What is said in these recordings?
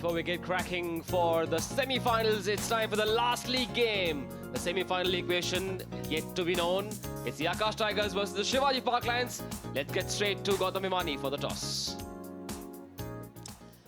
before we get cracking for the semi-finals, it's time for the last league game. The semi-final equation yet to be known. It's the Aakash Tigers versus the Shivaji Park Lions. Let's get straight to Gautam Imani for the toss.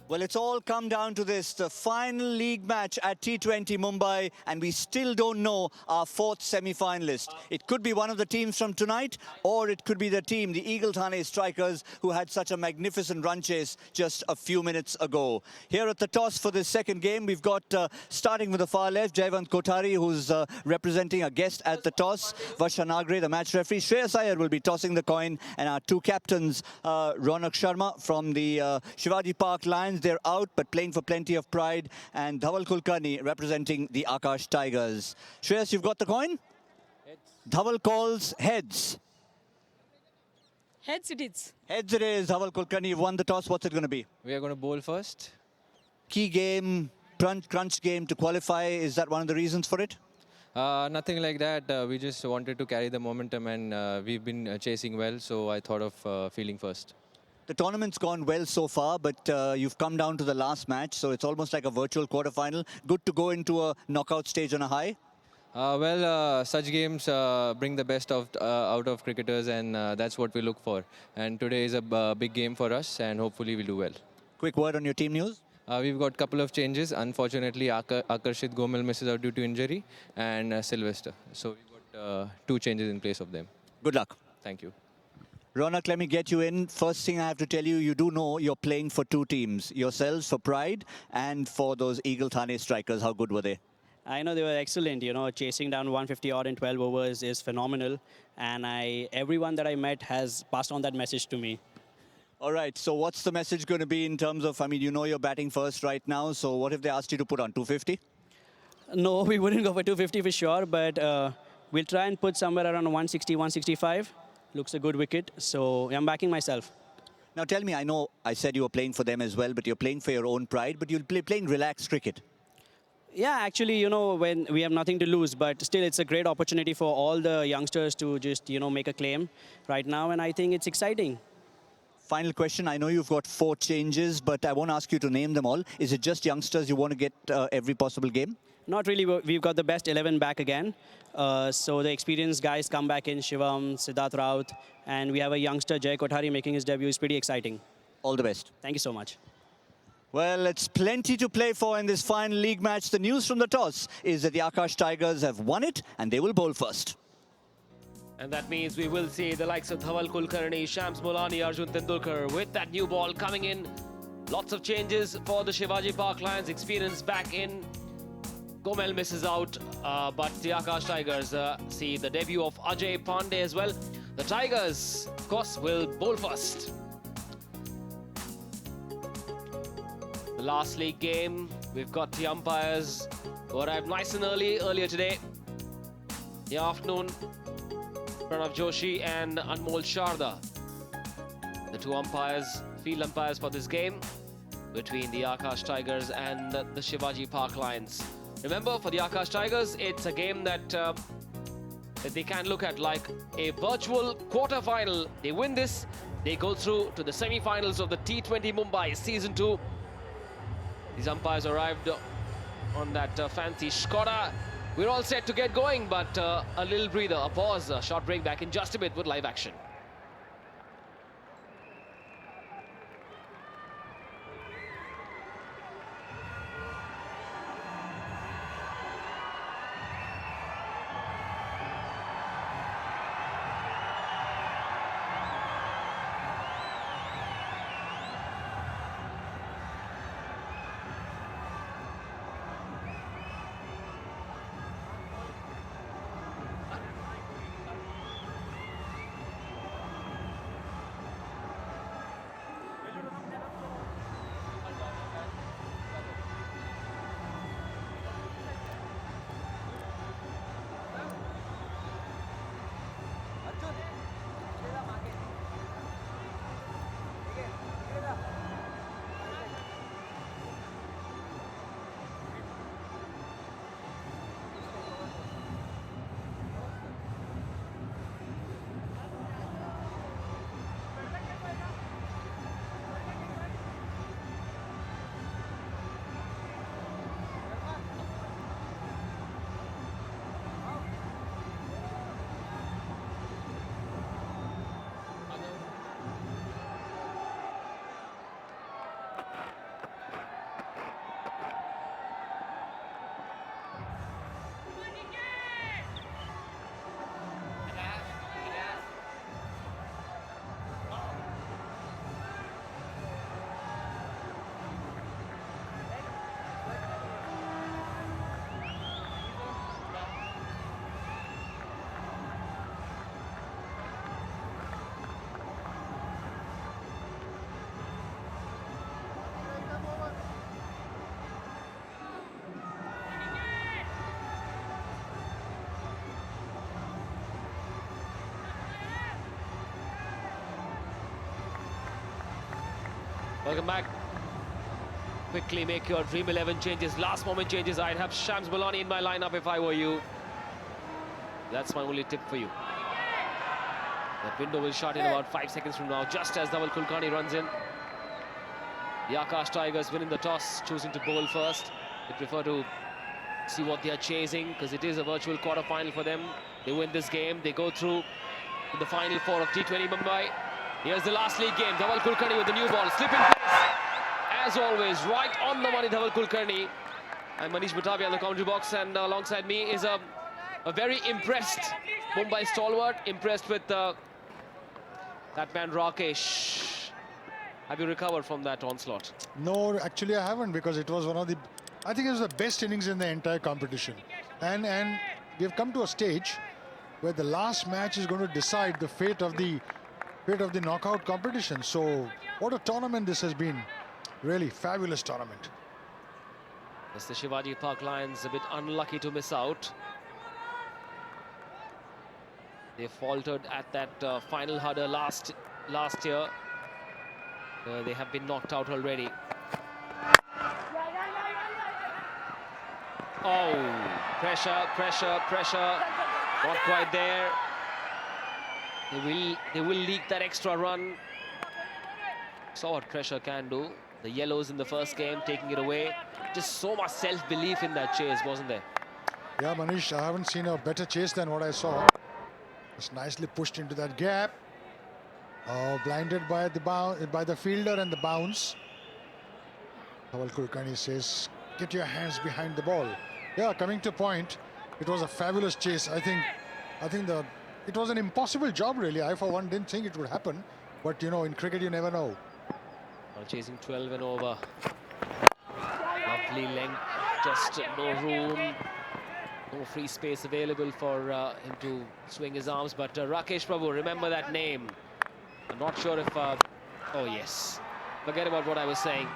Well, it's all come down to this, the final league match at T20 Mumbai, and we still don't know our fourth semi-finalist. It could be one of the teams from tonight, or it could be the team, the Eagle Thane Strikers, who had such a magnificent run chase just a few minutes ago. Here at the toss for this second game, we've got, starting with the far left, Jayavant Kothari, who's representing a guest at the toss. Varsha Nagre, the match referee. Shreyas Iyer will be tossing the coin, and our two captains, Ronak Sharma from the Shivaji Park Lions. They're out, but playing for plenty of pride. And Dhaval Kulkarni representing the Aakash Tigers. Shreyas, you've got the coin? Heads. Dhaval calls heads. Heads it is. Heads it is. Dhaval Kulkarni, you've won the toss. What's it going to be? We are going to bowl first. Key game, crunch game to qualify. Is that one of the reasons for it? Nothing like that. We just wanted to carry the momentum, and we've been chasing well, so I thought of fielding first. The tournament's gone well so far, but you've come down to the last match, so it's almost like a virtual quarterfinal. Good to go into a knockout stage on a high? Such games bring the best out of cricketers, and that's what we look for. And today is a big game for us, and hopefully we'll do well. Quick word on your team news. We've got a couple of changes. Unfortunately, Akarshit Gomel misses out due to injury, and Sylvester. So we've got two changes in place of them. Good luck. Thank you. Ronak, let me get you in. First thing I have to tell you, you do know you're playing for two teams. Yourselves for Pride and for those Eagle Thane Strikers. How good were they? I know they were excellent. You know, chasing down 150 odd in 12 overs is phenomenal. And everyone that I met has passed on that message to me. All right, so what's the message going to be in terms of, I mean, you know you're batting first right now, so what if they asked you to put on 250? No, we wouldn't go for 250 for sure, but we'll try and put somewhere around 160, 165. Looks a good wicket, so I'm backing myself. Now tell me, I know I said you were playing for them as well, but you're playing for your own pride, but you'll be playing relaxed cricket. Yeah, actually, you know, when we have nothing to lose, but still it's a great opportunity for all the youngsters to just, you know, make a claim right now, and I think it's exciting. Final question, I know you've got 4 changes, but I won't ask you to name them all. Is it just youngsters you want to get every possible game? Not really. We've got the best 11 back again. So the experienced guys come back in, Shivam, Siddharth Raut, and we have a youngster, Jay Kothari, making his debut. It's pretty exciting. All the best. Thank you so much. Well, it's plenty to play for in this final league match. The news from the toss is that the Aakash Tigers have won it, and they will bowl first. And that means we will see the likes of Dhaval Kulkarni, Shams Molani, Arjun Tendulkar with that new ball coming in. Lots of changes for the Shivaji Park Lions. Experience back in. Gomel misses out, but the Aakash Tigers see the debut of Ajay Pandey as well. The Tigers, of course, will bowl first. The last league game, we've got the umpires who arrived nice and earlier today. In the afternoon, Pranav Joshi and Anmol Sharda, the two umpires, field umpires for this game between the Aakash Tigers and the Shivaji Park Lions. Remember, for the Aakash Tigers, it's a game that they can look at like a virtual quarter-final. They win this, they go through to the semi-finals of the T20 Mumbai Season 2. These umpires arrived on that fancy Skoda. We're all set to get going, but a little breather, a pause, a short break. Back in just a bit with live action. Welcome back. Quickly make your dream 11 changes, last moment changes. I'd have Shams Bolani in my lineup if I were you. That's my only tip for you. That window will shut in about 5 seconds from now, just as Dhaval Kulkarni runs in. The Aakash Tigers winning the toss, choosing to bowl first. They prefer to see what they are chasing, because it is a virtual quarter-final for them. They win this game, they go through to the final four of T20 Mumbai. Here's the last league game. Dhaval Kulkarni with the new ball, slip in place. As always, right on the money, Dhaval Kulkarni. And Manish Bhatavia in the commentary box, and alongside me is a very impressed Mumbai stalwart, impressed with that man Rakesh. Have you recovered from that onslaught? No, actually I haven't, because it was one of the, I think it was the best innings in the entire competition. And we've come to a stage where the last match is going to decide the fate of the knockout competition. So what a tournament this has been. Really fabulous tournament. Yes, the Shivaji Park Lions a bit unlucky to miss out. They faltered at that final hurdle last year. They have been knocked out already. Oh, pressure. Not quite there. They will leak that extra run. Saw what pressure can do. The yellows in the first game, taking it away. Just so much self-belief in that chase, wasn't there? Yeah, Manish, I haven't seen a better chase than what I saw. It's nicely pushed into that gap. Oh, blinded by the fielder and the bounce. Dhaval Kulkarni says, get your hands behind the ball. Yeah, coming to point, it was a fabulous chase. I think it was an impossible job, really. I, for one, didn't think it would happen. But, you know, in cricket, you never know. Chasing 12 and over. Lovely length, just no room. No free space available for him to swing his arms. But Rakesh Prabhu, remember that name. I'm not sure if... oh, yes. Forget about what I was saying.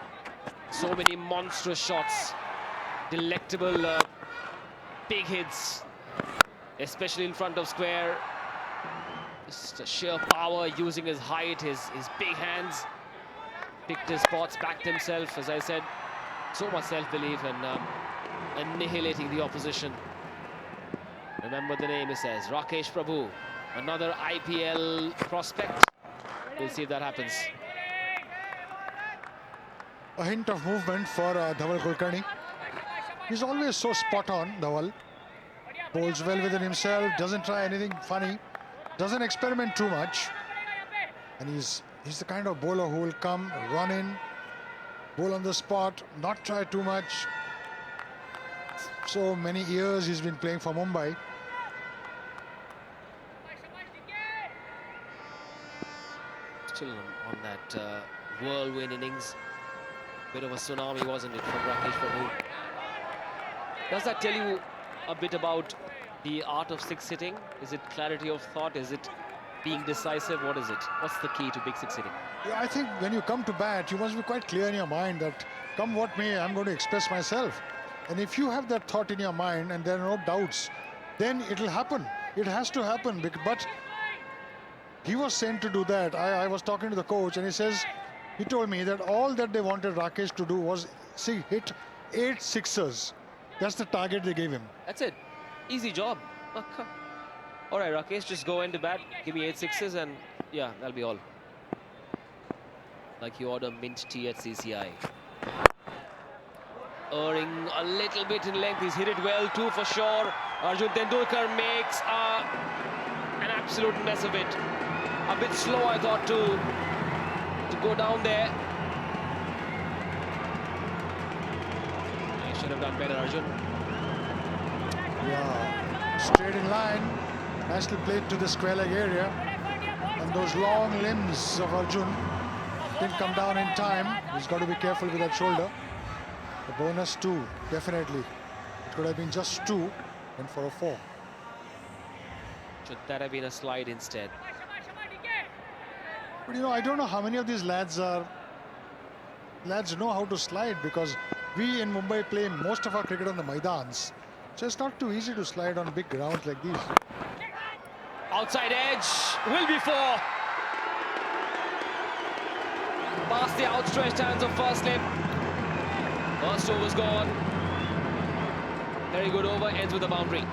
So many monstrous shots. Delectable big hits. Especially in front of square. Just a sheer power, using his height, his big hands. Picked his spots, backed himself, as I said. So much self-belief and annihilating the opposition. Remember the name, he says. Rakesh Prabhu, another IPL prospect. We'll see if that happens. A hint of movement for Dhaval Kulkarni. He's always so spot on, Dhaval. Bowls well within himself, doesn't try anything funny, doesn't experiment too much. And he's the kind of bowler who will come, run in, bowl on the spot, not try too much. So many years he's been playing for Mumbai. Still on that whirlwind innings. Bit of a tsunami, wasn't it, from Rakesh Prabhu? Does that tell you a bit about the art of six hitting? Is it clarity of thought? Is it being decisive? What is it? What's the key to big six hitting? Yeah, I think when you come to bat, you must be quite clear in your mind that come what may, I'm going to express myself. And if you have that thought in your mind and there are no doubts, then it'll happen. It has to happen. But he was sent to do that. I was talking to the coach and he told me that all that they wanted Rakesh to do was, hit 8 sixers. That's the target they gave him. That's it. Easy job. All right, Rakesh, just go into bat, give me 8 sixes, and yeah, that'll be all. Like you order mint tea at CCI. Erring a little bit in length. He's hit it well too, for sure. Arjun Tendulkar makes an absolute mess of it. A bit slow, I thought, to go down there. He should have done better, Arjun. Yeah, straight in line, nicely played to the square leg area, and those long limbs of Arjun didn't come down in time. He's got to be careful with that shoulder. The bonus 2, definitely. It could have been just 2 and for a 4. Should that have been a slide instead? But you know, I don't know how many of these lads know how to slide, because we in Mumbai play most of our cricket on the Maidans. So it's not too easy to slide on big grounds like these. Outside edge, will be 4. Past the outstretched hands of first slip. First over's gone. Very good over, ends with a boundary.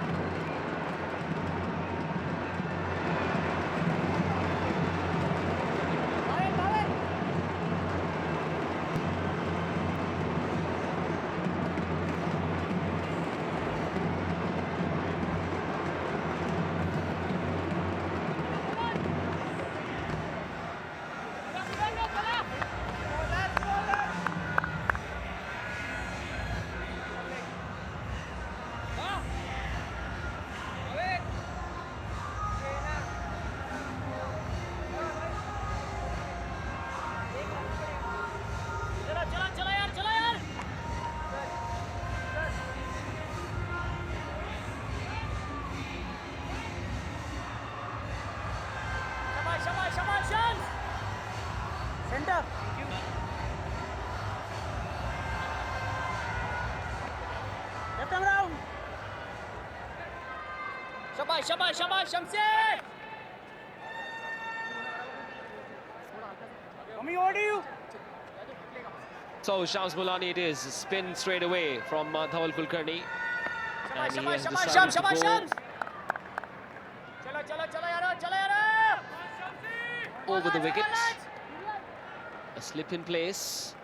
Center. Left arm round. Shabash, shabash, shabash, Shamsi. Mummy, what do you? So Shams Mulani it is, spin straight away from Dhawal Kulkarni. And he has decided to go over the wicket. A slip in place.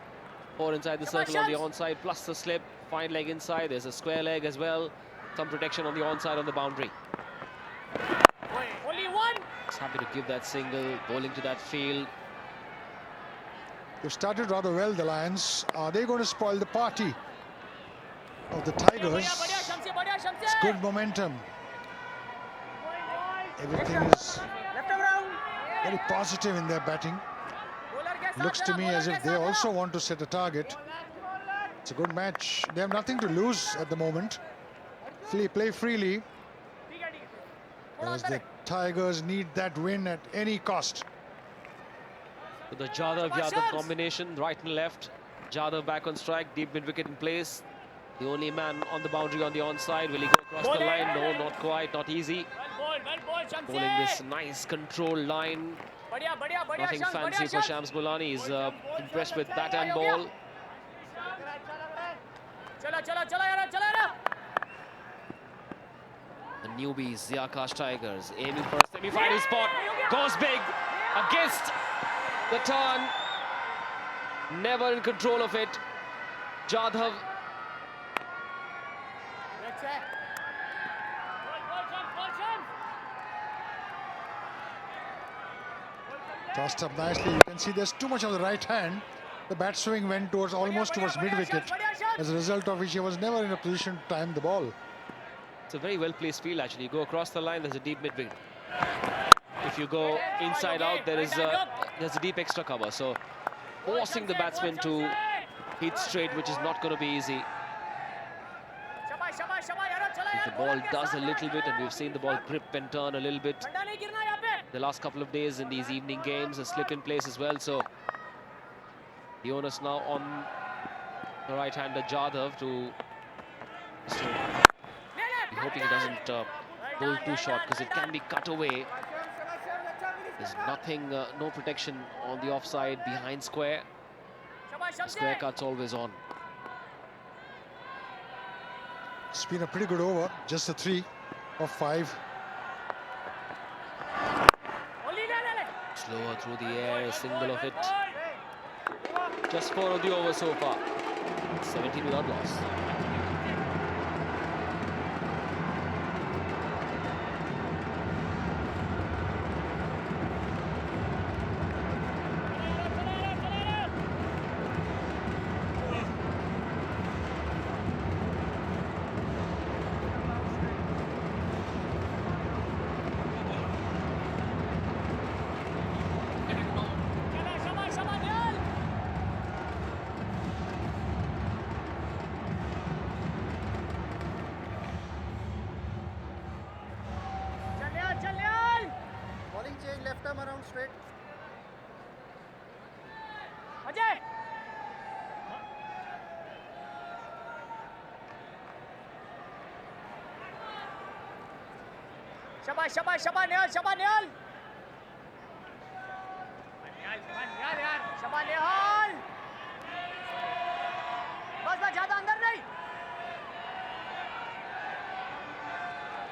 4 inside the circle on the onside, plus the slip. Fine leg inside. There's a square leg as well. Some protection on the onside on the boundary. Only one. He's happy to give that single, bowling to that field. They've started rather well, the Lions. Are they going to spoil the party of the Tigers? It's good momentum. Everything is very positive in their batting. Looks to me as if they also want to set a target. It's a good match. They have nothing to lose at the moment. Play freely. Whereas the Tigers need that win at any cost. With the Jadhav-Yadav combination, right and left. Jadhav back on strike, deep mid-wicket in place. The only man on the boundary on the onside. Will he go across the line? No, not quite, not easy. Bowling this nice controlled line. Nothing fancy for Shams Mulani. He's impressed with bat and ball. The newbies, the Aakash Tigers, aiming for a semi-final spot. Goes big against the turn. Never in control of it. Jadhav. Tossed up nicely. You can see there's too much of the right hand. The bat swing went almost towards mid-wicket, as a result of which he was never in a position to time the ball. It's a very well-placed field, actually. You go across the line, there's a deep mid-wicket. If you go inside out, there's a deep extra cover. So forcing the batsman to hit straight, which is not going to be easy. If the ball does a little bit, and we've seen the ball grip and turn a little bit the last couple of days in these evening games, a slip in place as well. So the onus now on the right-hander Jadhav to be hoping he doesn't bowl too short, because it can be cut away. There's nothing, no protection on the offside behind square. The square cut's always on. It's been a pretty good over, just a 3 of 5. Slower through the air, a single of it. Just 4 of the over so far. 17 without loss. Left arm around straight. Ajay! Shabash, shabash, shabash, Nehal, shabash, Nehal! Shabash, Nehal!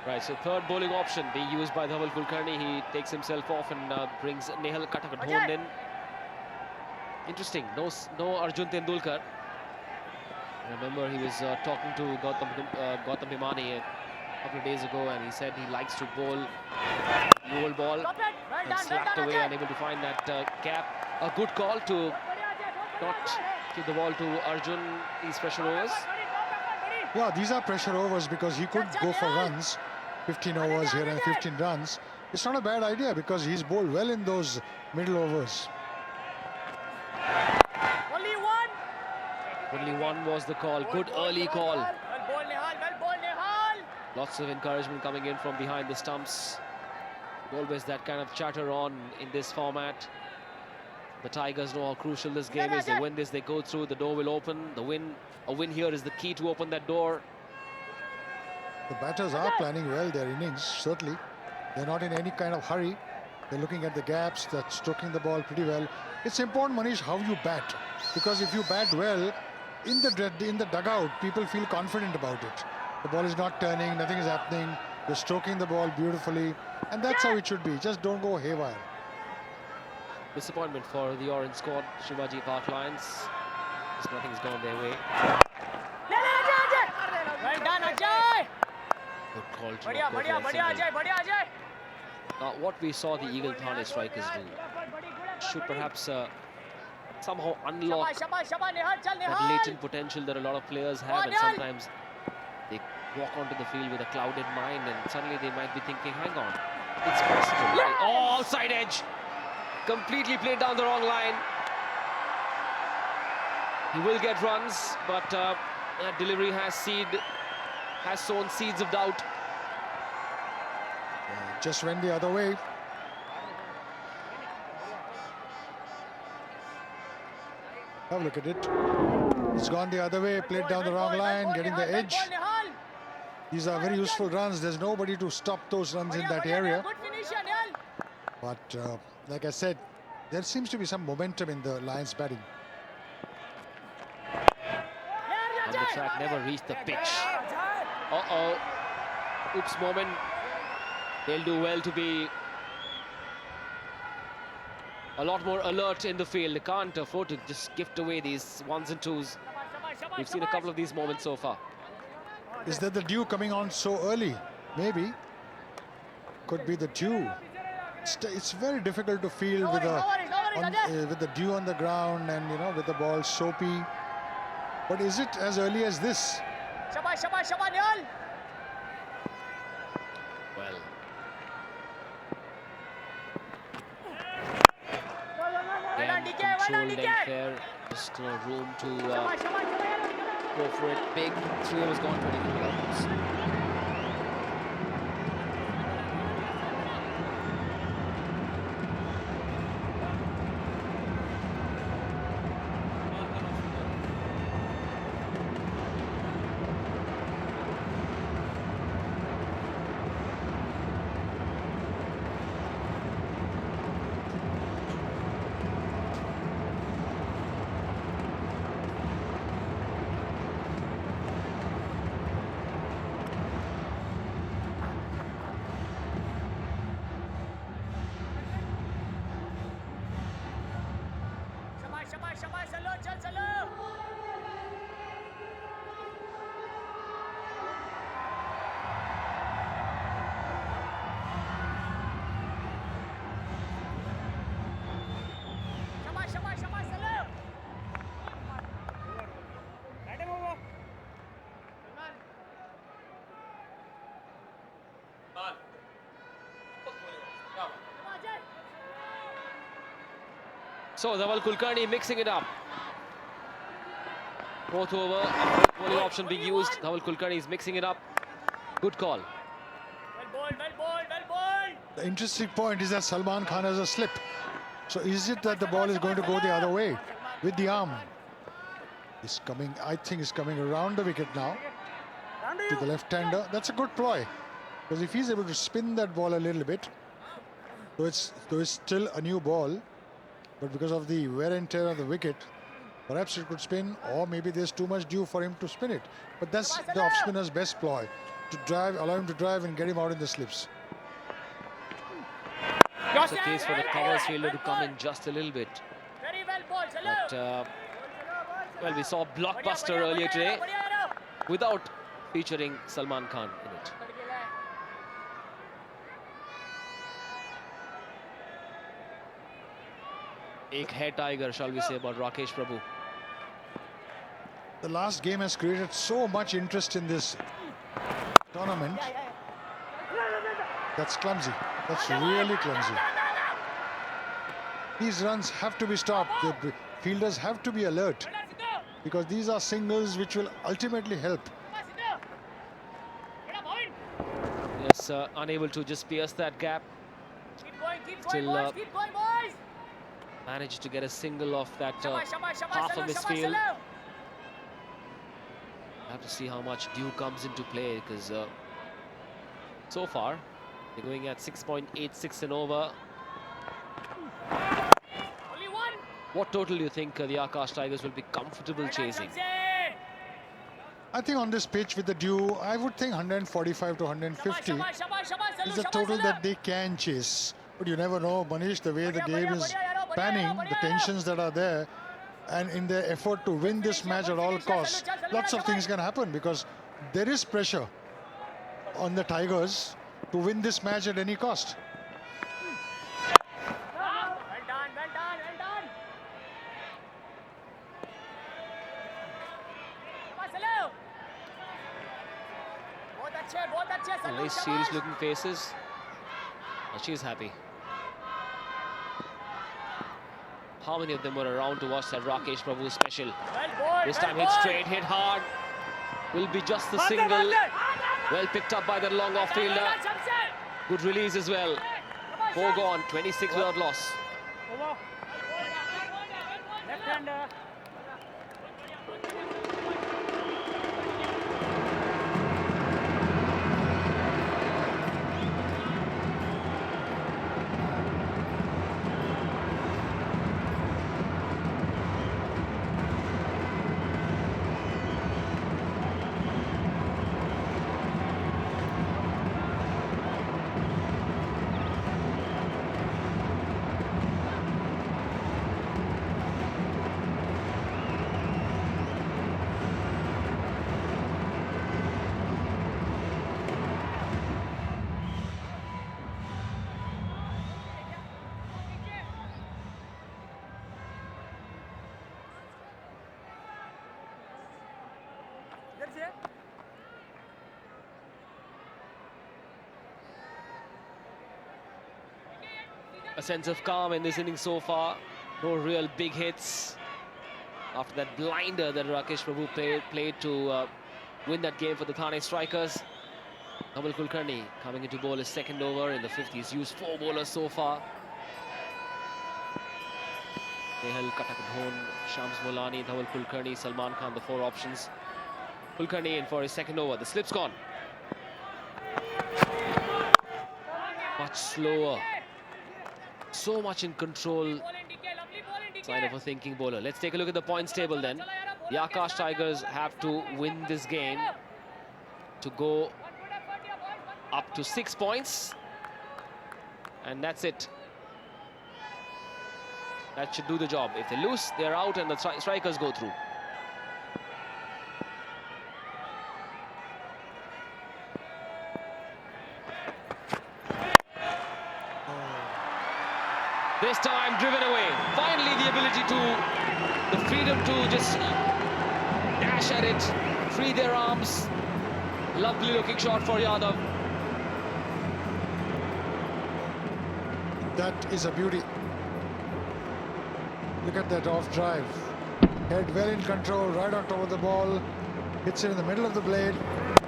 Right, so third bowling option being used by Dhaval Kulkarni. He takes himself off and brings Nehal Katakadhon in. Interesting, no Arjun Tendulkar. Remember, he was talking to Gautam Himani a couple of days ago, and he said he likes to bowl new ball and slapped away, unable to find that gap. A good call to not give the ball to Arjun these pressure overs. Yeah, these are pressure overs because he could go for runs. 15 overs here and 15 runs. It's not a bad idea because he's bowled well in those middle overs. Only one was the call. Good early call. Well bowled, Nehal. Well bowled, Nehal. Lots of encouragement coming in from behind the stumps. Always that kind of chatter on in this format. The Tigers know how crucial this game is. They win this, they go through, the door will open. A win here is the key to open that door. The batters are planning well their innings, certainly. They're not in any kind of hurry. They're looking at the gaps, they're stroking the ball pretty well. It's important, Manish, how you bat. Because if you bat well, in the dugout, people feel confident about it. The ball is not turning, nothing is happening. You're stroking the ball beautifully. And that's how it should be. Just don't go haywire. Disappointment for the orange squad, Shivaji Park Lions. Just nothing's gone their way. Well done, Ajay. Good call to Badhiya, not go badhiya, for a badhiya, single. Ajay, badhiya, Ajay. Now, what we saw the Eagle Thane strikers do should perhaps somehow unlock Shabash, shabash, Nehal, chal, that Nehal. latent potential that a lot of players have, and sometimes they walk onto the field with a clouded mind and suddenly they might be thinking, hang on, it's possible. Oh, outside edge. Completely played down the wrong line. He will get runs, but that delivery has sown seeds of doubt. Just went the other way. Have a look at it. It's gone the other way, played down the wrong line, getting the edge. These are very useful runs. There's nobody to stop those runs in that area. Good finish, Nehal. But like I said, there seems to be some momentum in the Lions batting. On the track, never reached the pitch. Uh-oh. Oops moment. They'll do well to be a lot more alert in the field. They can't afford to just gift away these ones and twos. We've seen a couple of these moments so far. Is that the dew coming on so early? Maybe. Could be the dew. It's very difficult to feel with the dew on the ground and, you know, with the ball soapy. But is it as early as this? Shabash, shabash, shabash, Nehal. Well, Well done, DK, well done, controlled DK. and fair. Just room to Shabash, shabash, shabash. go for it big. 3 overs gone, 23 runs. Shabash, shabash, shabash, chalo, chal, chalo. Shabash, shabash, shabash, chalo. Let him over. So Dhaval Kulkarni mixing it up. Fourth over, bowling option being used. Dhaval Kulkarni is mixing it up. Good call. Well bowled, well bowled, well bowled. The interesting point is that Salman Khan has a slip. So is it that the ball is going to go the other way with the arm? It's coming, I think it's coming around the wicket now to the left-hander. That's a good ploy. Because if he's able to spin that ball a little bit, though it's still a new ball, but because of the wear and tear of the wicket, perhaps it could spin, or maybe there's too much dew for him to spin it. But that's the off-spinner's best ploy, to drive, allow him to drive and get him out in the slips. It's a case for the covers fielder to come in just a little bit. Very well ball, But, well, we saw Blockbuster earlier today without featuring Salman Khan in it. Ek hai tiger, shall we say, about Rakesh Prabhu. The last game has created so much interest in this tournament. That's clumsy. That's really clumsy. These runs have to be stopped. The fielders have to be alert, because these are singles which will ultimately help. Yes, unable to just pierce that gap. Keep going, Still, boys, keep going, boys. Managed to get a single off that Shabash, shabash, shabash, half Sallu, of his shabash, field. Sallu. Have to see how much dew comes into play, because so far they're going at 6.86 and over. Only one. What total do you think the Aakash Tigers will be comfortable chasing? I think on this pitch with the dew, I would think 145 to 150 Shabash, shabash, shabash, Sallu, is the shabash, total Sallu. that they can chase. But you never know, Manish, the way the game is panning, the tensions that are there, and in their effort to win this match at all costs, lots of things can happen, because there is pressure on the Tigers to win this match at any cost. Well done, well done, well done. Shabash, Sallu. बहुत अच्छे, Sallu, Nice shabash. serious looking faces. She's happy. How many of them were around to watch that Rakesh Prabhu special? Well bowled, This well time hit bowled. straight, hit hard. Will be just the Bande, single. bande. Well picked up by the long off fielder. Shamsher. Good release as well. Shabash, 4 gone, 26 without loss. Left hander. A sense of calm in this inning so far. No real big hits. After that blinder that Rakesh Prabhu played to win that game for the Thane Strikers. Dhaval Kulkarni coming into bowl his second over in the 5th. He's used 4 bowlers so far. Nehal, Katak Dhon, Shams Molani, Dhaval Kulkarni, Salman Khan, the 4 options. Kulkarni in for his second over. The slip's gone. Much slower. So much in control. Sign of a thinking bowler. Let's take a look at the points table then. The Aakash Tigers have to win this game to go up to 6 points. And that's it. That should do the job. If they lose, they're out and the strikers go through. This time driven away. Finally the ability to, the freedom to just dash at it, free their arms. Lovely looking shot for Yadav. That is a beauty. Look at that off drive. Head well in control, right on top of the ball. Hits it in the middle of the blade.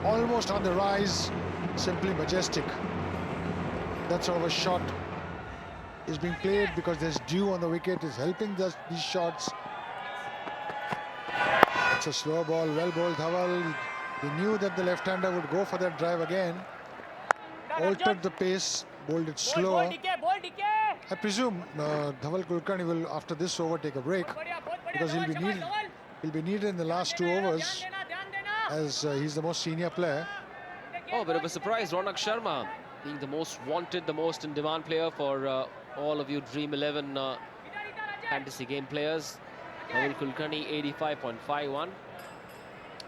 Almost on the rise. Simply majestic. That sort of a shot is being played because there's dew on the wicket. Is helping these shots. It's a slow ball. Well bowled Dhaval. He knew that the left-hander would go for that drive again. Altered the pace. Bowled it slower. I presume Dhaval Kulkarni will, after this over, take a break because he'll be needed in the last 2 overs as he's the most senior player. Oh, a bit of a surprise. Ronak Sharma being the most wanted, the most in demand player for all of you Dream 11 fantasy game players. Dhaval Kulkarni 85.51.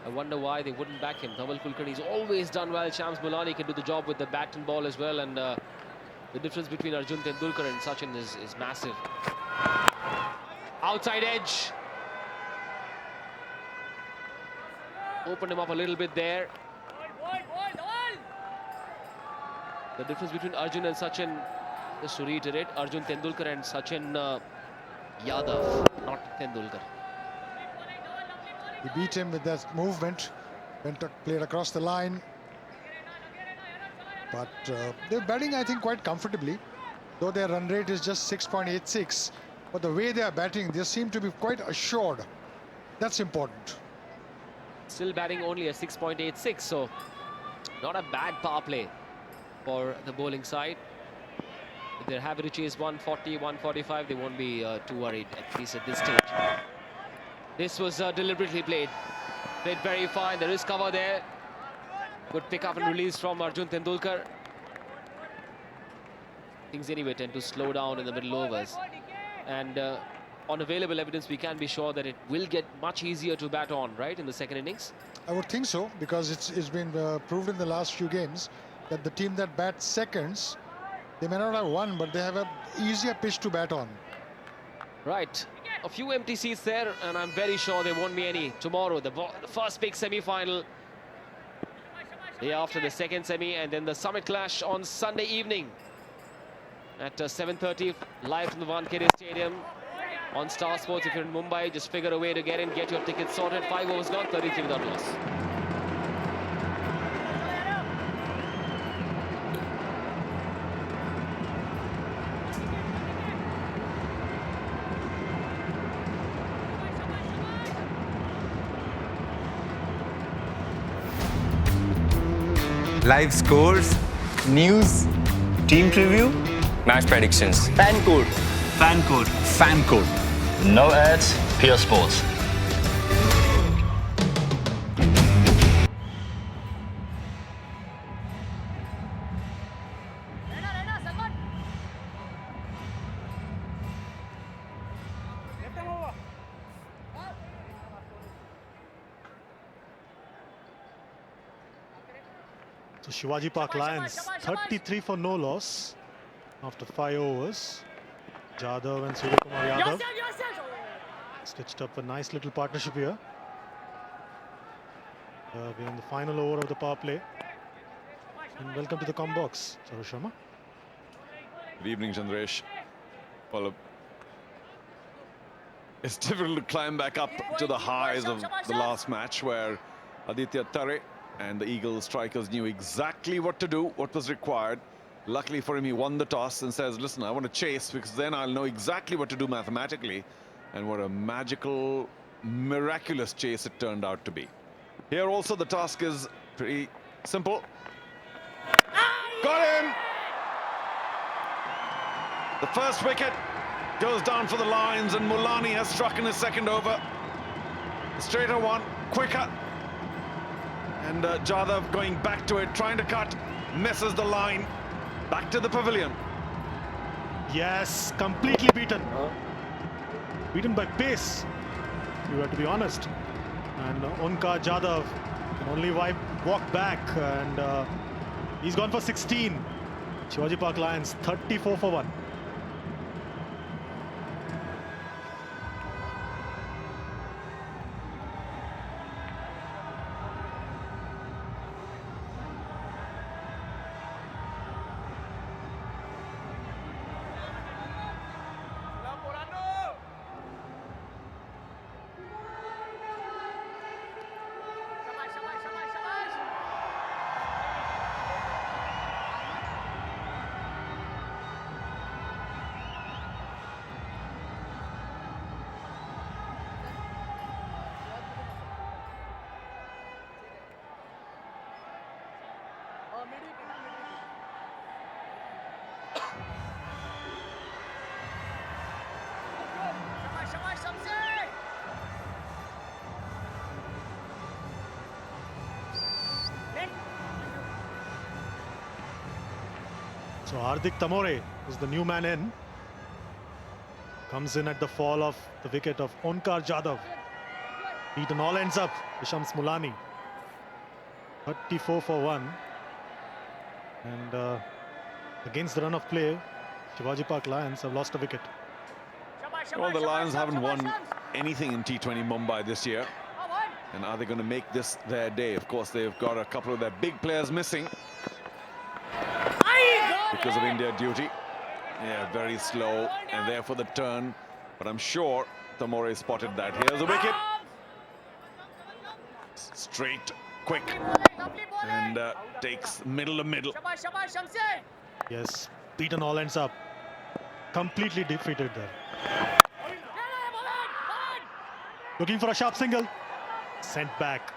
I wonder why they wouldn't back him. Dhaval Kulkarni's always done well. Shams Mulani can do the job with the bat and ball as well. And the difference between Arjun Tendulkar and Sachin is massive. Outside edge. Opened him up a little bit there. The difference between Arjun and Sachin, just to reiterate, Arjun Tendulkar and Sachin Yadav, not Tendulkar. He beat him with that movement, played across the line. But they're batting, I think, quite comfortably. Though their run rate is just 6.86. But the way they are batting, they seem to be quite assured. That's important. Still batting only a 6.86, so not a bad power play for the bowling side. If their average is 140, 145, they won't be too worried, at least at this stage. This was deliberately played. Played very fine. There is cover there. Good pick up and release from Arjun Tendulkar. Things anyway tend to slow down in the middle overs. And on available evidence, we can be sure that it will get much easier to bat on, right, in the second innings? I would think so, because it's been proved in the last few games that the team that bats seconds, they may not have won, but they have an easier pitch to bat on. Right. A few empty seats there, and I'm very sure there won't be any tomorrow. The first big semi-final. Day after the second semi, and then the Summit Clash on Sunday evening at 7:30, live from the Wankhede Stadium on Star Sports. If you're in Mumbai, just figure a way to get in, get your tickets sorted. 5 overs gone, 33 without loss. Live scores, news, team preview, match predictions. fan code. Fan code. No ads, pure sports. So Shivaji Park Lions 33 for no loss after 5 overs. Jadhav and Suryakumar Yadav stitched up a nice little partnership here. We're in the final over of the power play. And welcome to the com box, Saurabh Sharma. Good evening, Chandresh. Well, it's difficult to climb back up to the highs of the last match, where Aditya Tare and the Eagle strikers knew exactly what to do, what was required. Luckily for him, he won the toss and says, listen, I want to chase, because then I'll know exactly what to do mathematically. And what a magical, miraculous chase it turned out to be. Here also the task is pretty simple. Got him! The first wicket goes down for the Lions, and Mulani has struck in his second over. A straighter one, quicker. And Jadhav going back to it, trying to cut, misses the line. Back to the pavilion. Yes, completely beaten. Beaten by pace, you have to be honest. And Onkar Jadhav can only walk back, and he's gone for 16. Shivaji Park Lions 34 for 1. So Hardik Tamore is the new man in. Comes in at the fall of the wicket of Onkar Jadhav. Beaten all ends up. Isham Smulani. 34 for 1. And against the run of play, Shivaji Park Lions have lost a wicket. Well, the Lions haven't won anything in T20 Mumbai this year. And are they going to make this their day? Of course, they've got a couple of their big players missing because of India duty. Yeah, very slow, and therefore the turn. But I'm sure Tamore spotted that. Here's a wicket. Straight, quick, and takes middle to middle. Yes, beaten all ends up. Completely defeated there. Looking for a sharp single. Sent back.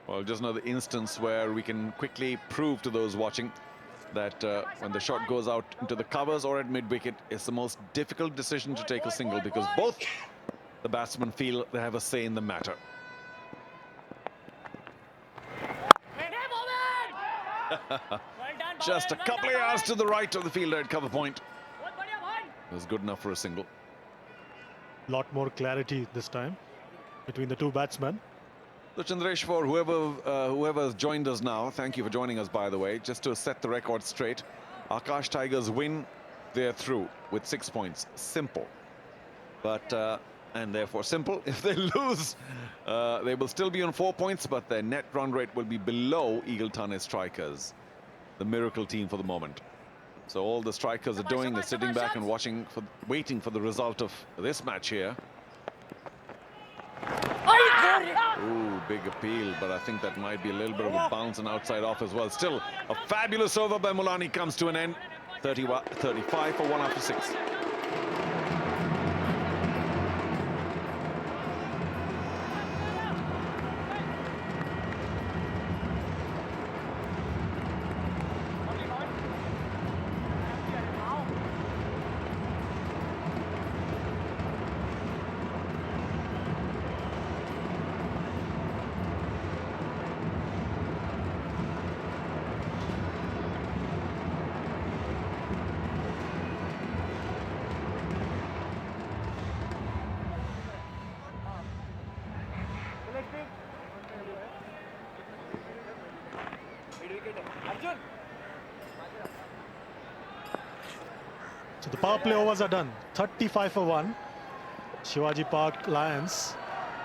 Well, just another instance where we can quickly prove to those watching that when the shot goes out into the covers or at mid-wicket, it's the most difficult decision to take a single because both the batsmen feel they have a say in the matter. Just a couple of yards to the right of the fielder at cover point. It was good enough for a single. Lot more clarity this time between the two batsmen. So Chandresh, for whoever has joined us now, thank you for joining us, by the way. Just to set the record straight, Aakash Tigers win, they're through with 6 points. Simple. But, and therefore simple, if they lose, they will still be on 4 points, but their net run rate will be below Eagle Thane Strikers, the miracle team for the moment. So all the strikers are doing is sitting back and watching, waiting for the result of this match here. Ooh, big appeal, but I think that might be a little bit of a bounce and outside off as well. Still, a fabulous over by Mulani comes to an end. 35 for 1 after 6. So the power play overs are done. 35 for 1. Shivaji Park Lions.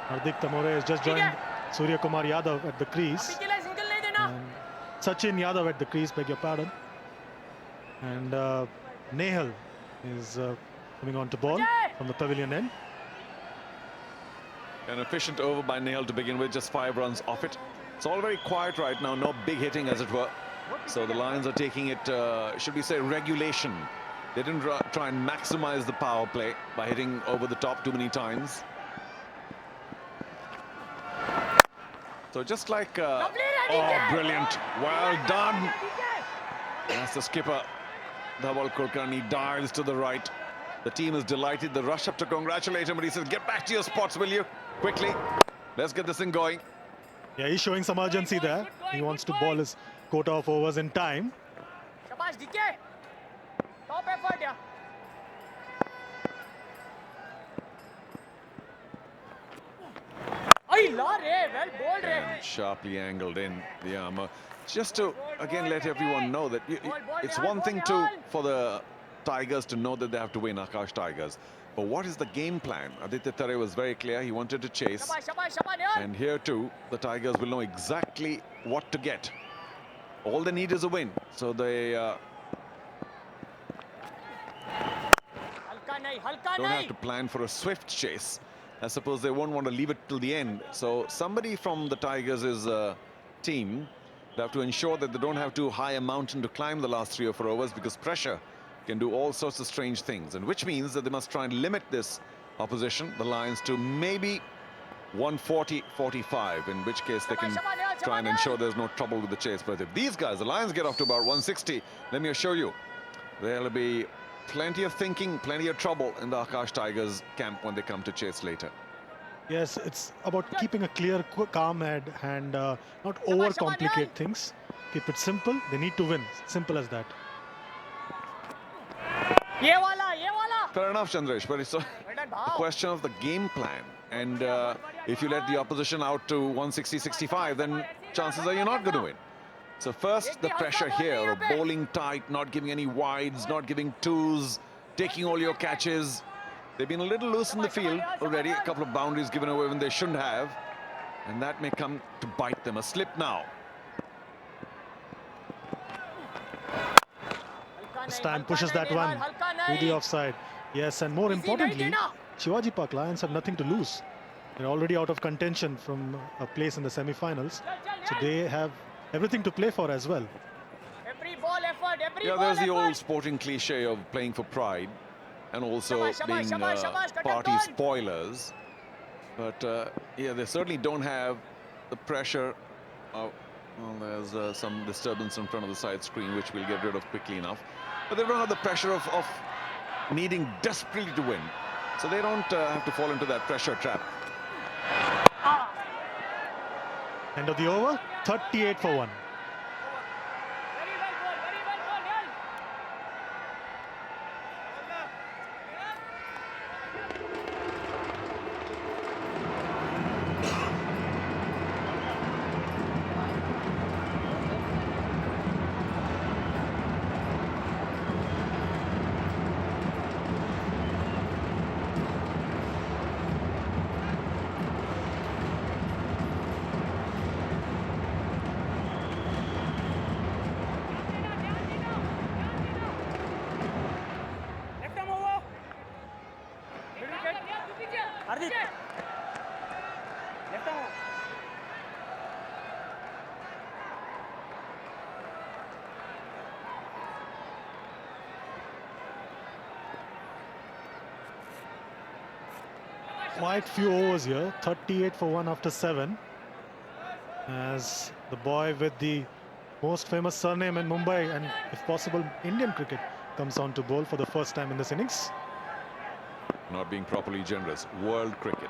Hardik Tamore has just joined Surya Kumar Yadav at the crease. And Sachin Yadav at the crease, beg your pardon. And Nehal is coming on to ball from the pavilion end. An efficient over by Nehal to begin with, just 5 runs off it. It's all very quiet right now, no big hitting as it were. So the Lions are taking it, should we say, regulation. They didn't try and maximize the power play by hitting over the top too many times. So just like, oh, brilliant, well done. That's the skipper, Dhaval Kulkarni, dives to the right. The team is delighted. They rush up to congratulate him, but he says, get back to your spots, will you? Quickly, let's get this thing going. Yeah, he's showing some urgency there. He wants to ball his quota of overs in time. Shabash, DK. Top effort, yeah. Well bowled, And sharply angled in the armour. Just to, again, let everyone know that it's one thing for the Tigers to know that they have to win, Aakash Tigers. But what is the game plan? Aditya Tare was very clear. He wanted to chase. And here too, the Tigers will know exactly what to get. All they need is a win. So they don't have to plan for a swift chase. I suppose they won't want to leave it till the end. So somebody from the Tigers' team, they have to ensure that they don't have too high a mountain to climb the last 3 or 4 overs, because pressure can do all sorts of strange things, and which means that they must try and limit this opposition, the Lions, to maybe 140-45, in which case they can try and ensure there's no trouble with the chase. But if these guys, the Lions, get off to about 160, let me assure you, there'll be plenty of thinking, plenty of trouble in the Aakash Tigers camp when they come to chase later. Yes, it's about keeping a clear, calm head and not overcomplicate things. Keep it simple. They need to win. Simple as that. ये वाला ये वाला Fair enough, Chandresh, but it's a question of the game plan. And if you let the opposition out to 160-65, then chances are you're not going to win. So first, the pressure here of bowling tight, not giving any wides, not giving twos, taking all your catches. They've been a little loose in the field already. A couple of boundaries given away when they shouldn't have. And that may come to bite them. A slip now. This time pushes that one to the offside. Yes, and more importantly, Shivaji Park Lions have nothing to lose. They're already out of contention from a place in the semi-finals. So they have everything to play for as well. every ball effort every Yeah, ball there's the effort. old sporting cliche of playing for pride and also being shabash, cut party it down. spoilers. But yeah, they certainly don't have the pressure. Well, there's some disturbance in front of the side screen, which we'll get rid of quickly enough. But they don't have the pressure of needing desperately to win. So they don't have to fall into that pressure trap. End of the over, 38 for 1. Very well ball, well. Left arm over. Middle wicket. Hardik. Left arm over. Quite few overs here, 38 for 1 after 7. As the boy with the most famous surname in Mumbai and, if possible, Indian cricket comes on to bowl for the first time in this innings. Not being properly generous. World cricket.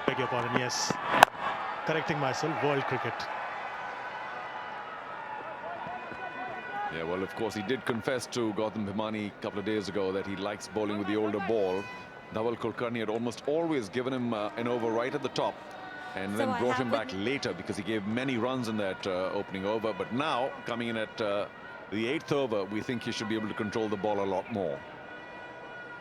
Beg your pardon, yes. Correcting myself, world cricket. Yeah, well, of course, he did confess to Gautam Bhimani a couple of days ago that he likes bowling with the older ball. Dhaval Kulkarni had almost always given him an over right at the top and then brought him back later because he gave many runs in that opening over. But now, coming in at the 8th over, we think he should be able to control the ball a lot more.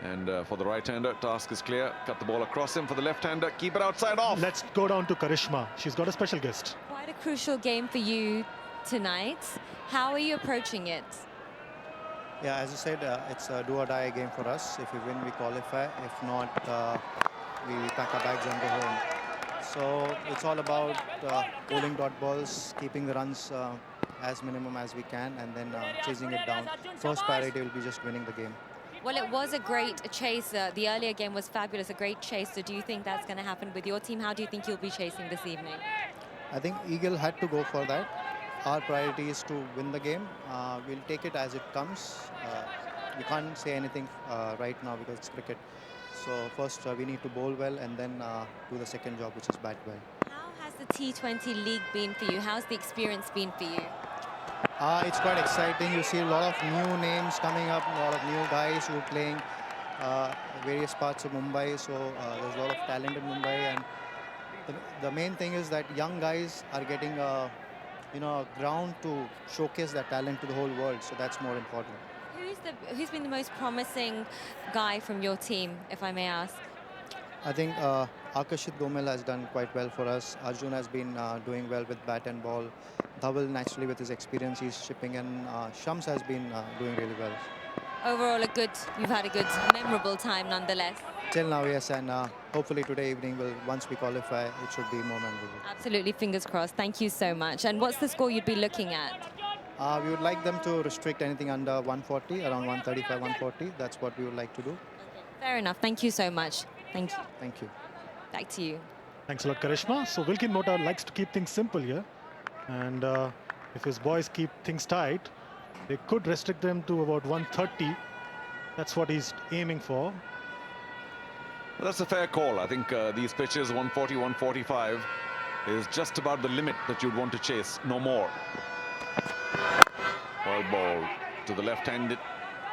And for the right-hander, task is clear. Cut the ball across him. For the left-hander, keep it outside off. Let's go down to Karishma. She's got a special guest. Quite a crucial game for you tonight. How are you approaching it? Yeah, as you said, it's a do-or-die game for us. If we win, we qualify. If not, we pack our bags and go home. So it's all about bowling dot balls, keeping the runs as minimum as we can, and then chasing it down. First priority will be just winning the game. Well, it was a great chase. The earlier game was fabulous, a great chase. So do you think that's going to happen with your team? How do you think you'll be chasing this evening? I think Eagle had to go for that. Our priority is to win the game. We'll take it as it comes. We can't say anything right now because it's cricket. So first we need to bowl well and then do the second job, which is bat well. How has the T20 league been for you? How's the experience been for you? It's quite exciting. You see a lot of new names coming up, a lot of new guys who are playing various parts of Mumbai. So there's a lot of talent in Mumbai, and the main thing is that young guys are getting a ground to showcase their talent to the whole world. So that's more important. Who's been the most promising guy from your team, if I may ask? I think Aakash has done quite well for us. Arjun has been doing well with bat and ball. Dhaval, naturally, with his experience, he's shipping, and Shams has been doing really well. Overall, you've had a good, memorable time nonetheless. Till now, yes, and hopefully today evening, once we qualify, it should be more memorable. Absolutely, fingers crossed. Thank you so much. And what's the score you'd be looking at? We would like them to restrict anything under 140, around 135, 140. That's what we would like to do. Fair enough. Thank you so much. Thank you. Thank you. Back to you. Thanks a lot, Karishma. So Wilkin Mota likes to keep things simple here. And if his boys keep things tight, they could restrict them to about 130. That's what he's aiming for. Well, that's a fair call. I think these pitches, 140, 145, is just about the limit that you'd want to chase, no more. Well ball to the left-handed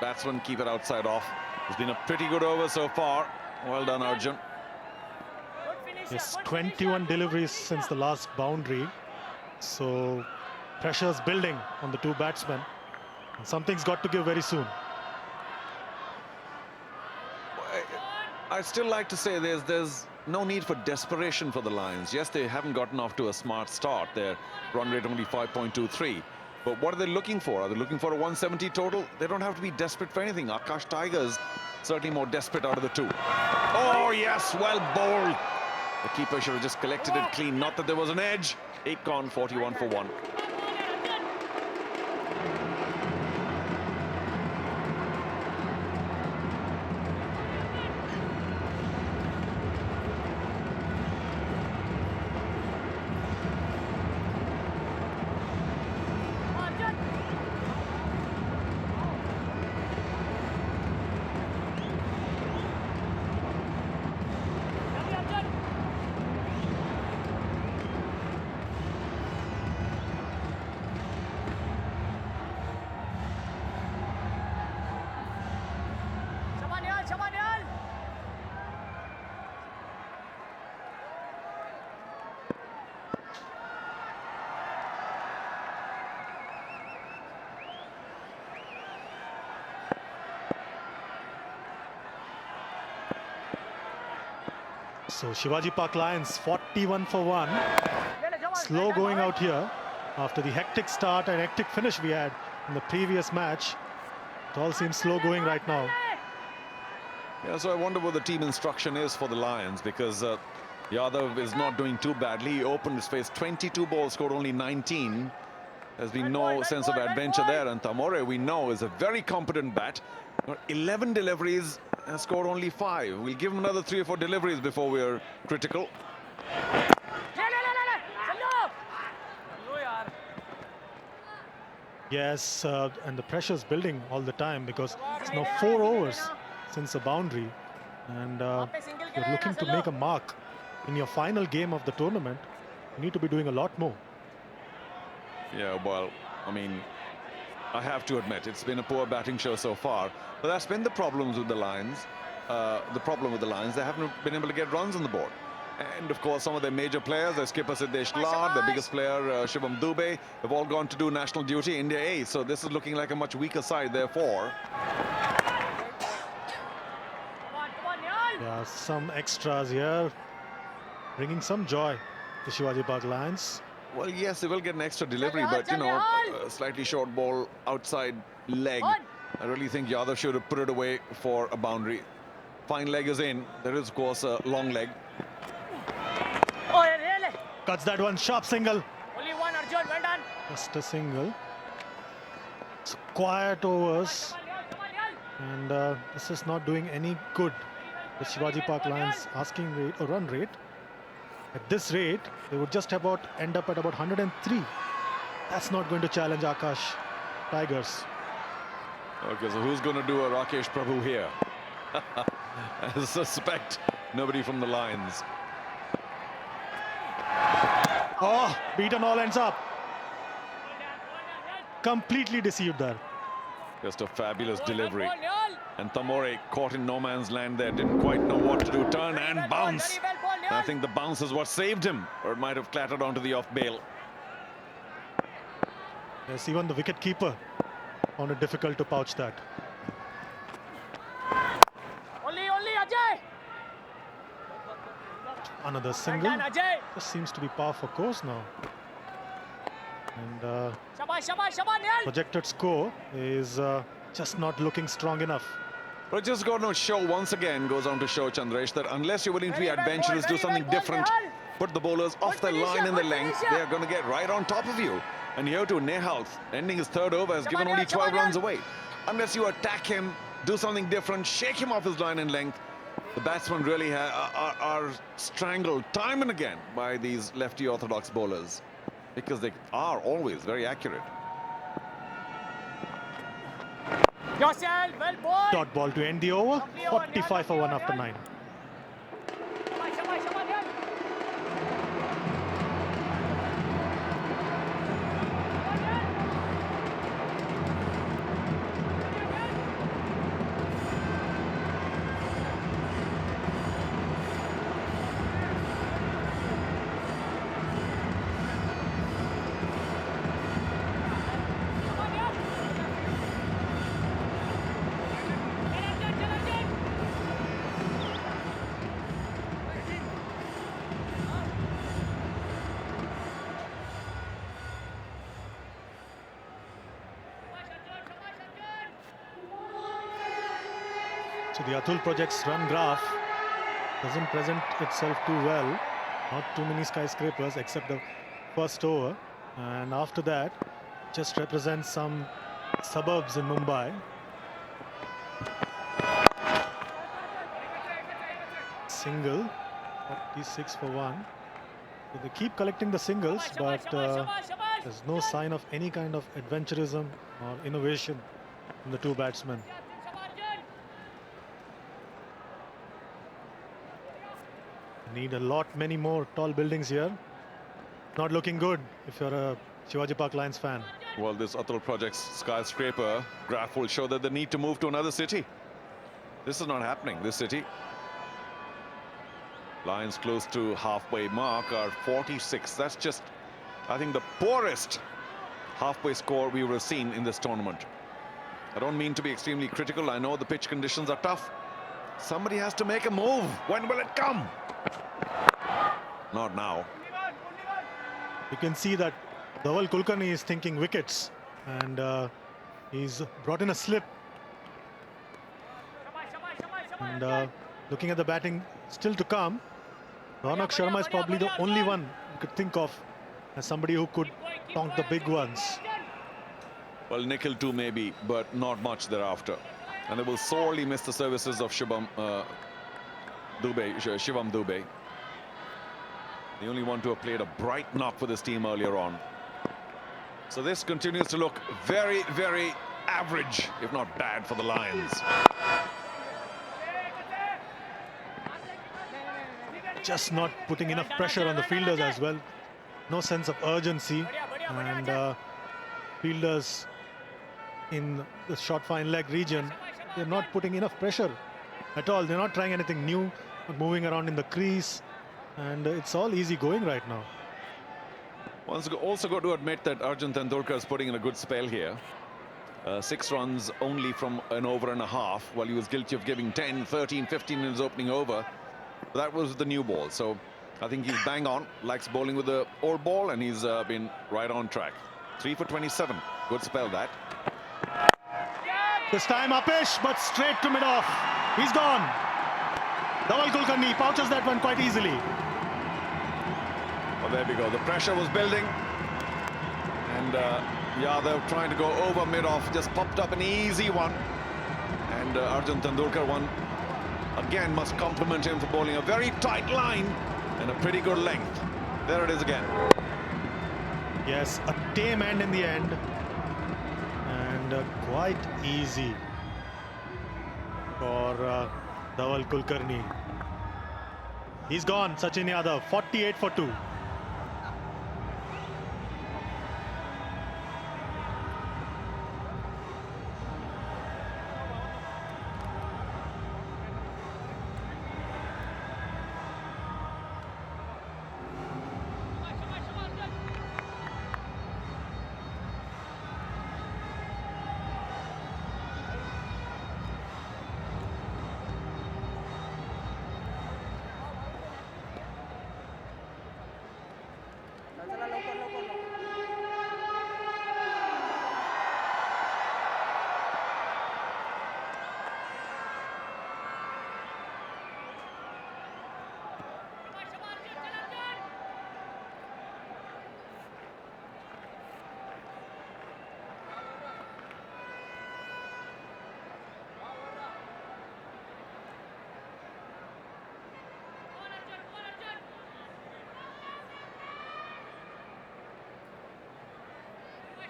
batsman, keep it outside off. It's been a pretty good over so far. Well done, Arjun. It's 21 deliveries since the last boundary. So pressure's building on the two batsmen. And something's got to give very soon. I'd still like to say there's no need for desperation for the Lions. Yes, they haven't gotten off to a smart start. Their run rate only 5.23. But what are they looking for? Are they looking for a 170 total? They don't have to be desperate for anything. Aakash Tigers certainly more desperate out of the two. Oh, yes, well bowled. The keeper should have just collected it clean. Not that there was an edge. 8 gone, 41 for 1. So Shivaji Park Lions 41 for 1. Slow going out here after the hectic start and hectic finish we had in the previous match. It all seems slow going right now. Yeah, so I wonder what the team instruction is for the Lions, because Yadav is not doing too badly. He opened his face, 22 balls, scored only 19. There's been no sense of adventure there. And Tamore, we know, is a very competent bat. 11 deliveries, has scored only 5. We'll give him another 3 or 4 deliveries before we're critical. Yes, and the pressure's building all the time because it's now 4 overs since the boundary. And you're looking to make a mark in your final game of the tournament. You need to be doing a lot more. Yeah, well, I mean, I have to admit, it's been a poor batting show so far. But that's been the problems with the Lions. The problem with the Lions, they haven't been able to get runs on the board. And of course, some of their major players, their skipper Siddesh Lad, their biggest player Shivam Dubey, have all gone to do national duty, India A. So this is looking like a much weaker side, therefore. Yeah, some extras here, bringing some joy to Shivaji Park Lions. Well, yes, they will get an extra delivery, but, you know, a slightly short ball outside leg. I really think Yadav should have put it away for a boundary. Fine leg is in. There is, of course, a long leg. Cuts that one, sharp single. Only one, Arjun, well done. Just a single. It's quiet overs. And this is not doing any good. The Shivaji Park Lions asking rate, or run rate. At this rate, they would just about end up at about 103. That's not going to challenge Aakash Tigers. Okay, so who's going to do a Rakesh Prabhu here? I suspect nobody from the Lions. Oh, beaten all ends up. Completely deceived there. Just a fabulous delivery. And Tamore caught in no man's land there, didn't quite know what to do. Turn and bounce. I think the bounce is what saved him, or it might have clattered onto the off bail. Yes, even the wicket keeper found it difficult to pouch that. Only, Ajay. Another single. This seems to be par for course now. And projected score is just not looking strong enough. But just got to show once again, goes on to show, Chandresh, that unless you're willing to be adventurous, do something different, put the bowlers off the line and the length, they're going to get right on top of you. And here to Nehal, ending his 3rd over, has given only 12 runs away. Unless you attack him, do something different, shake him off his line and length, the batsmen really are strangled time and again by these lefty orthodox bowlers, because they are always very accurate. Yourself, well bowled. Dot ball to end the over. 45 for 1 after 9. So the Atul Project's run graph doesn't present itself too well. Not too many skyscrapers except the first over. And after that, just represents some suburbs in Mumbai. Single, 46 for 1. So they keep collecting the singles, but there's no sign of any kind of adventurism or innovation from the two batsmen. Need a lot many more tall buildings here. Not looking good if you're a Shivaji Park Lions fan. Well, this Atul Project's skyscraper graph will show that they need to move to another city. This is not happening, this city. Lions close to halfway mark are 46. That's just, I think, the poorest halfway score we would have seen in this tournament. I don't mean to be extremely critical. I know the pitch conditions are tough. Somebody has to make a move. When will it come? Not now. You can see that Dhaval Kulkarni is thinking wickets, and he's brought in a slip. And looking at the batting still to come, Ronak Sharma is probably the only one you could think of as somebody who could taunt the big ones. Well, Nikhil too maybe, but not much thereafter. And they will sorely miss the services of Shivam Dube. The only one to have played a bright knock for this team earlier on. So this continues to look very, very average, if not bad, for the Lions. Just not putting enough pressure on the fielders as well. No sense of urgency, and fielders in the short fine leg region, they're not putting enough pressure at all. They're not trying anything new, not moving around in the crease, and it's all easy going right now. Also got to admit that Arjun Tendulkar is putting in a good spell here. 6 runs only from an over and a half, while he was guilty of giving 10, 13, 15 in his opening over. That was the new ball, so I think he's bang on, likes bowling with the old ball, and he's been right on track. 3 for 27, good spell that. This time Aakash, but straight to mid-off. He's gone. Dhaval Kulkarni pouches that one quite easily. Well, there we go. The pressure was building, and Yadav trying to go over mid-off, just popped up an easy one, and Arjun Tendulkar one. Again, must compliment him for bowling a very tight line and a pretty good length. There it is again. Yes, a tame end in the end, and quite easy for Dhaval Kulkarni. He's gone, Sachin Yadav, 48 for 2.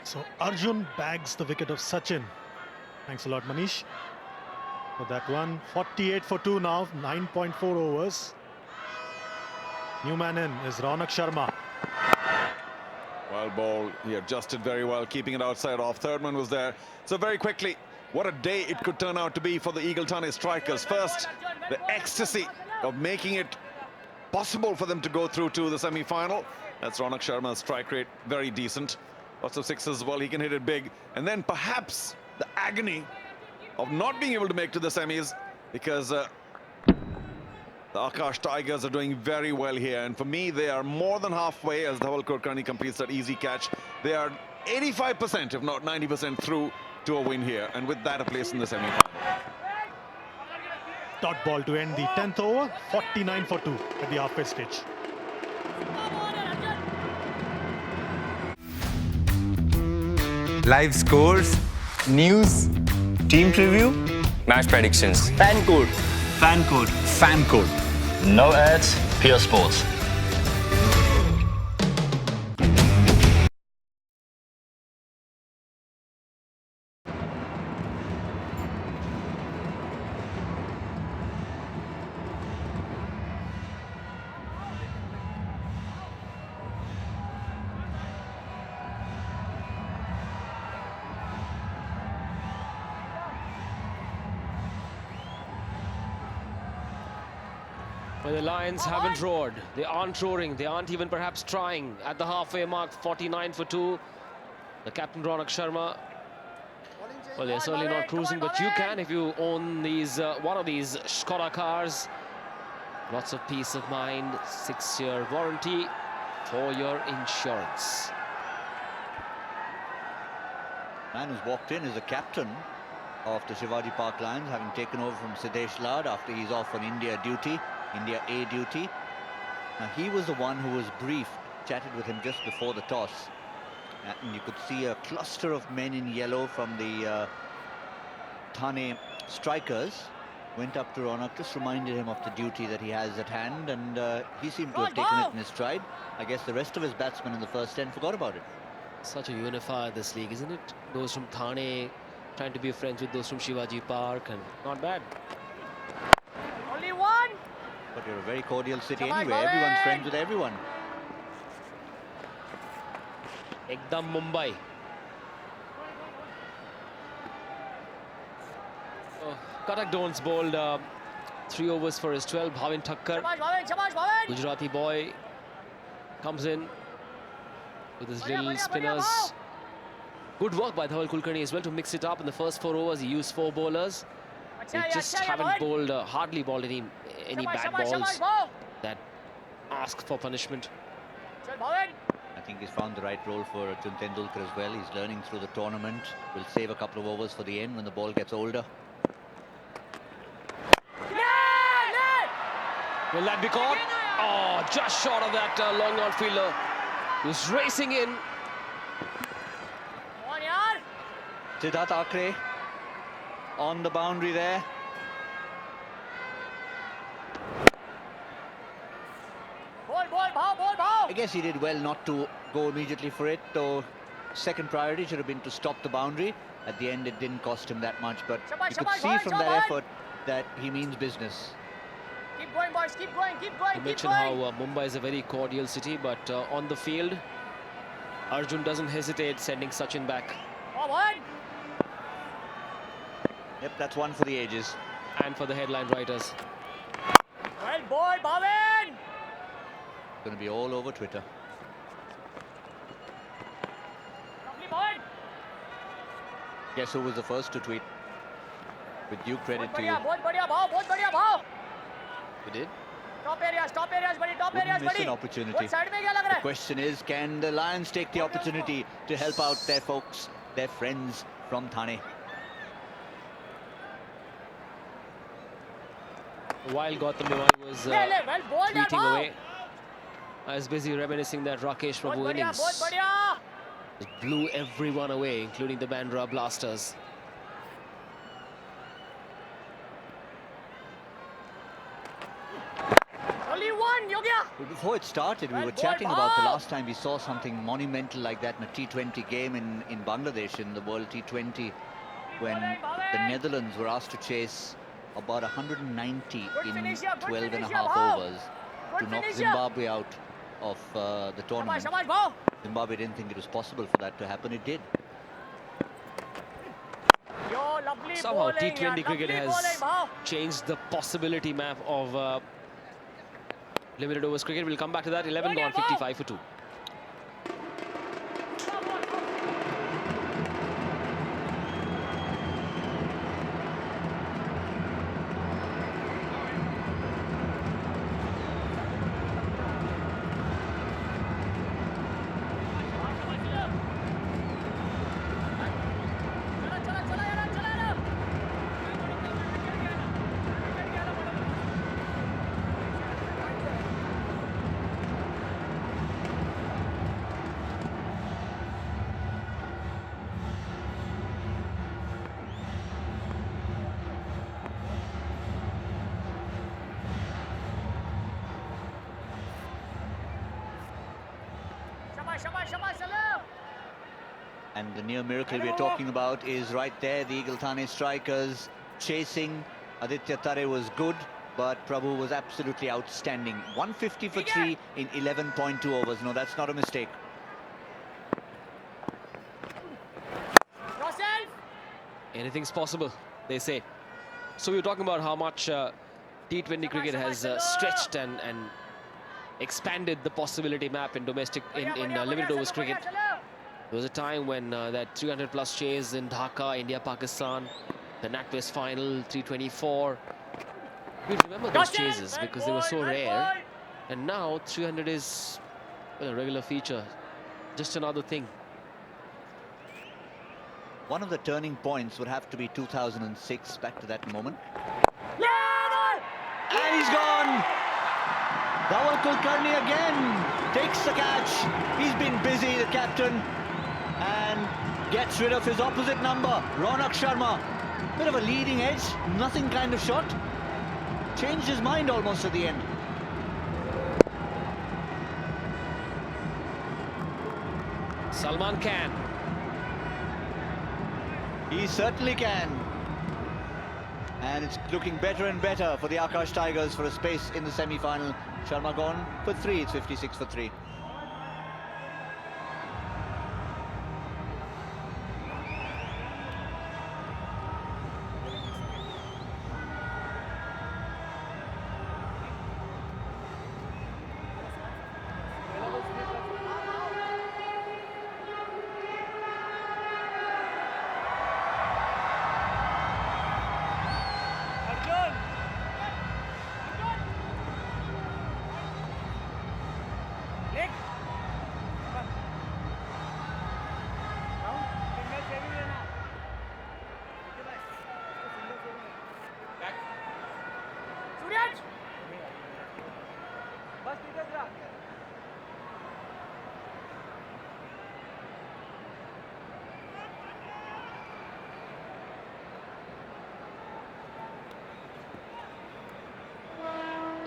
So Arjun bags the wicket of Sachin. Thanks a lot, Manish, for that one. 48 for 2 now, 9.4 overs. New man in is Ronak Sharma. Well bowled. He adjusted very well, keeping it outside off. Third man was there. So very quickly, what a day it could turn out to be for the Eagle-Thane strikers. First, the ecstasy of making it possible for them to go through to the semi-final. That's Ronak Sharma's strike rate, very decent. Lots of sixes as well, he can hit it big. And then perhaps the agony of not being able to make to the semis, because the Aakash Tigers are doing very well here. And for me, they are more than halfway as Dhaval Kulkarni completes that easy catch. They are 85%, if not 90% through to a win here. And with that, a place in the semi-final. dot ball to end the 10th over, 49 for 2 at the halfway stage. Live scores, news, team preview, Match predictions. fan code. Fan code. No ads, pure sports. Well, the Lions haven't roared. They aren't roaring. They aren't even perhaps trying. At the halfway mark, 49 for 2. The captain, Ronak Sharma. Well, they're certainly not cruising, but you can if you own these one of these Skoda cars. Lots of peace of mind. 6-year warranty, 4-year insurance. Man who's walked in is the captain of the Shivaji Park Lions, having taken over from Siddesh Lad after he's off on India duty. India A duty. Now he was the one who was briefed, chatted with him just before the toss, and you could see a cluster of men in yellow from the Thane strikers went up to Ronak, just reminded him of the duty that he has at hand, and he seemed to have taken it in his stride. I guess the rest of his batsmen in the first 10 forgot about it. Such a unifier, this league, isn't it? Those from Thane trying to be friends with those from Shivaji Park, and not bad. Only one. But you're a very cordial city anyway. Everyone's friends with everyone. Ekdam Mumbai. Oh, Katak Don's bowled 3 overs for his 12. Bhavin Thakkar, Gujarati boy, comes in with his little spinners. Good work by Dhawal Kulkarni as well to mix it up. In the first 4 overs, he used 4 bowlers. They just haven't bowled, hardly bowled any bad balls that ask for punishment. I think he's found the right role for Arjun Tendulkar as well. He's learning through the tournament. Will save a couple of overs for the end when the ball gets older. Will that be caught? Oh, just short of that long outfielder who's racing in. Siddharth Akre on the boundary there. I guess he did well not to go immediately for it, though second priority should have been to stop the boundary. At the end, it didn't cost him that much, but you could see from that effort that he means business. Keep going, boys. Keep going. Keep going. You mentioned how Mumbai is a very cordial city, but on the field, Arjun doesn't hesitate sending Sachin back. Forward. Yep, that's one for the ages. And for the headline writers. Well, boy, Bhavin. Going to be all over Twitter. Lovely ball. Guess who was the first to tweet? With due credit to you. बहुत बढ़िया भाव, बहुत बढ़िया भाव. Who did? Top areas, buddy, top Wouldn't areas, miss buddy. an opportunity. What side में क्या लग रहा The है? question is, can the Lions take the opportunity to help out their folks, their friends from Thane? While Gautam Newman was well bowled that tweeting ball. away, I was busy reminiscing that Rakesh बहुत Prabhu बढ़िया, innings. बहुत बढ़िया. It blew everyone away, including the Bandra Blasters. Only one, Yogya. Well, before it started, we Well were bowled chatting about the ball. last time we saw something monumental like that in a T20 game in Bangladesh, in the World T20, when the Netherlands were asked to chase about 190 in 12 and a half overs to knock Zimbabwe out of the tournament. Shabash, ball. Zimbabwe didn't think it was possible for that to happen. It did. Yo, lovely Somehow bowling, T20 yeah, cricket lovely has bowling, changed the possibility map of limited overs cricket. We'll come back to that. 11 gone, 55 for 2. And the near miracle we're talking about is right there. The Eagle Thane strikers chasing. Aditya Tare was good, but Prabhu was absolutely outstanding. 150 for 3 in 11.2 overs. No, that's not a mistake. Anything's possible, they say. So we were talking about how much T20 cricket has stretched and expanded the possibility map in domestic, in limited overs cricket. There was a time when that 300 plus chase in Dhaka, India-Pakistan, the NatWest final, 324. We remember those chases because they were so rare. And now 300 is a regular feature, just another thing. One of the turning points would have to be 2006, back to that moment. And he's gone! Dhawal Kulkarni again takes the catch. He's been busy, the captain, and gets rid of his opposite number, Ronak Sharma. Bit of a leading edge, nothing kind of shot. Changed his mind almost at the end. Salman can. He certainly can. And it's looking better and better for the Aakash Tigers for a space in the semi-final. Sharma gone for 3, it's 56 for 3.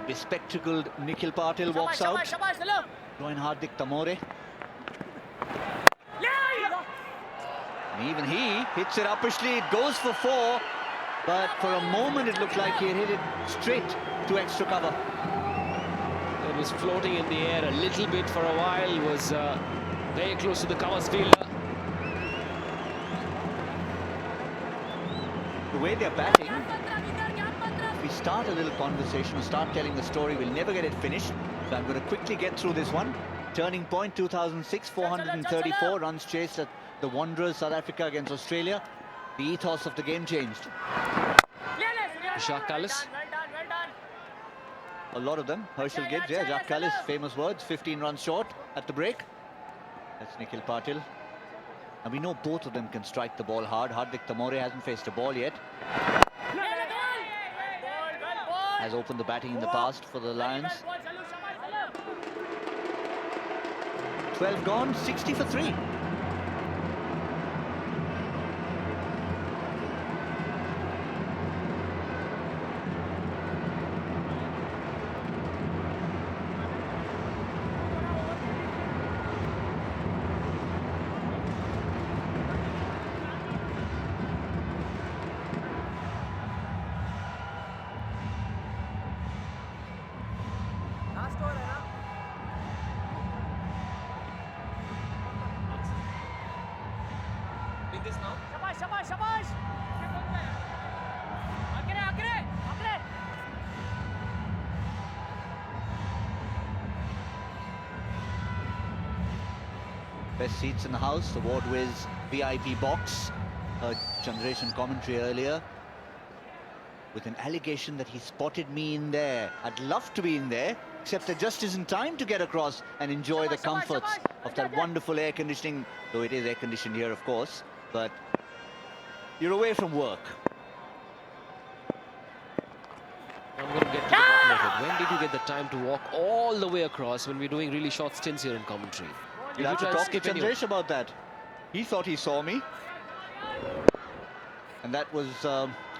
Bespectacled Nikhil Patil walks out. Join Hardik Tamore. And even he hits it uppishly. It goes for 4. But for a moment it looked like he had hit it straight to extra cover. It was floating in the air a little bit for a while. Was very close to the covers fielder. The way they're batting, if we start a little conversation or start telling the story, we'll never get it finished. So I'm going to quickly get through this one. Turning point 2006, 434 runs chased at the Wanderers, South Africa against Australia. The ethos of the game changed. Jacques Kallis. A lot of them. Herschel Gibbs, yeah, Jacques Kallis, famous words. 15 runs short at the break. That's Nikhil Patil. And we know both of them can strike the ball hard. Hardik Tamore hasn't faced a ball yet. Has opened the batting in the past for the Lions. 12 gone, 60 for 3. Best seats in the house, award Wiz VIP box. Heard Chandresh commentary earlier with an allegation that he spotted me in there. I'd love to be in there, except there just isn't time to get across and enjoy the comforts of that wonderful air conditioning, though it is air conditioned here, of course, but you're away from work. I'm going to get to the bottom of it. When did you get the time to walk all the way across when we're doing really short stints here in commentary? You'll have to talk to Chandresh about that. He thought he saw me. And that was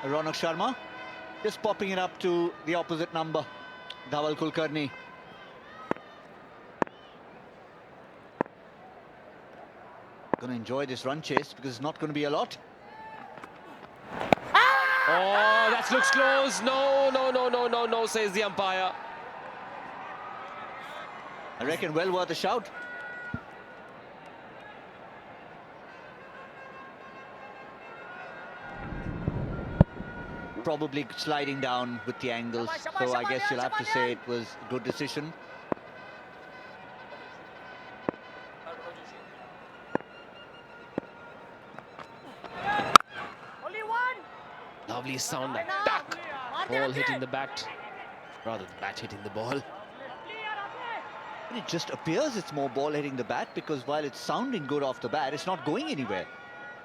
Ronak Sharma just popping it up to the opposite number, Dhawal Kulkarni. Going to enjoy this run chase because it's not going to be a lot. Oh, that looks close. No, no, no, no, no, no, says the umpire. I reckon well worth a shout. Probably sliding down with the angles, so I guess you'll have to say it was a good decision. Lovely sound attack. Ball hitting the bat. Rather, the bat hitting the ball. It just appears it's more ball hitting the bat because while it's sounding good off the bat, it's not going anywhere.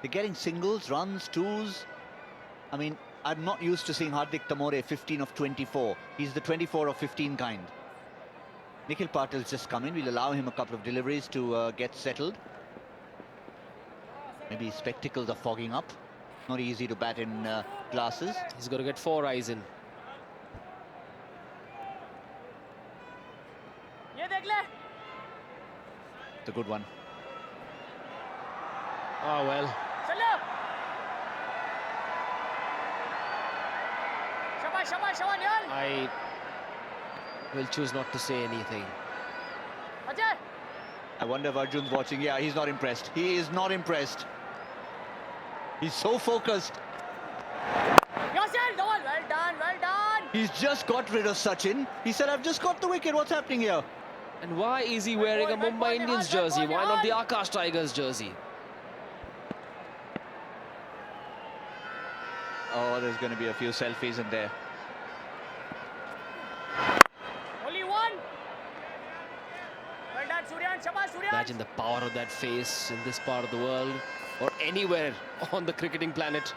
They're getting singles, runs, twos. I mean, I'm not used to seeing Hardik Tamore 15 of 24. He's the 24 of 15 kind. Nikhil Patil's just come in. We'll allow him a couple of deliveries to get settled. Maybe his spectacles are fogging up. Not easy to bat in glasses. He's got to get 4 eyes in. It's a good one. Oh, well. I will choose not to say anything. I wonder if Arjun's watching. Yeah, he's not impressed. He is not impressed. He's so focused. Well done, well done. He's just got rid of Sachin. He said, I've just got the wicket. What's happening here? And why is he wearing a Mumbai Indians jersey? Why not the Aakash Tigers jersey? Oh, there's going to be a few selfies in there. Only one. Well done, Suryan. Shabash, Suryan. Imagine the power of that face in this part of the world or anywhere on the cricketing planet.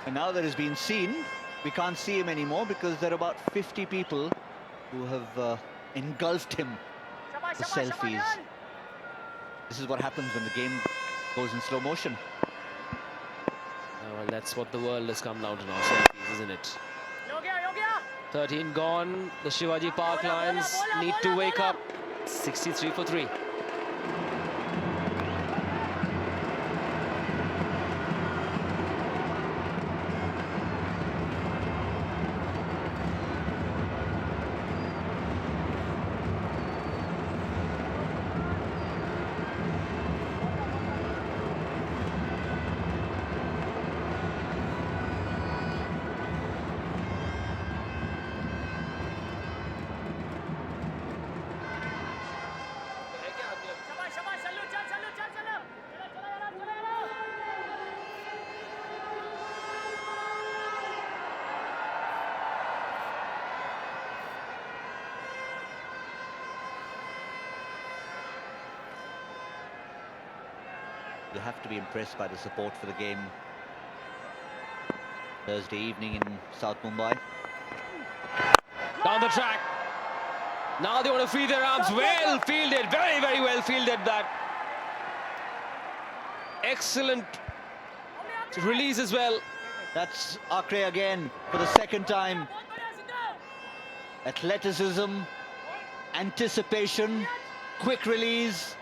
And now that has been seen, we can't see him anymore because there are about 50 people who have engulfed him for selfies. This is what happens when the game goes in slow motion. Oh, well, that's what the world has come down to now, selfies, isn't it? 13 gone. The Shivaji Park Lions need to wake up. 63 for 3. You have to be impressed by the support for the game. Thursday evening in South Mumbai. Down the track. Now they want to free their arms. Well fielded. Very, very well fielded that. Excellent release as well. That's Aakre again for the second time. Athleticism, anticipation, quick release.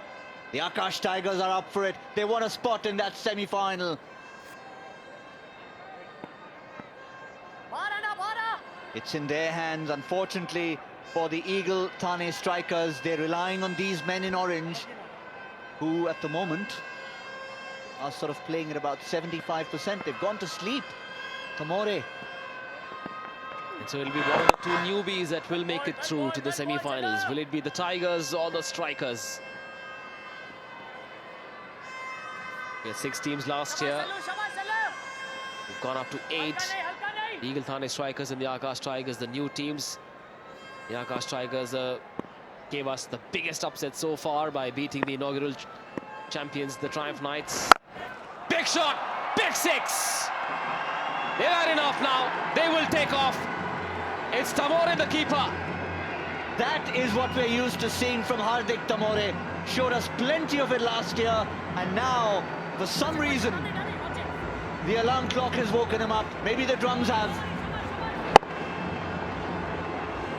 The Aakash Tigers are up for it. They want a spot in that semi-final. It's in their hands, unfortunately, for the Eagle Thane strikers. They're relying on these men in orange, who at the moment are sort of playing at about 75%. They've gone to sleep. Tamore. And so it'll be one of the 2 newbies that will make it through to the semi-finals. Will it be the Tigers or the Strikers? We had 6 teams last year. We've gone up to 8. The Eagle Thane Strikers and the Aakash Tigers, the new teams. The Aakash Tigers gave us the biggest upset so far by beating the inaugural champions, the Triumph Knights. Big shot! Big 6! They've had enough now. They will take off. It's Tamore, the keeper. That is what we're used to seeing from Hardik Tamore. Showed us plenty of it last year, and now, for some reason, the alarm clock has woken him up. Maybe the drums have.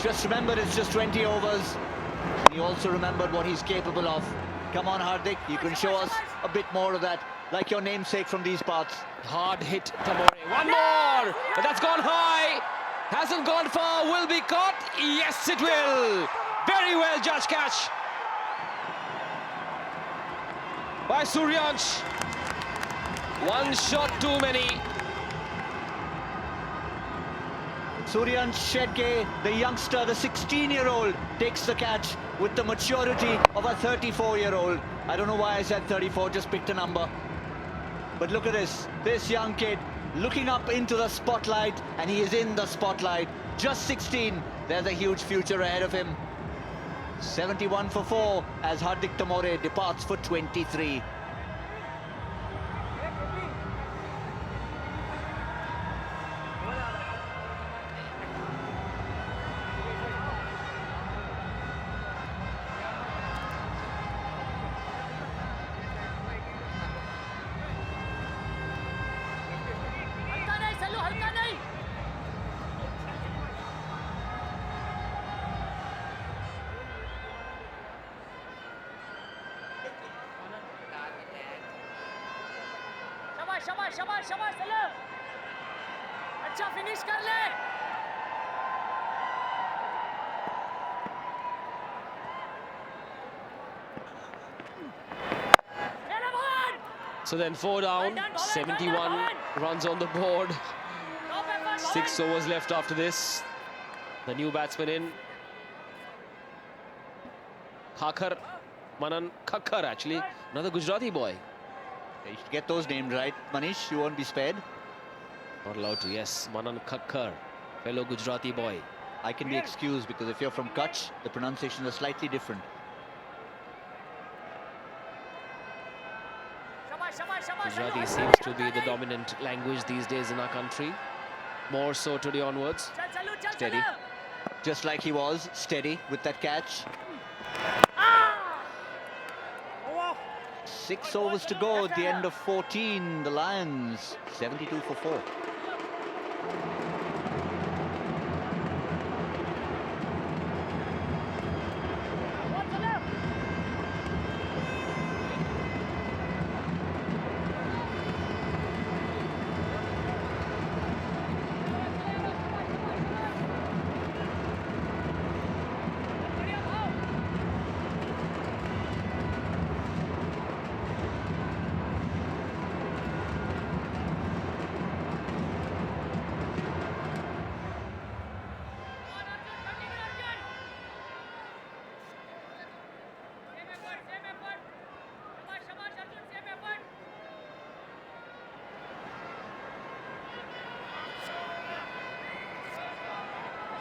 Just remember, it's just 20 overs. And he also remembered what he's capable of. Come on, Hardik, you can show us a bit more of that, like your namesake from these parts. Hard hit, Tamore. One more! But that's gone high. Hasn't gone far. Will be caught. Yes, it will. Very well, judge catch by Suryansh. One shot too many. Suryansh Shetke, the youngster, the 16-year-old, takes the catch with the maturity of a 34-year-old. I don't know why I said 34, just picked a number. But look at this young kid looking up into the spotlight, and he is in the spotlight. Just 16, there's a huge future ahead of him. 71 for 4 as Hardik Tamore departs for 23. शाबाश शाबाश शाबाश चलो अच्छा finish कर ले So then 4 down, 71 runs on the board. 6 overs left after this. The new batsman in. Khakhar, Manan Khakhar actually, another Gujarati boy. You should get those named right, Manish, you won't be spared. Not allowed to, yes. Manan Khakhar, fellow Gujarati boy. I can be excused because if you're from Kutch, the pronunciations are slightly different. Gujarati seems to be the dominant language these days in our country. More so today onwards. Steady. Just like he was, steady with that catch. 6 overs to go at the end of 14. The Lions, 72 for 4.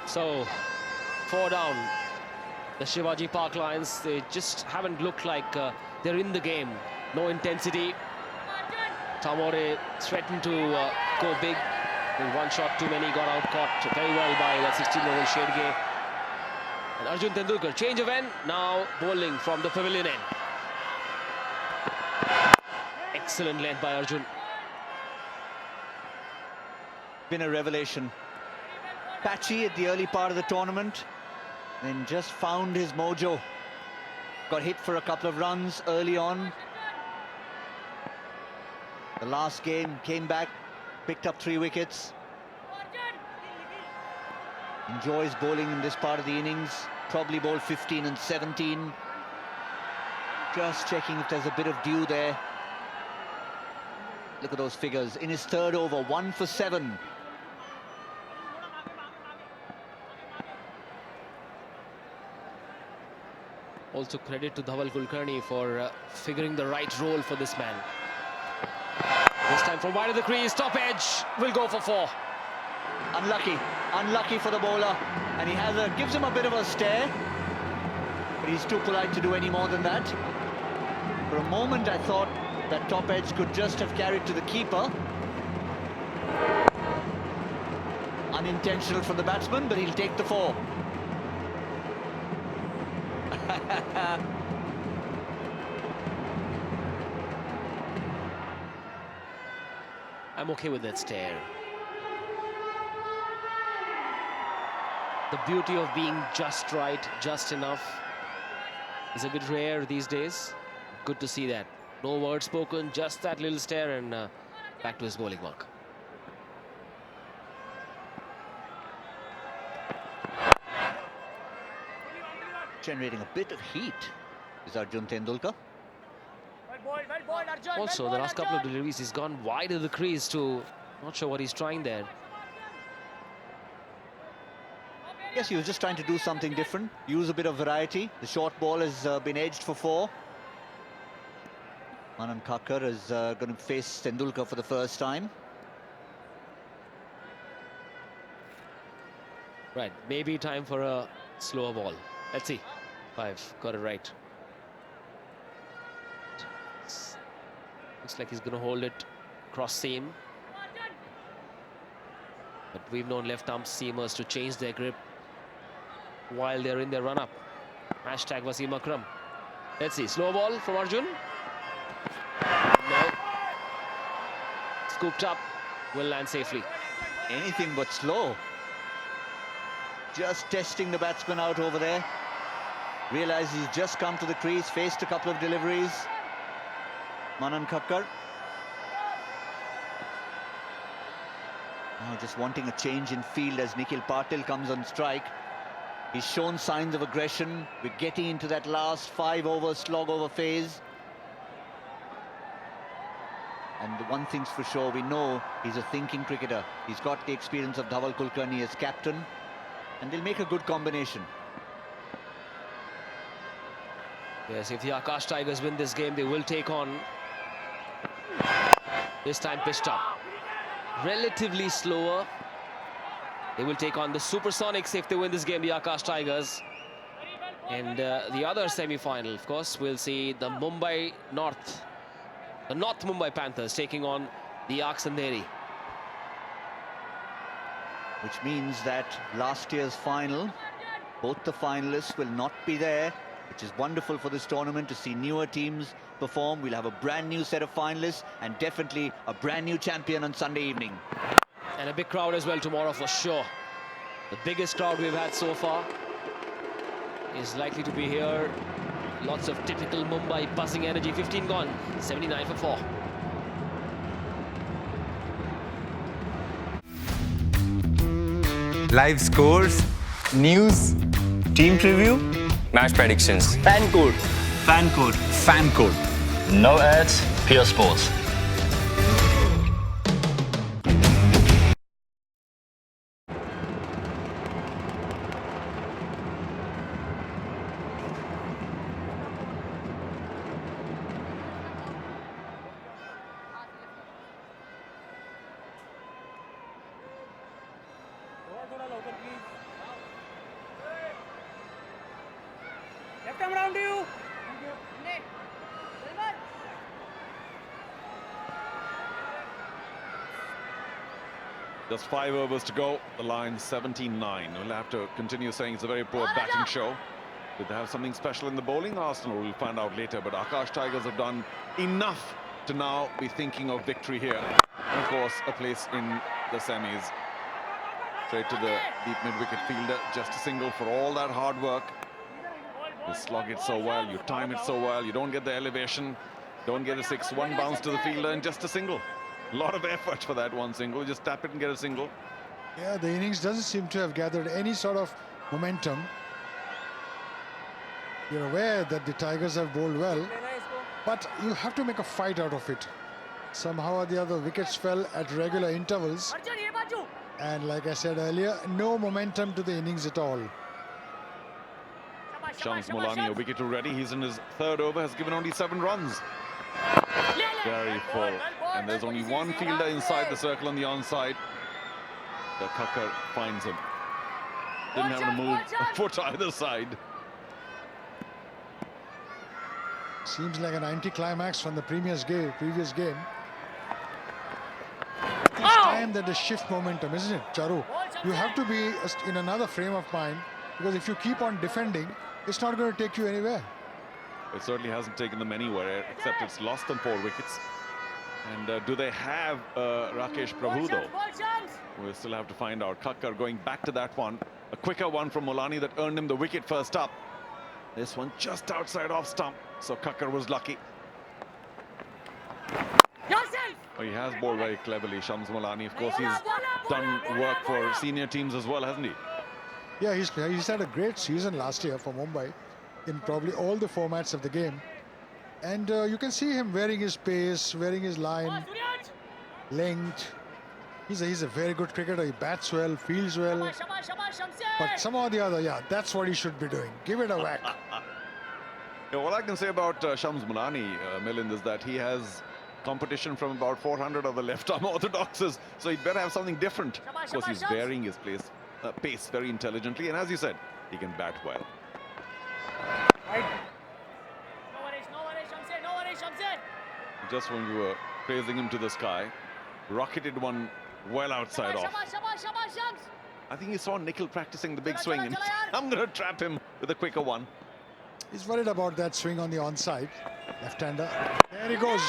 So, 4 down. The Shivaji Park Lions, they just haven't looked like they're in the game. No intensity. Tamore threatened to go big. With one shot too many, got out caught very well by that 16-year-old Shedge. And Arjun Tendulkar, change of end, now bowling from the pavilion end. Excellent length by Arjun. Been a revelation. Patchy at the early part of the tournament, then just found his mojo. Got hit for a couple of runs early on. The last game came back, picked up 3 wickets. Enjoys bowling in this part of the innings. Probably bowled 15 and 17. Just checking if there's a bit of dew there. Look at those figures. In his 3rd over, 1 for 7. Also credit to Dhaval Kulkarni for figuring the right role for this man. This time from wide of the crease, top edge, will go for 4. Unlucky for the bowler, and he has gives him a bit of a stare, but he's too polite to do any more than that. For a moment I thought that top edge could just have carried to the keeper. Unintentional from the batsman, but he'll take the 4. I'm okay with that stare. The beauty of being just right, just enough, is a bit rare these days. Good to see that. No word spoken, just that little stare, and back to his bowling mark. Generating a bit of heat is Arjun Tendulkar. Also, the last couple of deliveries, he's gone wide of the crease to... Not sure what he's trying there. Yes, he was just trying to do something different, use a bit of variety. The short ball has been edged for 4. Manan Kakkar is going to face Tendulkar for the first time. Right, maybe time for a slower ball. Let's see. 5, got it right. Looks like he's going to hold it cross seam. But we've known left arm seamers to change their grip while they're in their run-up. Hashtag Wasim Akram. Let's see, slow ball from Arjun. No. Scooped up, will land safely. Anything but slow. Just testing the batsman out over there. Realized he's just come to the crease, faced a couple of deliveries. Manan Kakkar. Now just wanting a change in field as Nikhil Patil comes on strike. He's shown signs of aggression. We're getting into that last 5-over slog over phase. And the one thing's for sure, we know he's a thinking cricketer. He's got the experience of Dhaval Kulkarni as captain. And they'll make a good combination. Yes, if the Aakash Tigers win this game, they will take on... This time pitched up. Relatively slower. They will take on the Supersonics if they win this game, the Aakash Tigers. And the other semi-final, of course, we'll see the North Mumbai Panthers taking on the Aaks Andheri. Which means that last year's final, both the finalists will not be there, which is wonderful for this tournament to see newer teams perform. We'll have a brand new set of finalists and definitely a brand new champion on Sunday evening. And a big crowd as well tomorrow for sure. The biggest crowd we've had so far is likely to be here. Lots of typical Mumbai buzzing energy. 15 gone, 79 for 4. Live scores, news, team preview, Match predictions. fan code. No ads, pure sports. Left arm around you. Just 5 overs to go. The line 17-9. We'll have to continue saying it's a very poor batting show. Did they have something special in the bowling? Arsenal, we'll find out later. But Aakash Tigers have done enough to now be thinking of victory here. And of course, a place in the semis. Straight to the deep mid-wicket fielder. Just a single for all that hard work. You slog it so well, you time it so well, you don't get the elevation, don't get a 6-1 bounce to the fielder, and just a single. A lot of effort for that one single. Just tap it and get a single. Yeah, the innings doesn't seem to have gathered any sort of momentum. You're aware that the Tigers have bowled well, but you have to make a fight out of it. Somehow or the other, wickets fell at regular intervals. And like I said earlier, no momentum to the innings at all. Shams Molani, a wicket already. He's in his 3rd over, has given only 7 runs. Very full. And there's only one fielder inside the circle on the onside. The Kakkar finds him. Didn't have to move a foot either side. Seems like an anti-climax from the previous game. It's time that they shift momentum, isn't it, Charu? You have to be in another frame of mind, because if you keep on defending, it's not going to take you anywhere. It certainly hasn't taken them anywhere, except it's lost them 4 wickets. And do they have Rakesh Prabhu, though? We'll still have to find out. Kakkar going back to that one. A quicker one from Mulani that earned him the wicket first up. This one just outside off stump, so Kakkar was lucky. Oh, he has bowled very cleverly, Shams Mulani. Of course, he's done work for senior teams as well, hasn't he? Yeah, he's had a great season last year for Mumbai in probably all the formats of the game. And you can see him wearing his pace, wearing his line, length. He's a very good cricketer. He bats well, fields well. But somehow or the other, yeah, that's what he should be doing. Give it a whack. Yeah, all I can say about Shams Mulani, Milind, is that he has competition from about 400 of the left-arm orthodoxes, so he'd better have something different. Of course, he's varying his pace very intelligently, and as you said, he can bat well. Just when we were praising him to the sky, rocketed one well outside off. I think he saw Nikhil practicing the big swing, and I'm going to trap him with a quicker one. He's worried about that swing on the onside. Left-hander. There he goes.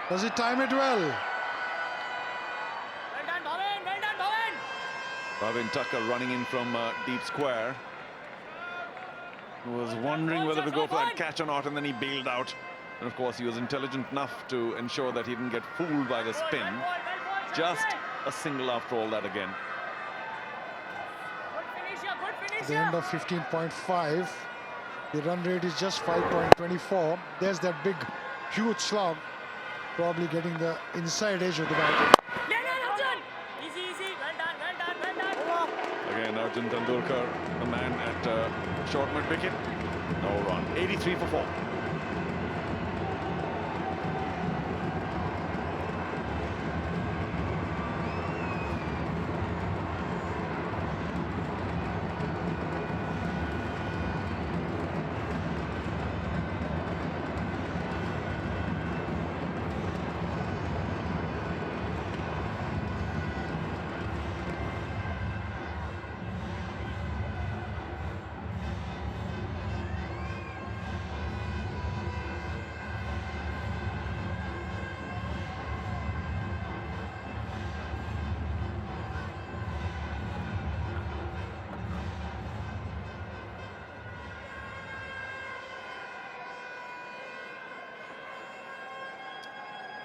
Does he time it well? Bhavin Tucker running in from deep square. He was wondering whether to go for that catch or not, and then he bailed out. And of course, he was intelligent enough to ensure that he didn't get fooled by the spin. Just a single after all that again. At the end of 15.5, the run rate is just 5.24. There's that big, huge slog, probably getting the inside edge of the bat. Again, Arjun Tendulkar, the man at short mid-wicket. No run. 83 for 4.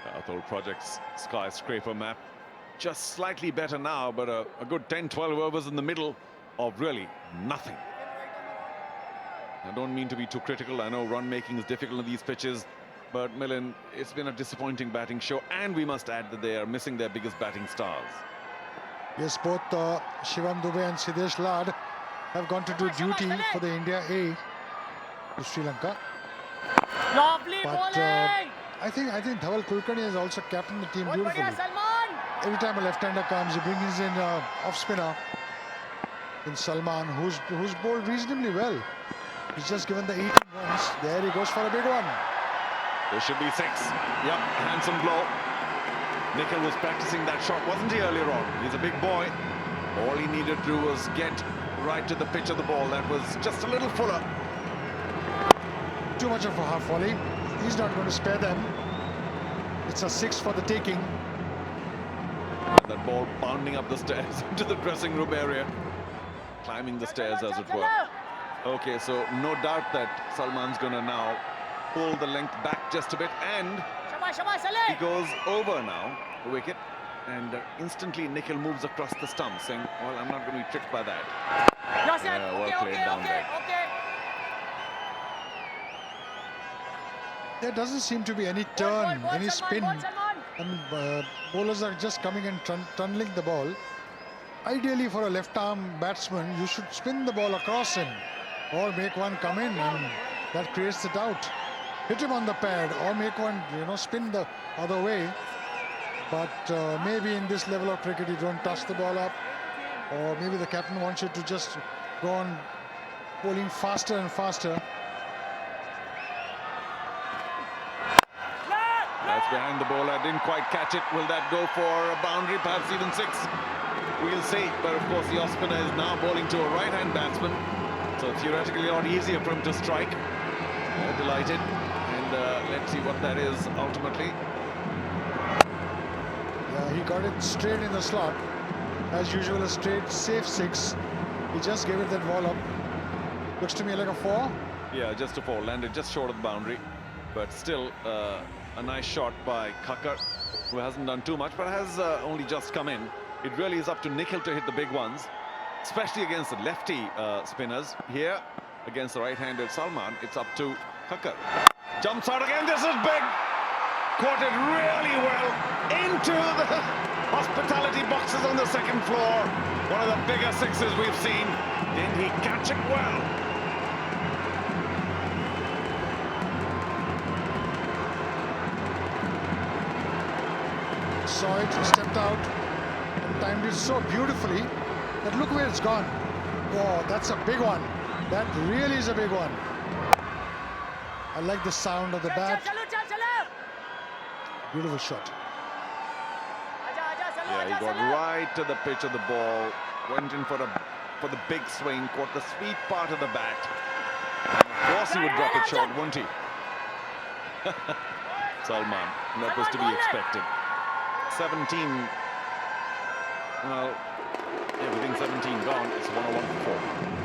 Atul Project's skyscraper map just slightly better now, but a good 10-12 overs in the middle of really nothing. I don't mean to be too critical. I know run making is difficult on these pitches, but Milind, it's been a disappointing batting show, and we must add that they are missing their biggest batting stars. Yes, both Shivam Dube and Siddesh Lad have gone to do duty for the India A to Sri Lanka. Lovely but bowling! I think Dhaval Kulkarni has also captained the team beautifully. Every time a left-hander comes, he brings in off-spinner in Salman, who's bowled reasonably well. He's just given the 18 runs. There he goes for a big one. There should be 6. Yep, handsome blow. Nikhil was practicing that shot, wasn't he, earlier on? He's a big boy. All he needed to do was get right to the pitch of the ball. That was just a little fuller. Too much of a half volley. He's not going to spare them. It's a 6 for the taking. That ball bounding up the stairs into the dressing room area. Climbing the stairs, as it were. Okay, so no doubt that Salman's going to now pull the length back just a bit, and he goes over now, the wicket, and instantly Nikhil moves across the stump, saying, well, I'm not going to be tricked by that. Well played down there. There doesn't seem to be any turn, any spin. And bowlers are just coming and tunneling the ball. Ideally, for a left-arm batsman, you should spin the ball across him or make one come in, and that creates the doubt. Hit him on the pad or make one, spin the other way. But maybe in this level of cricket, you don't touch the ball up, or maybe the captain wants you to just go on bowling faster and faster. That's behind the bowler, didn't quite catch it. Will that go for a boundary, perhaps even 6? We'll see. But of course, the off-spinner is now bowling to a right-hand batsman, so theoretically a lot easier for him to strike. Delighted, and let's see what that is ultimately. Yeah, he got it straight in the slot. As usual, a straight, safe 6. He just gave it that ball up. Looks to me like a 4. Yeah, just a 4. Landed just short of the boundary. But still, a nice shot by Khakkar, who hasn't done too much, but has only just come in. It really is up to Nikhil to hit the big ones, especially against the lefty spinners. Here, against the right-handed Salman, it's up to Khakkar. Jumps out again. This is big. Caught it really well into the hospitality boxes on the second floor. One of the bigger sixes we've seen. Did he catch it well? Saw it, stepped out, and timed it so beautifully that look where it's gone. Oh, that's a big one. That really is a big one. I like the sound of the bat. Beautiful shot. Yeah, he got right to the pitch of the ball, went in for the big swing, caught the sweet part of the bat. And of course he would drop it short, wouldn't he? Salman, that was to be expected. 17. Well, everything 17 gone. It's 101 for 4.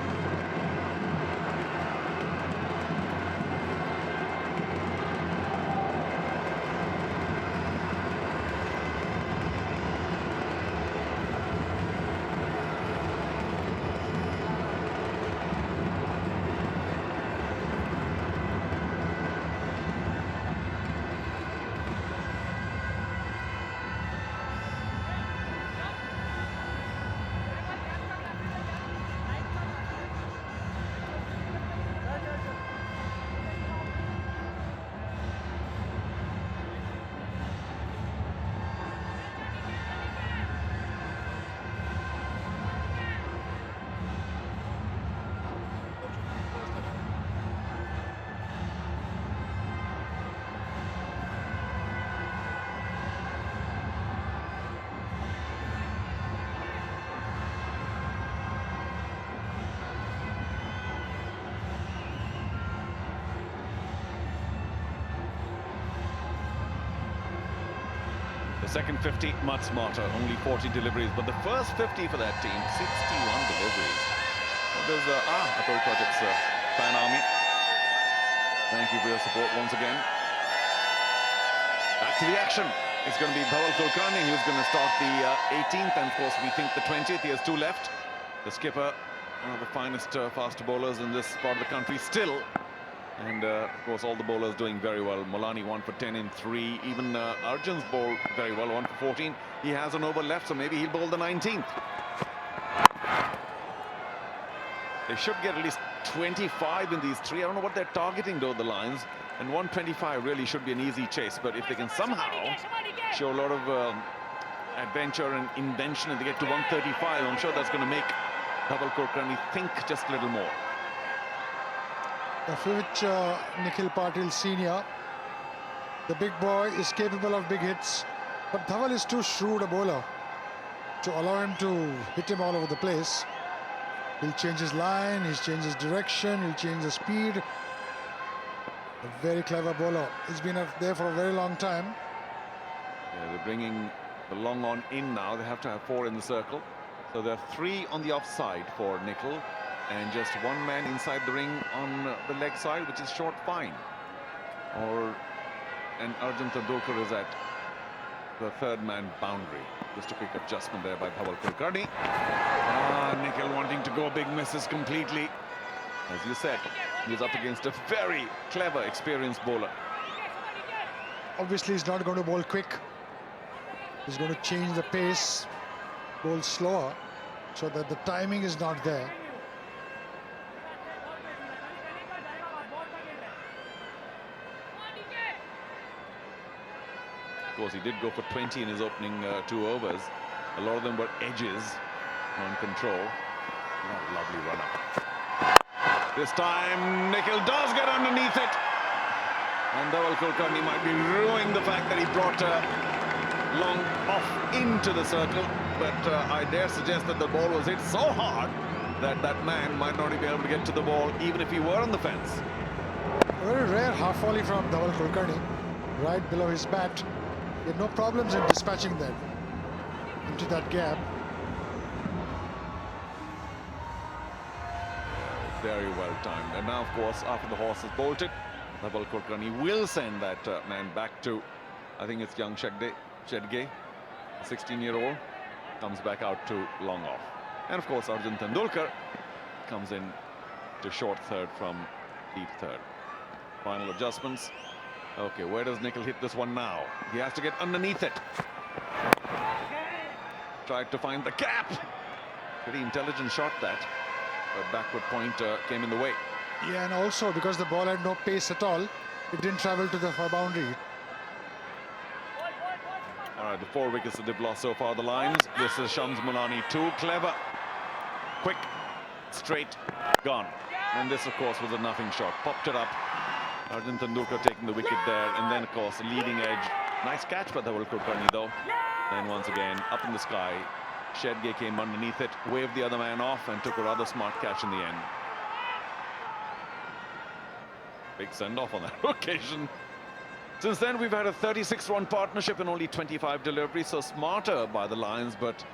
The second 50, much smarter, only 40 deliveries, but the first 50 for that team, 61 deliveries. What does Atul Project's fan army? Thank you for your support once again. Back to the action. It's going to be Dhaval Kulkarni who's going to start the 18th, and of course we think the 20th. He has 2 left. The skipper, one of the finest faster bowlers in this part of the country still. And of course all the bowlers doing very well. Molani 1 for 10 in 3. Even Arjun's bowled very well, 1 for 14. He has an over left, so maybe he'll bowl the 19th. They should get at least 25 in these 3. I don't know what they're targeting though, the lines. And 125 really should be an easy chase. But if they can somehow show a lot of adventure and invention and they get to 135, I'm sure that's going to make Dhaval Kulkarni think just a little more. For which Nikhil Patil Senior, the big boy, is capable of big hits, but Dhaval is too shrewd a bowler to allow him to hit him all over the place. He'll change his line, he'll change his direction, he'll change the speed. A very clever bowler. He's been there for a very long time. Yeah, they're bringing the long on in now. They have to have 4 in the circle. So there are 3 on the offside for Nikhil, and just 1 man inside the ring on the leg side, which is short fine. And Arjun Tendulkar is at the 3rd man boundary. Just a quick adjustment there by Dhaval Kulkarni. Nikhil wanting to go big, misses completely. As you said, he's up against a very clever, experienced bowler. Obviously, he's not going to bowl quick. He's going to change the pace, bowl slower, so that the timing is not there. Of course, he did go for 20 in his opening 2 overs. A lot of them were edges on control. Oh, lovely run-up. This time, Nikhil does get underneath it. And Dhaval Kulkarni might be ruining the fact that he brought long off into the circle. But I dare suggest that the ball was hit so hard that that man might not be able to get to the ball, even if he were on the fence. A very rare half volley from Dhaval Kulkarni, right below his bat. He had no problems in dispatching that into that gap. Very well timed. And now, of course, after the horse is bolted, Dhaval Kulkarni will send that man back to, I think it's young Shedge, a 16-year-old, comes back out to long off. And of course, Arjun Tendulkar comes in to short third from deep third. Final adjustments. Okay, where does Nikhil hit this one now? He has to get underneath it. Tried to find the gap. Pretty intelligent shot that. But backward point came in the way. Yeah, and also because the ball had no pace at all, it didn't travel to the far boundary. All right, the 4 wickets that they've lost so far, the Lions. This is Shams Mulani, too clever. Quick, straight, gone. And this, of course, was a nothing shot. Popped it up. Arjun Tendulkar taking the wicket there. And then, of course, the leading edge. Nice catch by Dhaval Kulkarni, though. Then once again, up in the sky. Shedge came underneath it, waved the other man off, and took a rather smart catch in the end. Big send-off on that occasion. Since then, we've had a 36-run partnership and only 25 deliveries, so smarter by the Lions, but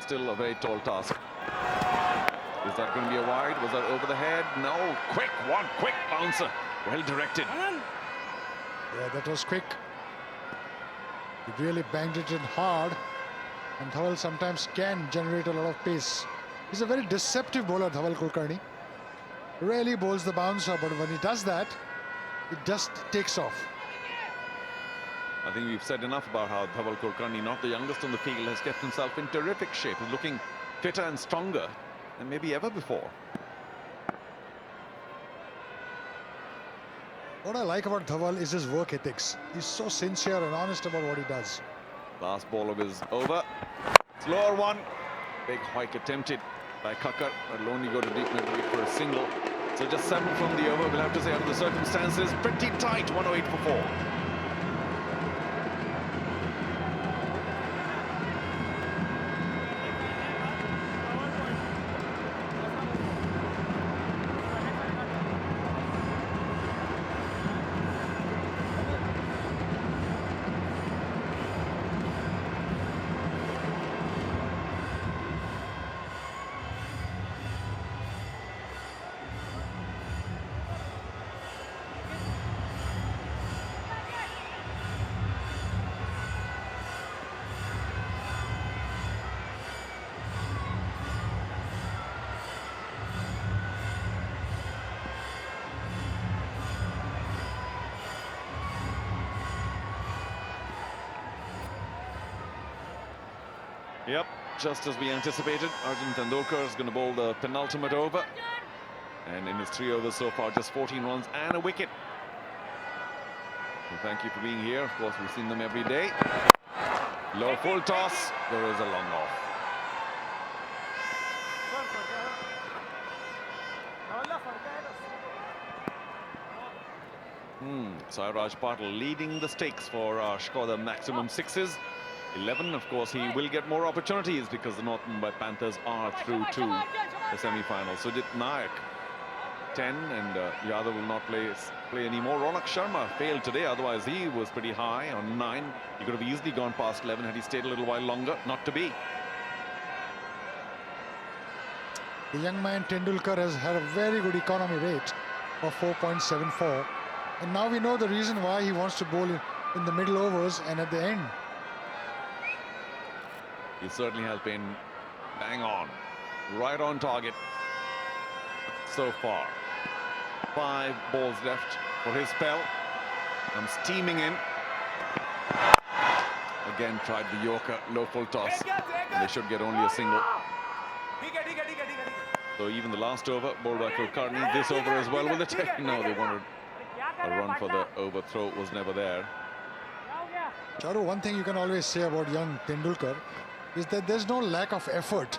still a very tall task. Is that going to be a wide? Was that over the head? No. Quick one, quick bouncer. Well directed. Yeah, that was quick. He really banged it in hard. And Dhaval sometimes can generate a lot of pace. He's a very deceptive bowler, Dhaval Kulkarni. Rarely bowls the bouncer, but when he does that, it just takes off. I think we've said enough about how Dhaval Kulkarni, not the youngest on the field, has kept himself in terrific shape. He's looking fitter and stronger than maybe ever before. What I like about Dhaval is his work ethics. He's so sincere and honest about what he does. Last ball of his over. Slower one. Big hike attempted by Kakkar. It'll only go to deep mid-wicket for a single. So just 7 from the over. We'll have to say under the circumstances, pretty tight. 108 for 4. Yep, just as we anticipated, Arjun Tendulkar is going to bowl the penultimate over. And in his 3 overs so far, just 14 runs and a wicket. So thank you for being here. Of course, we've seen them every day. Low full toss. There is a long off. Sairaj Patil leading the stakes for score the maximum 6s. 11, of course, he will get more opportunities because the North Mumbai Panthers are through to the semi-final. Sujit Nayak, 10, and Yadav will not play anymore. Ronak Sharma failed today, otherwise he was pretty high on 9. He could have easily gone past 11 had he stayed a little while longer. Not to be. The young man Tendulkar has had a very good economy rate of 4.74. And now we know the reason why he wants to bowl in the middle overs and at the end. He certainly has been bang on, right on target so far. 5 balls left for his spell. I'm steaming in. Again, tried the Yorker, low full toss. And they should get only a single. So even the last over, bowled by Kulkarni, this over as well. Will they take? No, they wanted a run for the overthrow. It was never there. Charu, one thing you can always say about young Tendulkar is that there's no lack of effort.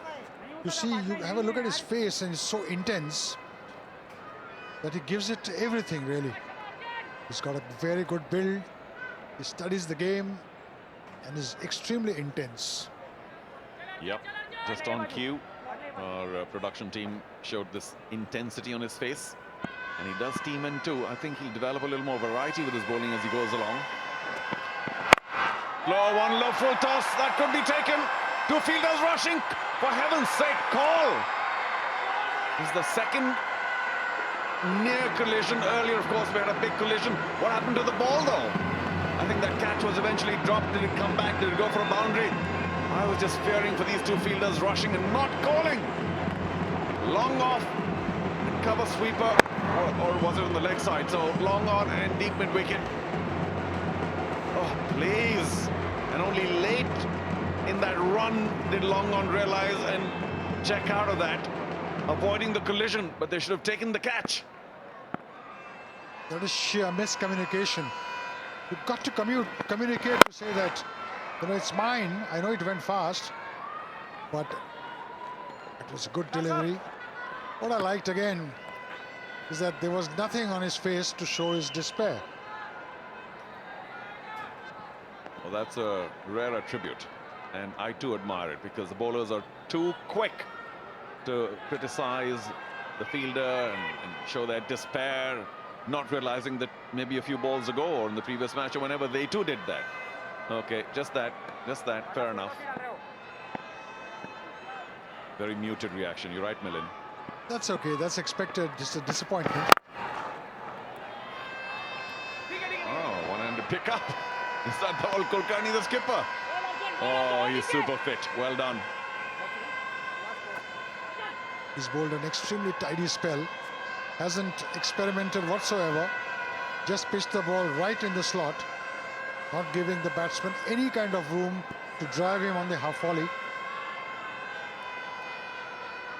You see, you have a look at his face and it's so intense that he gives it everything, really. He's got a very good build. He studies the game and is extremely intense. Yep, just on cue. Our production team showed this intensity on his face. And he does steam in too. I think he'll develop a little more variety with his bowling as he goes along. Low one, low full toss. That could be taken. 2 fielders rushing. For heaven's sake, call. This is the second near collision. Earlier, of course, we had a big collision. What happened to the ball, though? I think that catch was eventually dropped. Did it come back? Did it go for a boundary? I was just fearing for these two fielders rushing and not calling. Long off, cover sweeper, or was it on the leg side? So long on and deep mid-wicket. Oh, please. And only late in that run did long on realize and check out of that, avoiding the collision, but they should have taken the catch. That is sheer miscommunication. You've got to communicate to say that, you know, it's mine. I know it went fast, but it was a good delivery. What I liked again is that there was nothing on his face to show his despair. Well, that's a rare attribute, and I too admire it, because the bowlers are too quick to criticize the fielder and show their despair, not realizing that maybe a few balls ago or in the previous match or whenever they too did that. Okay, just that, fair enough. Very muted reaction. You're right, Milind. That's okay, that's expected. Just a disappointment. Oh, one-handed pick up. Is that Dhaval Kulkarni, the skipper? Oh, he's super fit. Well done. He's bowled an extremely tidy spell. Hasn't experimented whatsoever. Just pitched the ball right in the slot, not giving the batsman any kind of room to drive him on the half volley.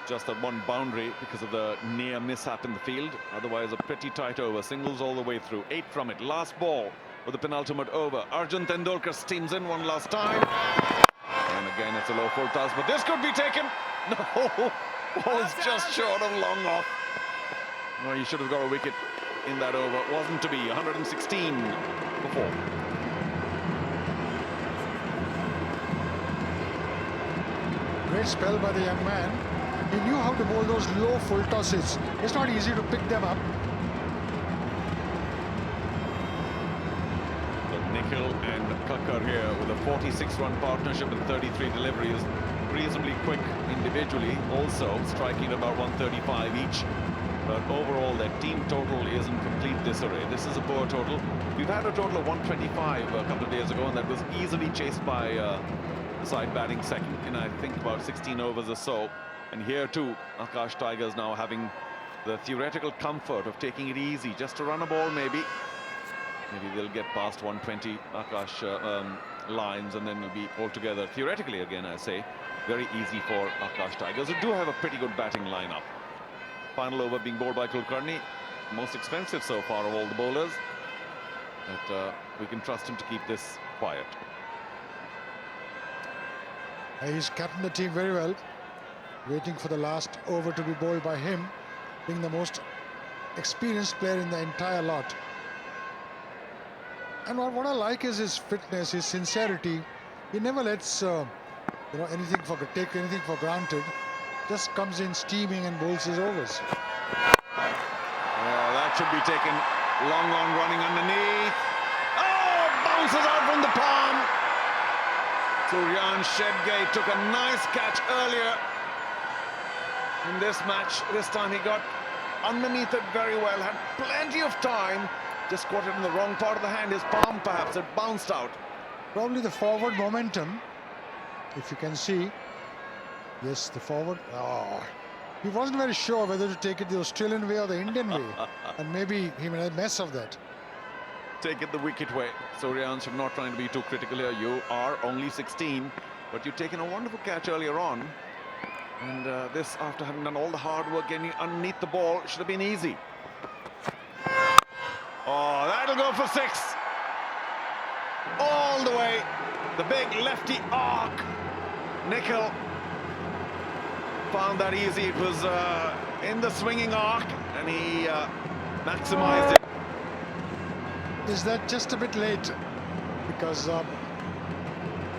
Just that one boundary because of the near mishap in the field. Otherwise, a pretty tight over. Singles all the way through. 8 from it. Last ball for the penultimate over. Arjun Tendulkar steams in one last time. And again, it's a low full toss, but this could be taken. No, ball's just short of long off. Well, he should have got a wicket in that over. It wasn't to be. 116 before. Great spell by the young man. He knew how to bowl those low full tosses. It's not easy to pick them up. But Nikhil and Kakkar here with a 46-run partnership and 33 deliveries. Reasonably quick individually, also striking about 135 each. But overall, their team total is in complete disarray. This is a poor total. We've had a total of 125 a couple of days ago, and that was easily chased by the side batting second in, I think, about 16 overs or so. And here too, Aakash Tigers now having the theoretical comfort of taking it easy, just to run a ball maybe. Maybe they'll get past 120 Aakash lines, and then it'll be altogether, theoretically again, I say, very easy for Aakash Tigers, who do have a pretty good batting lineup. Final over being bowled by Kulkarni, most expensive so far of all the bowlers. But we can trust him to keep this quiet. He's captained the team very well. Waiting for the last over to be bowled by him, being the most experienced player in the entire lot. And what I like is his fitness, his sincerity. He never lets take anything for granted. Just comes in steaming and bowls his overs. Oh, that should be taken. Long on, running underneath. Oh, bounces out from the palm. Suryan Shedgay took a nice catch earlier in this match. This time he got underneath it very well, had plenty of time, just caught it in the wrong part of the hand, his palm perhaps, it bounced out. Probably the forward momentum, if you can see. Yes, the forward. Oh, he wasn't very sure whether to take it the Australian way or the Indian way, and maybe he made a mess of that. Take it the wicket way. Suryansh, I'm not trying to be too critical here. You are only 16, but you've taken a wonderful catch earlier on. And this, after having done all the hard work getting underneath the ball, should have been easy. Oh, that'll go for 6. All the way. The big lefty arc. Nikhil found that easy. It was in the swinging arc, and he maximized it. Is that just a bit late? Because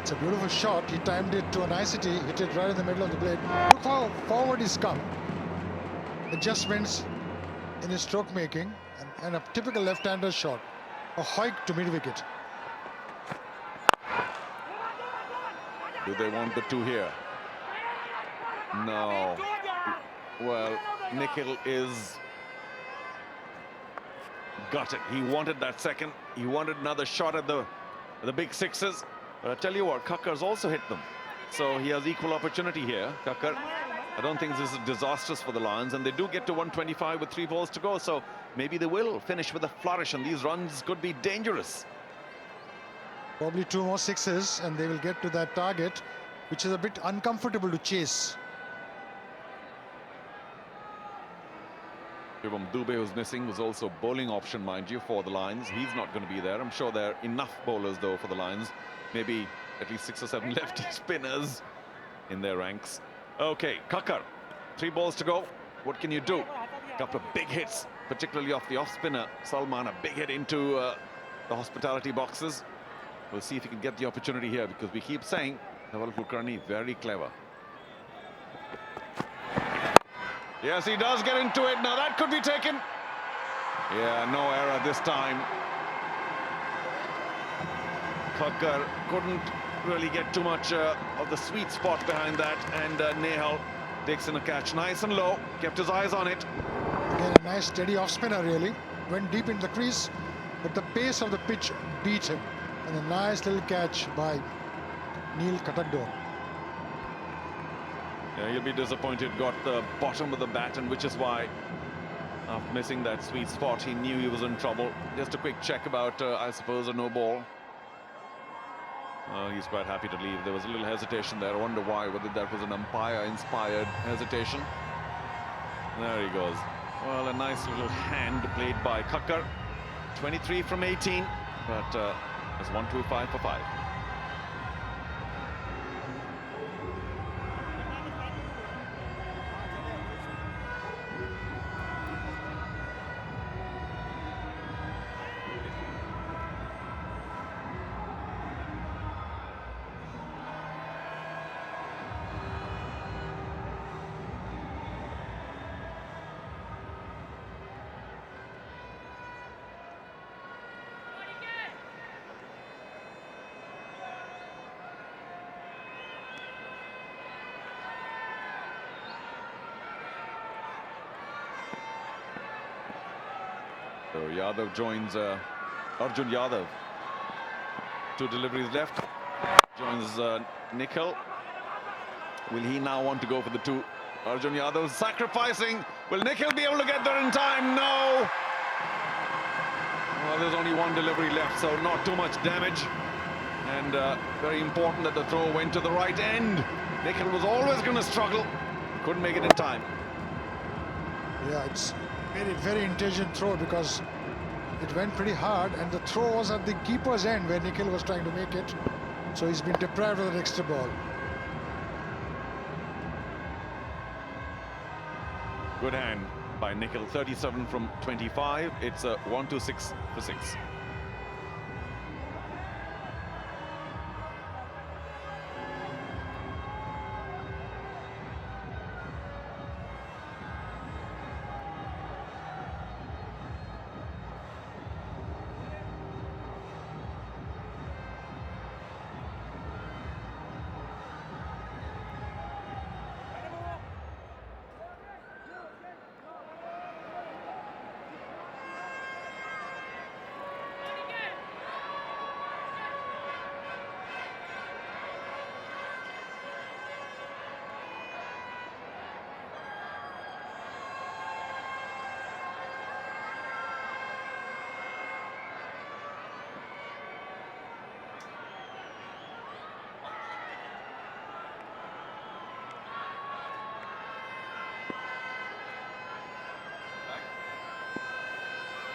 it's a beautiful shot. He timed it to a nicety, hit it right in the middle of the blade. Look how forward he's come. Adjustments in his stroke making, and a typical left-hander shot. A hike to mid-wicket. Do they want the 2 here? No. Well, Nikhil is got it. He wanted that second. He wanted another shot at the big sixes. But I tell you what, Kakkar's also hit them. So he has equal opportunity here, Kakkar. I don't think this is disastrous for the Lions, and they do get to 125 with 3 balls to go. So maybe they will finish with a flourish, and these runs could be dangerous. Probably 2 more sixes, and they will get to that target, which is a bit uncomfortable to chase. Shivam Dubey, who's missing, was also bowling option, mind you, for the Lions. He's not going to be there. I'm sure there are enough bowlers, though, for the Lions. Maybe at least 6 or 7 lefty spinners in their ranks. Okay, Kakkar, 3 balls to go. What can you do? A couple of big hits, particularly off the off-spinner. Salman, a big hit into the hospitality boxes. We'll see if he can get the opportunity here, because we keep saying Dhaval Kulkarni very clever. Yes, he does get into it. Now that could be taken. Yeah, no error this time. Kakkar couldn't really get too much of the sweet spot behind that, and Nehal takes in a catch nice and low, kept his eyes on it. Again, a nice steady off-spinner, really. Went deep in the crease, but the pace of the pitch beat him. And a nice little catch by Neil Katagdor. Yeah, he'll be disappointed, got the bottom of the bat, and which is why, after missing that sweet spot, he knew he was in trouble. Just a quick check about, I suppose, a no ball. He's quite happy to leave. There was a little hesitation there. I wonder why, whether that was an umpire-inspired hesitation. There he goes. Well, a nice little hand played by Kakkar. 23 from 18, but it's 1-2-5 for 5. So Yadav joins Arjun Yadav. 2 deliveries left. Joins Nikhil. Will he now want to go for the 2? Arjun Yadav sacrificing. Will Nikhil be able to get there in time? No. Well, there's only 1 delivery left, so not too much damage. And very important that the throw went to the right end. Nikhil was always going to struggle. Couldn't make it in time. Yeah, it's very intelligent throw, because it went pretty hard, and the throw was at the keeper's end where Nikhil was trying to make it. So he's been deprived of that extra ball. Good hand by Nikhil. 37 from 25. It's a 1-2-6 for 6.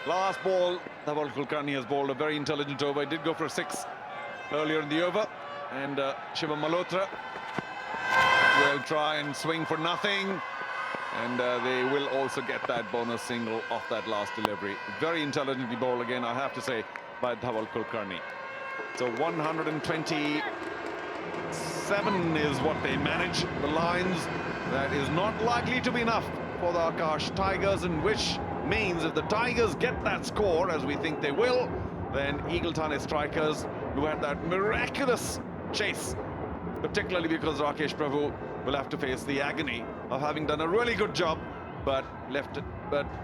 Last ball, Dhaval Kulkarni has bowled a very intelligent over. He did go for a 6 earlier in the over. And Shivam Malhotra will try and swing for nothing. And they will also get that bonus single off that last delivery. Very intelligently bowled again, I have to say, by Dhaval Kulkarni. So 127 is what they manage. The Lions, that is not likely to be enough for the Aakash Tigers, and which means if the Tigers get that score, as we think they will, then Eagle Thane strikers, who had that miraculous chase, particularly because Rakesh Prabhu will have to face the agony of having done a really good job, but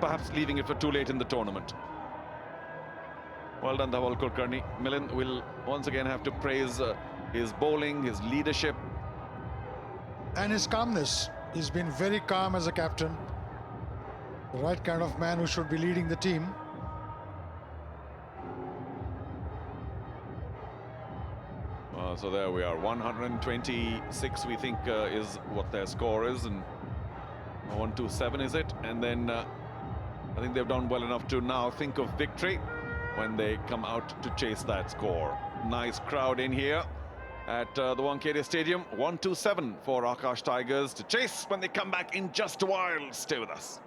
perhaps leaving it for too late in the tournament. Well done, Dhawal Kulkarni. Milind will once again have to praise his bowling, his leadership. And his calmness. He's been very calm as a captain. The right kind of man who should be leading the team. So there we are, 126 we think is what their score is, and 127 is it? And then I think they've done well enough to now think of victory when they come out to chase that score. Nice crowd in here at the Wankhede Stadium. 127 for Aakash Tigers to chase when they come back in just a while. Stay with us.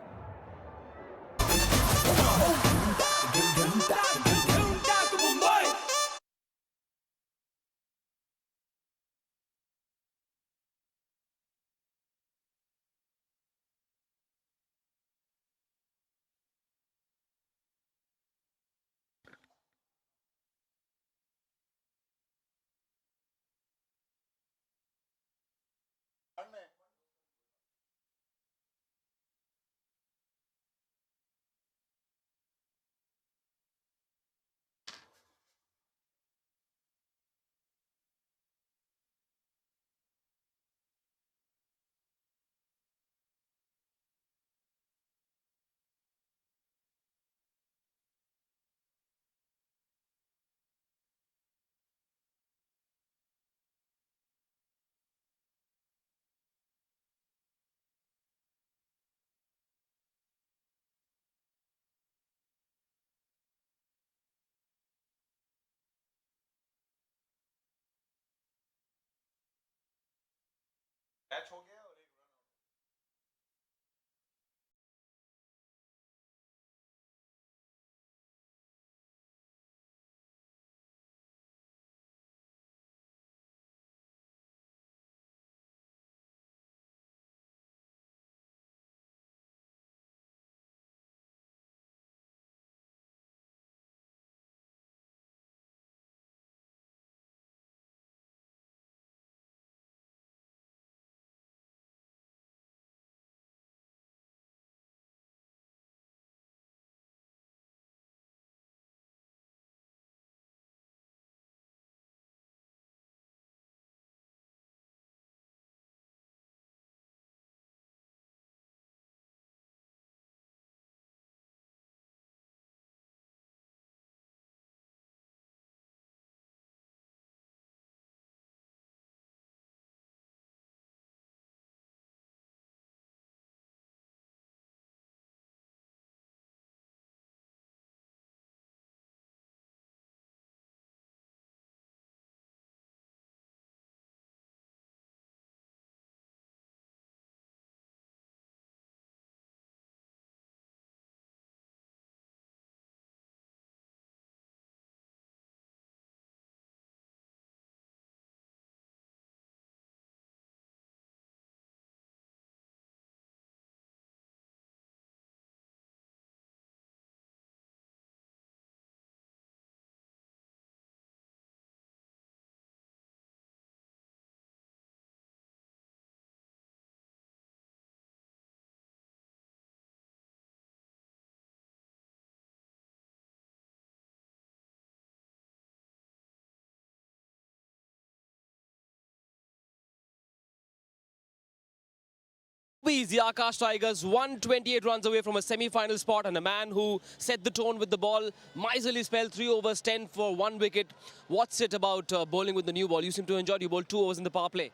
The Aakash Tigers 128 runs away from a semi-final spot, and a man who set the tone with the ball. Miserly spell, 3 overs, 10 for 1 wicket. What's it about bowling with the new ball? You seem to enjoy it. You bowled 2 overs in the power play.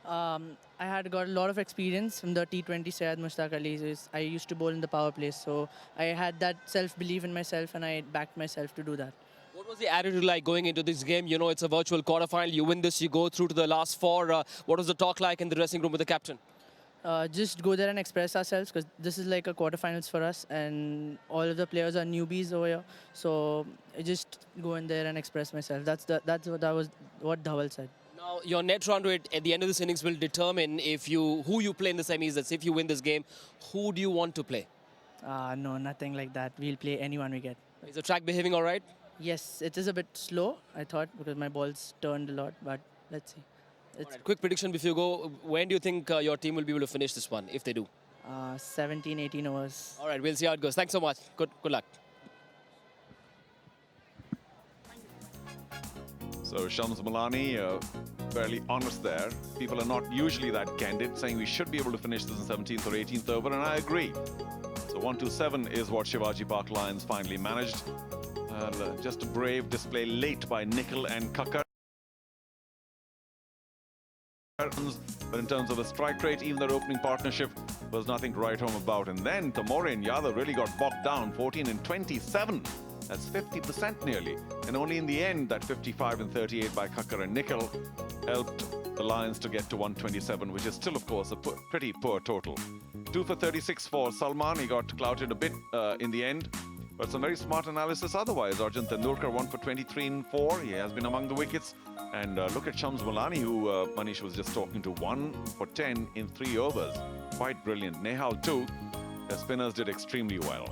I had got a lot of experience from the T20 Syed Mushtaq Ali's. I used to bowl in the power play, so I had that self-belief in myself, and I backed myself to do that. What was the attitude like going into this game? You know, it's a virtual quarterfinal. You win this, you go through to the last 4. What was the talk like in the dressing room with the captain? Just go there and express ourselves, because this is like a quarterfinals for us, and all of the players are newbies over here. So I just go in there and express myself. That's what Dhawal said. Now, your net run rate at the end of this innings will determine who you play in the semis. That's if you win this game. Who do you want to play? No, nothing like that. We'll play anyone we get. Is the track behaving all right? Yes, it is a bit slow, I thought, because my balls turned a lot, but let's see. Right, quick prediction before you go. When do you think your team will be able to finish this one, if they do? 17, 18 overs. All right, we'll see how it goes. Thanks so much. Good luck. So Shams Malani, fairly honest there. People are not usually that candid, saying we should be able to finish this in 17th or 18th over, and I agree. So 127 is what Shivaji Park Lions finally managed. Just a brave display late by Nikhil and Kakar. But in terms of the strike rate, even their opening partnership was nothing to write home about. And then Tamore and Yadav really got bogged down, 14 and 27. That's 50% nearly. And only in the end, that 55 and 38 by Kakar and Nikhil helped the Lions to get to 127, which is still, of course, a pretty poor total. 2 for 36 for Salman. He got clouted a bit in the end. But some very smart analysis otherwise. Arjun Tendulkar 1 for 23 and 4. He has been among the wickets. And look at Shams Malani, who Manish was just talking to. 1 for 10 in 3 overs. Quite brilliant. Nehal too. The spinners did extremely well.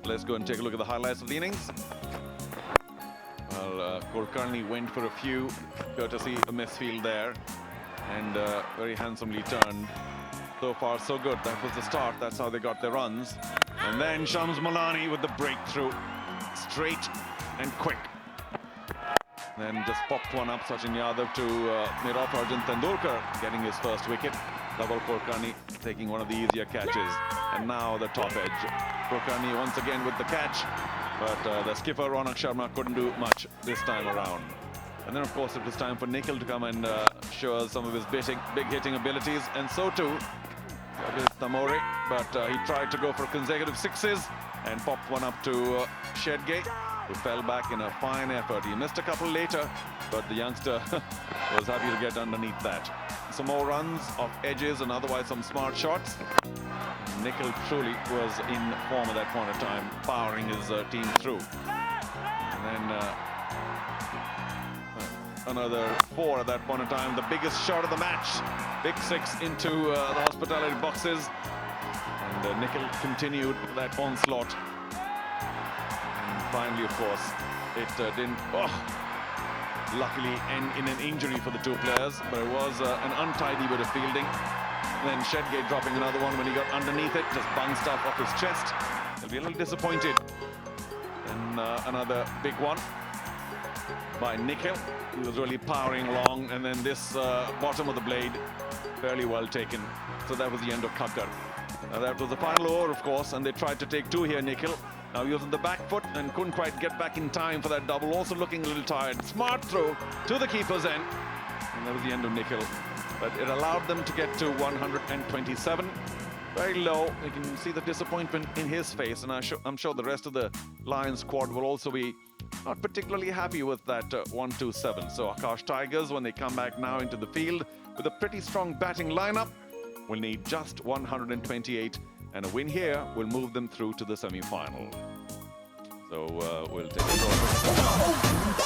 Let's go and take a look at the highlights of the innings. Well, Kulkarni went for a few, courtesy a misfield there. And very handsomely turned. So far, so good. That was the start. That's how they got their runs. And then Shams Malani with the breakthrough. Straight and quick. Then just popped one up, Sachin Yadav to mid off Arjun Tendulkar, getting his first wicket. Double Kulkarni taking one of the easier catches. And now the top edge. Kulkarni once again with the catch. But the skipper, Ronak Sharma, couldn't do much this time around. And then, of course, it was time for Nikhil to come and show us some of his big hitting abilities. And so too with Tamore. But he tried to go for consecutive sixes and popped one up to Shedgate, who fell back in a fine effort. He missed a couple later, but the youngster was happy to get underneath that. Some more runs off edges and otherwise some smart shots. Nikhil truly was in form at that point of time, powering his team through. And then another 4 at that point in time. The biggest shot of the match. Big 6 into the hospitality boxes. And Nikhil continued that onslaught. And finally, of course, it didn't luckily end in an injury for the two players, but it was an untidy bit of fielding. And then Shedgate dropping another one when he got underneath it, just bounced up off his chest. He'll be a little disappointed. And another big one by Nikhil. He was really powering along, and then this bottom of the blade fairly well taken. So that was the end of Kakar. That was the final over, of course, and they tried to take 2 here, Nikhil. Now he was on the back foot and couldn't quite get back in time for that double, also looking a little tired. Smart throw to the keeper's end. And that was the end of Nikhil. But it allowed them to get to 127. Very low. You can see the disappointment in his face, and I'm sure the rest of the Lions squad will also be not particularly happy with that 127. So Aakash Tigers, when they come back now into the field with a pretty strong batting lineup, will need just 128, and a win here will move them through to the semi-final. So we'll take a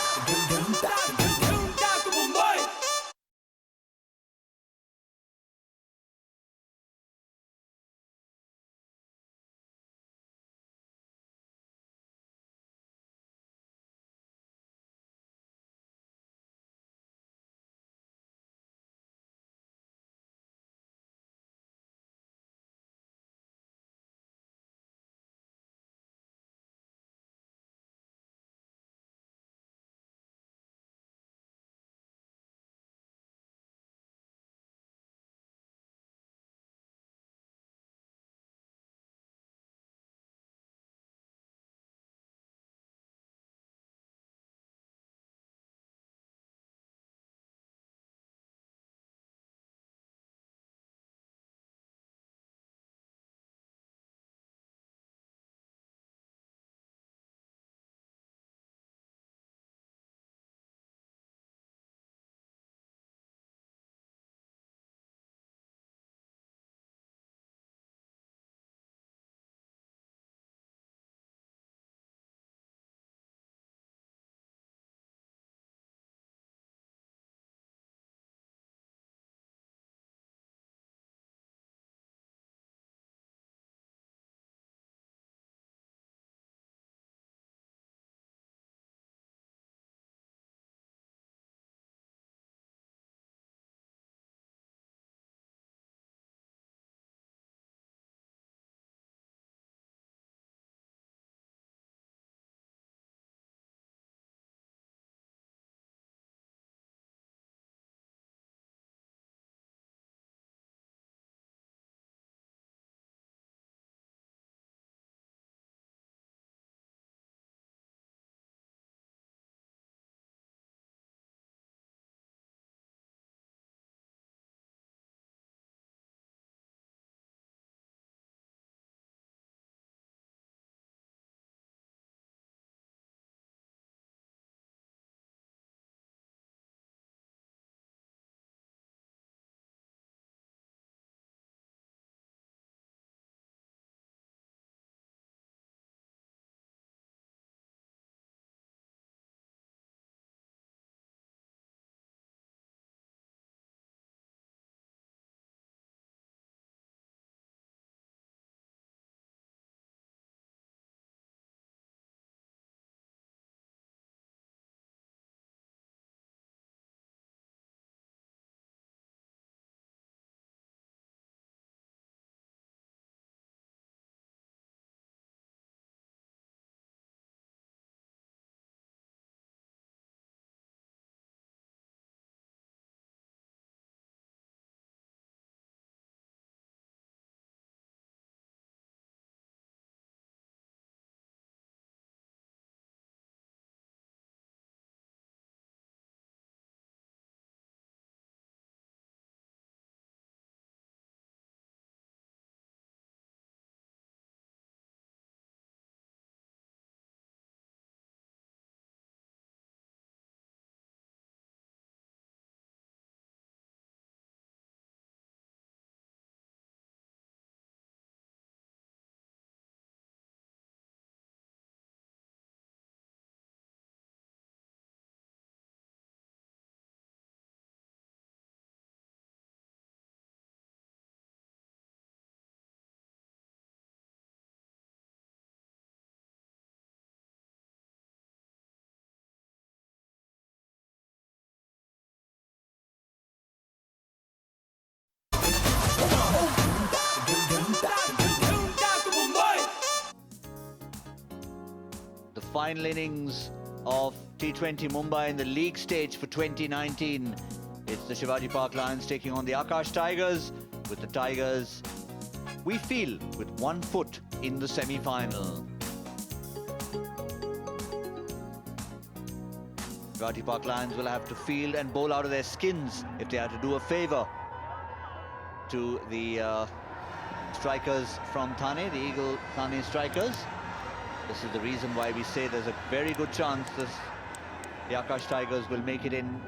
final innings of T20 Mumbai in the league stage for 2019. It's the Shivaji Park Lions taking on the Aakash Tigers, with the Tigers, we feel, with 1 foot in the semi-final. Shivaji Park Lions will have to field and bowl out of their skins if they are to do a favour to the strikers from Thane, the Eagle Thane strikers. This is the reason why we say there's a very good chance the Aakash Tigers will make it in.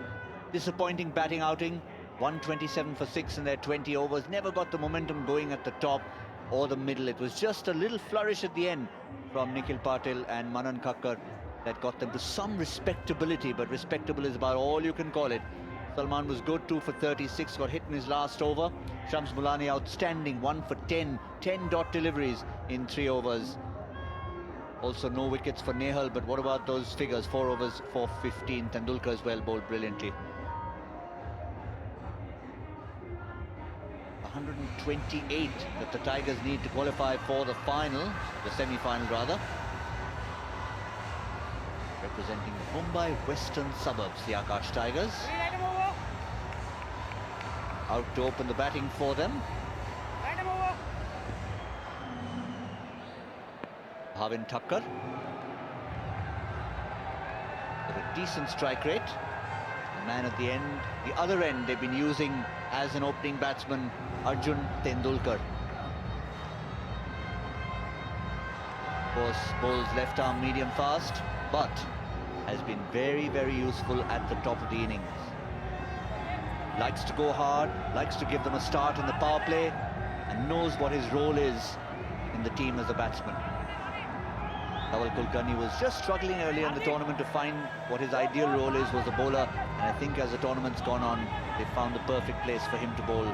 Disappointing batting outing, 127 for 6 in their 20 overs. Never got the momentum going at the top or the middle. It was just a little flourish at the end from Nikhil Patil and Manan Khakkar that got them to some respectability, but respectable is about all you can call it. Salman was good, 2 for 36, got hit in his last over. Shams Mulani outstanding, 1 for 10 dot deliveries in 3 overs. Also no wickets for Nehal, but what about those figures? 4 overs, 415. Tendulkar as well bowled brilliantly. 128 that the Tigers need to qualify for the final, the semi-final rather. Representing the Mumbai western suburbs, the Aakash Tigers. Out to open the batting for them. Bhavin Thakkar. With a decent strike rate. The man at the end, the other end, they've been using as an opening batsman, Arjun Tendulkar. Of course, bowls left arm medium fast, but has been very, very useful at the top of the innings. Likes to go hard, likes to give them a start in the power play, and knows what his role is in the team as a batsman. Dhaval Kulkarni was just struggling earlier in the tournament to find what his ideal role is, was a bowler, and I think as the tournament's gone on, they found the perfect place for him to bowl,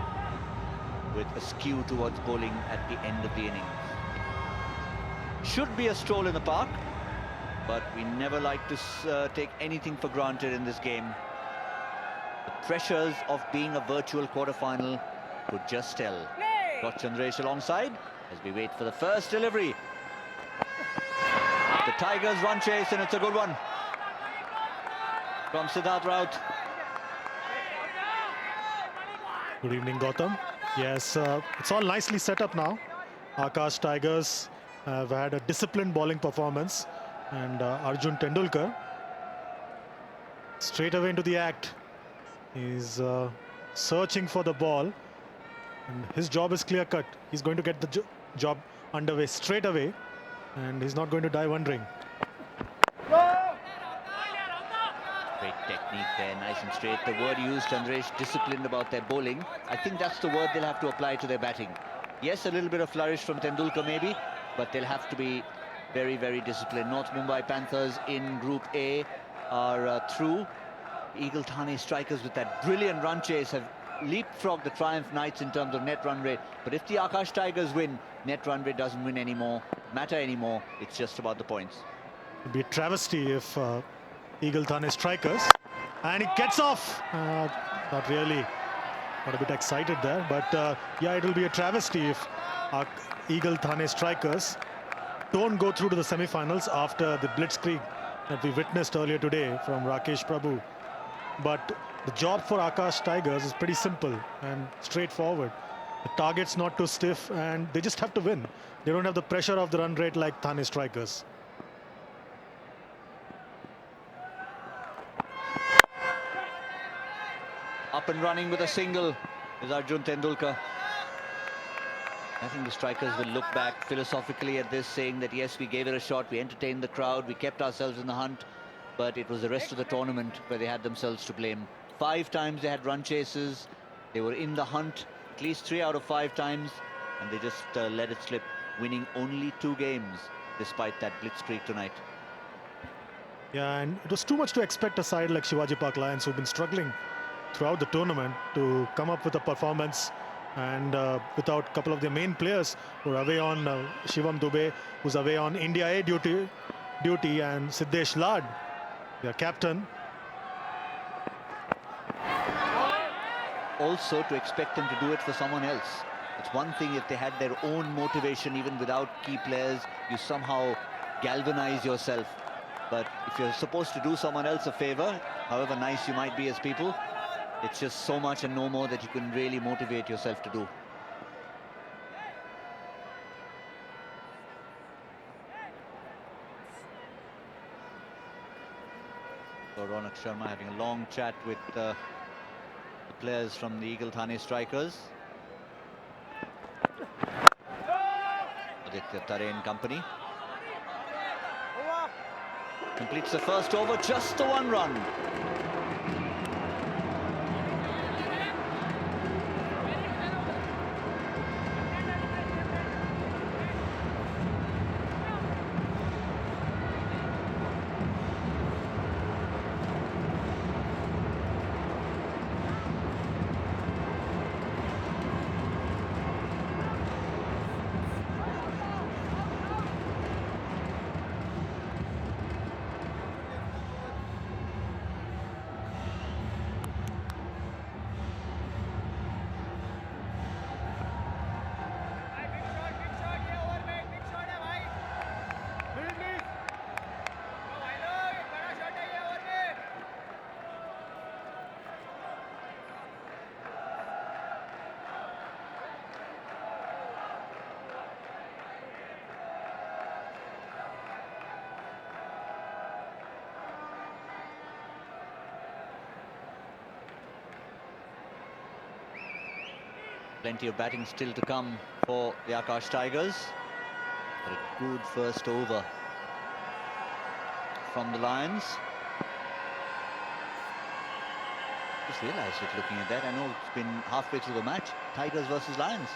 with a skew towards bowling at the end of the innings. Should be a stroll in the park, but we never like to take anything for granted in this game. The pressures of being a virtual quarter-final could just tell. Got Chandresh alongside as we wait for the first delivery. The Tigers run chase, and it's a good one from Siddharth Raut. Good evening, Gautam. Yes, it's all nicely set up now. Aakash Tigers have had a disciplined bowling performance, and Arjun Tendulkar straight away into the act. He's searching for the ball, and his job is clear-cut. He's going to get the job underway straight away, and he's not going to die wondering. Great technique there, nice and straight. The word used, Chandresh, disciplined about their bowling. I think that's the word they'll have to apply to their batting. Yes, a little bit of flourish from Tendulkar maybe, but they'll have to be very, very disciplined. North Mumbai Panthers in Group A are through. Eagle Thane strikers with that brilliant run chase have leapfrogged the Triumph Knights in terms of net run rate. But if the Aakash Tigers win, net run rate doesn't matter anymore. It's just about the points. It'd be a travesty if Eagle Thane strikers, and it gets off. Not really. Got a bit excited there, but yeah, it'll be a travesty if Eagle Thane strikers don't go through to the semi-finals after the blitzkrieg that we witnessed earlier today from Rakesh Prabhu. But the job for Aakash Tigers is pretty simple and straightforward. The target's not too stiff, and they just have to win. They don't have the pressure of the run rate like Thane strikers. Up and running with a single is Arjun Tendulkar. I think the strikers will look back philosophically at this, saying that yes, we gave it a shot, we entertained the crowd, we kept ourselves in the hunt, but it was the rest of the tournament where they had themselves to blame. 5 times they had run chases, they were in the hunt at least 3 out of 5 times, and they just let it slip, winning only 2 games despite that blitzkrieg tonight. Yeah, and it was too much to expect a side like Shivaji Park Lions, who've been struggling throughout the tournament, to come up with a performance, and without a couple of their main players who are away on Shivam Dubey, who's away on India A duty, and Siddesh Lad, their captain. Also, to expect them to do it for someone else. It's one thing if they had their own motivation, even without key players, you somehow galvanize yourself. But if you're supposed to do someone else a favor, however nice you might be as people, it's just so much and no more that you can really motivate yourself to do. So Ronak Sharma having a long chat with the players from the Eagle Thane Strikers. Aditya Tare and company. Completes the first over, just the one run. Plenty of batting still to come for the Aakash Tigers. But a good first over from the Lions. Just realised it looking at that. I know it's been halfway through the match. Tigers versus Lions.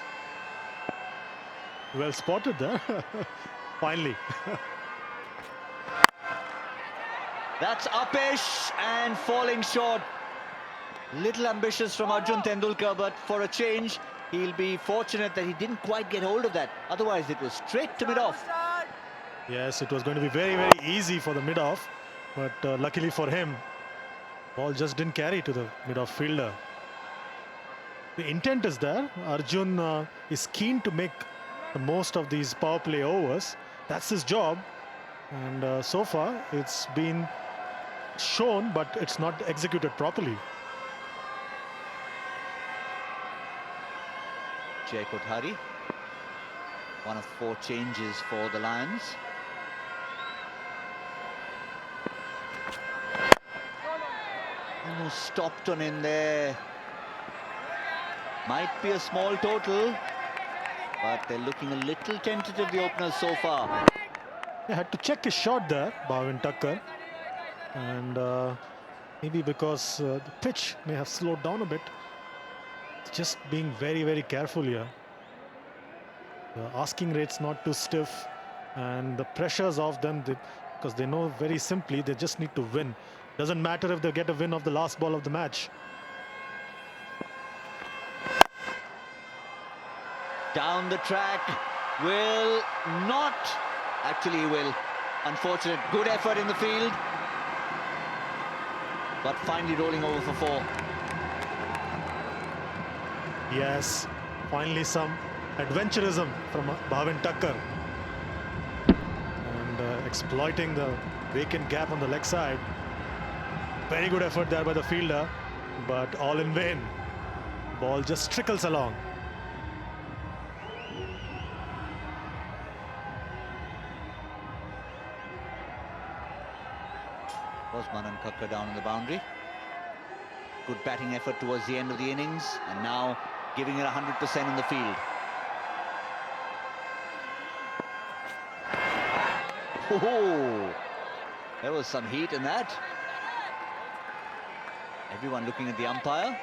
Well spotted there. Finally. That's Aakash and falling short. Little ambitious from Arjun Tendulkar, but for a change, he'll be fortunate that he didn't quite get hold of that. Otherwise, it was straight to mid-off. Yes, it was going to be very, very easy for the mid-off, but luckily for him, ball just didn't carry to the mid-off fielder. The intent is there. Arjun is keen to make the most of these power play overs. That's his job, and so far it's been shown, but it's not executed properly. Jay Kothari, one of 4 changes for the Lions. Almost stopped on in there. Might be a small total, but they're looking a little tentative, the openers so far. He had to check his shot there, Bhavin Thakkar, and maybe because the pitch may have slowed down a bit. Just being very, very careful here. The asking rates not too stiff, and the pressures of them, because they know very simply they just need to win. Doesn't matter if they get a win of the last ball of the match. Down the track, will not. Actually, he will. Unfortunate. Good effort in the field, but finally rolling over for 4. Yes, finally some adventurism from Bhavin Thakkar, and exploiting the vacant gap on the leg side. Very good effort there by the fielder, but all in vain. Ball just trickles along. Was Manan Kakkar down on the boundary. Good batting effort towards the end of the innings, and now giving it 100% in the field. Oh, there was some heat in that. Everyone looking at the umpire,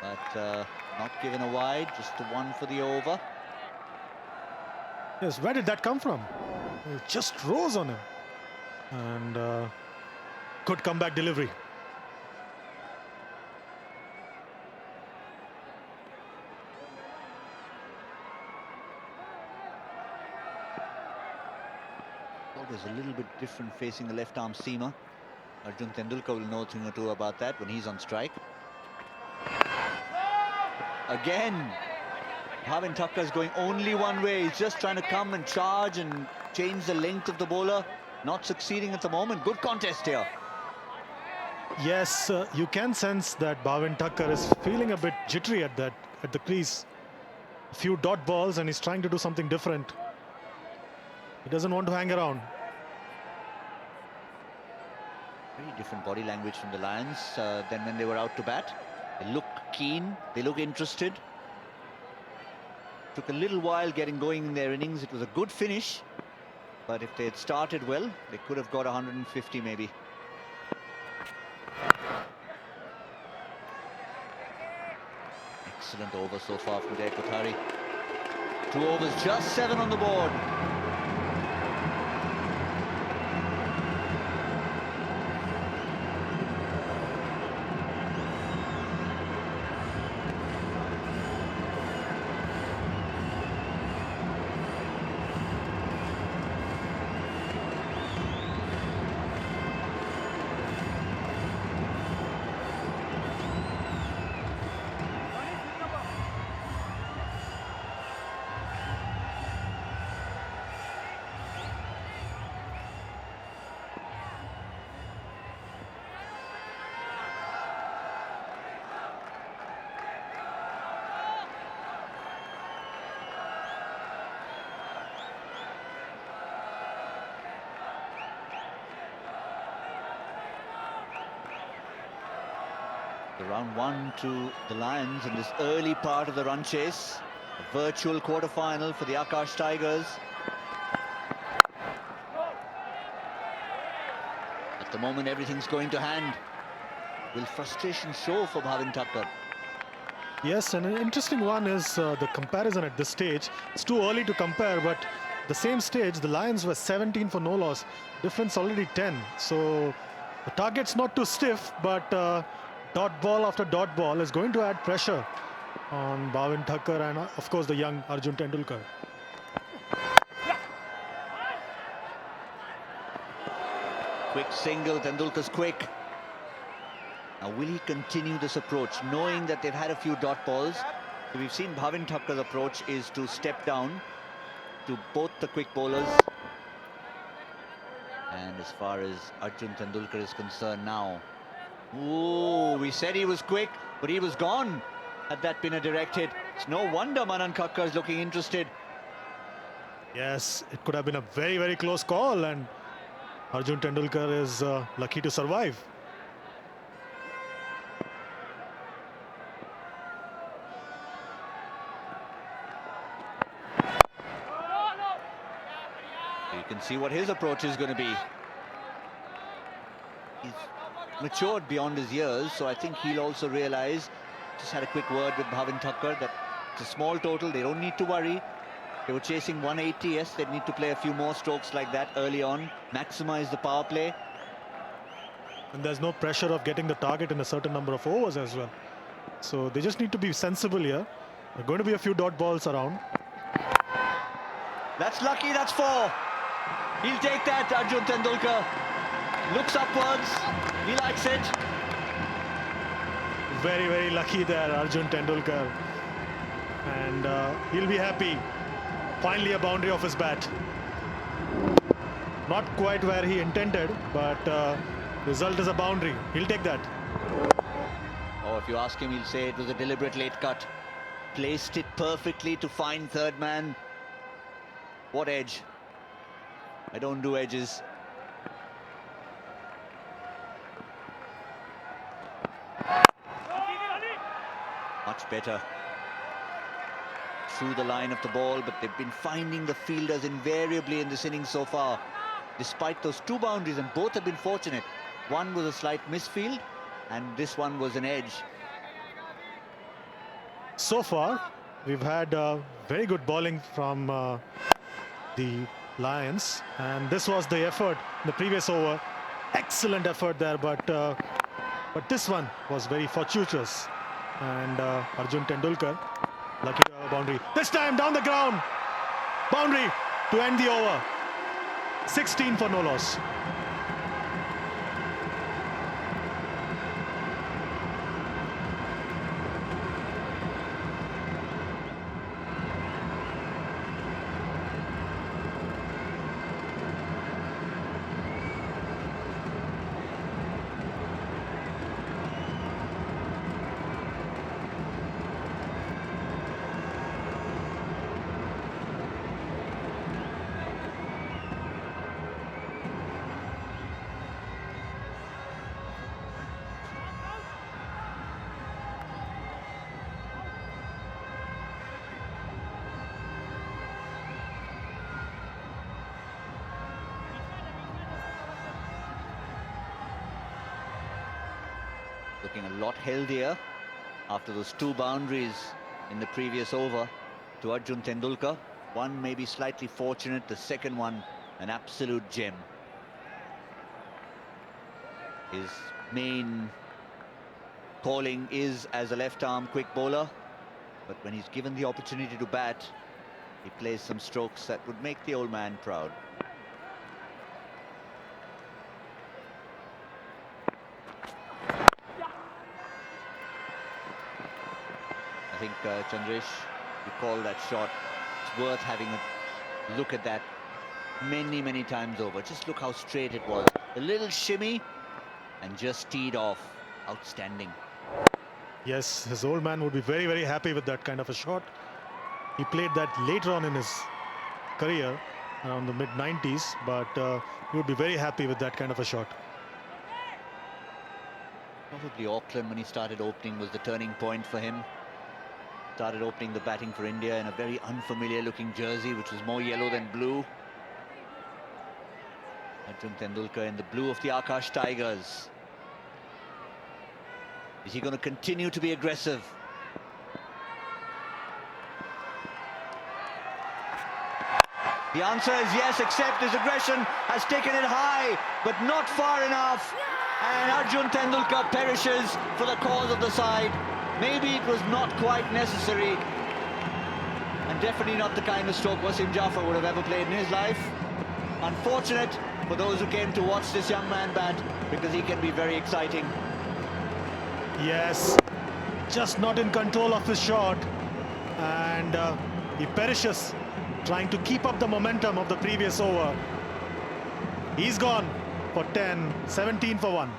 but not given a wide, just the one for the over. Yes, where did that come from? It just rose on him, and good comeback delivery. Always a little bit different facing the left arm seamer. Arjun Tendulkar will know a thing or two about that when he's on strike. Again, Bhavin Thakkar is going only one way. He's just trying to come and charge and change the length of the bowler. not succeeding at the moment. Good contest here. Yes, you can sense that Bhavin Thakkar is feeling a bit jittery at the crease. A few dot balls and he's trying to do something different. He doesn't want to hang around. Very different body language from the Lions than when they were out to bat. They look keen, they look interested. Took a little while getting going in their innings. It was a good finish, but if they had started well, they could have got 150 maybe. Excellent over so far from Jay Kothari. 2 overs, just 7 on the board. The round 1 to the Lions in this early part of the run chase. A virtual quarter-final for the Aakash Tigers. At the moment, everything's going to hand. Will frustration show for Bhavin Thakkar? Yes, and an interesting one is the comparison at this stage. It's too early to compare, but the same stage, the Lions were 17 for no loss. Difference already 10. So the target's not too stiff, but dot ball after dot ball is going to add pressure on Bhavin Thakkar and, of course, the young Arjun Tendulkar. Quick single, Tendulkar's quick. Now, will he continue this approach, knowing that they've had a few dot balls? So we've seen Bhavin Thakkar's approach is to step down to both the quick bowlers. And as far as Arjun Tendulkar is concerned now, ooh, we said he was quick, but he was gone. Had that been a direct hit, it's no wonder Manan Kakkar is looking interested. Yes, it could have been a very, very close call, and Arjun Tendulkar is lucky to survive. You can see what his approach is going to be. He's matured beyond his years, so I think he'll also realize, just had a quick word with Bhavin Thakkar, that it's a small total, they don't need to worry. They were chasing 180, yes, they'd need to play a few more strokes like that early on, maximize the power play. And there's no pressure of getting the target in a certain number of overs as well. So they just need to be sensible here. There are going to be a few dot balls around. That's lucky, that's 4. He'll take that, Arjun Tendulkar. Looks upwards, he likes it. Very, very lucky there, Arjun Tendulkar. And he'll be happy. Finally a boundary off his bat. Not quite where he intended, but result is a boundary. He'll take that. Oh, if you ask him, he'll say it was a deliberate late cut. Placed it perfectly to find third man. What edge? I don't do edges. Much better. Through the line of the ball, but they've been finding the fielders invariably in this innings so far. Despite those 2 boundaries, and both have been fortunate. One was a slight misfield, and this one was an edge. So far, we've had very good bowling from the Lions, and this was the effort in the previous over. Excellent effort there, but this one was very fortuitous. And Arjun Tendulkar lucky to have a boundary. This time down the ground. Boundary to end the over. 16 for no loss. Looking a lot healthier after those 2 boundaries in the previous over to Arjun Tendulkar. One maybe slightly fortunate, the second one an absolute gem. His main calling is as a left-arm quick bowler, but when he's given the opportunity to bat, he plays some strokes that would make the old man proud. I think, Chandresh, you call that shot. It's worth having a look at that many times over. Just look how straight it was. A little shimmy and just teed off. Outstanding. Yes, his old man would be very happy with that kind of a shot. He played that later on in his career, around the mid-90s, but he would be very happy with that kind of a shot. Probably Auckland, when he started opening, was the turning point for him. Started opening the batting for India in a very unfamiliar looking jersey, which was more yellow than blue. Arjun Tendulkar in the blue of the Aakash Tigers. Is he going to continue to be aggressive? The answer is yes, except his aggression has taken it high, but not far enough. And Arjun Tendulkar perishes for the cause of the side. Maybe it was not quite necessary, and definitely not the kind of stroke Wasim Jaffer would have ever played in his life. Unfortunate for those who came to watch this young man bat, because he can be very exciting. Yes, just not in control of his shot, and he perishes trying to keep up the momentum of the previous over. He's gone for 10, 17 for 1.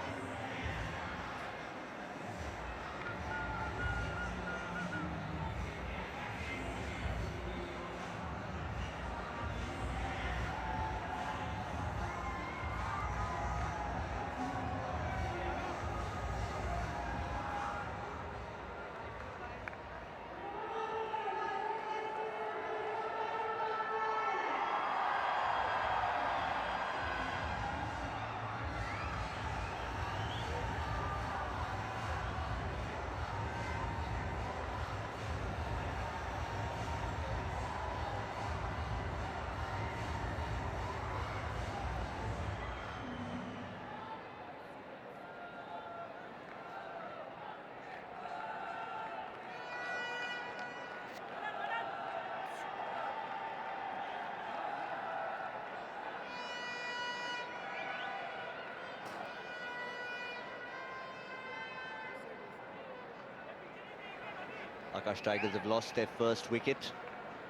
Aakash Tigers have lost their first wicket.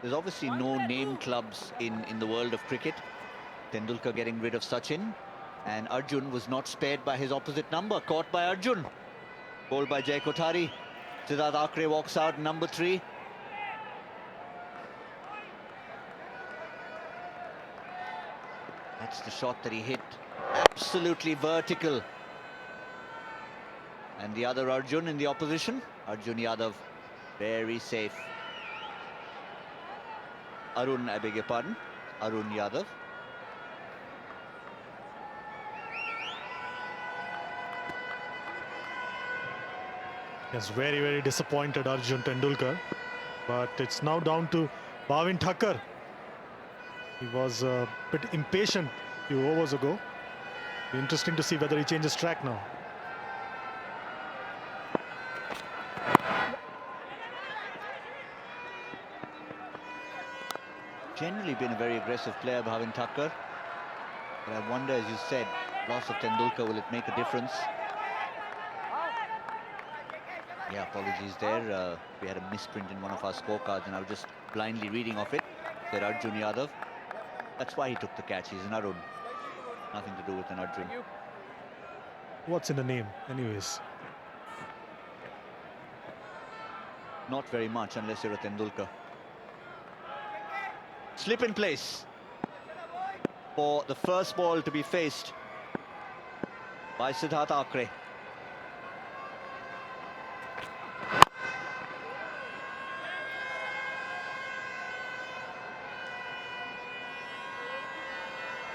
There's obviously no name clubs in the world of cricket. Tendulkar getting rid of Sachin, and Arjun was not spared by his opposite number. Caught by Arjun. Bowled by Jai Kothari. Siddharth Akre walks out, number 3. That's the shot that he hit. Absolutely vertical. And the other Arjun in the opposition, Arjun Yadav, very safe. Arun, I beg your pardon, Arun Yadav. Yes, very disappointed Arjun Tendulkar, but it's now down to Bhavin Thakkar. He was a bit impatient a few overs ago. Be interesting to see whether he changes track now. Generally been a very aggressive player, Bhavin Thakkar. But I wonder, as you said, loss of Tendulkar, will it make a difference? Yeah, apologies there. We had a misprint in one of our scorecards, and I was just blindly reading off it. Said Arjun Yadav. That's why he took the catch. He's an Arun. Nothing to do with an Arjun. What's in the name, anyways? Not very much, unless you're a Tendulkar. Slip in place for the first ball to be faced by Siddharth Akre.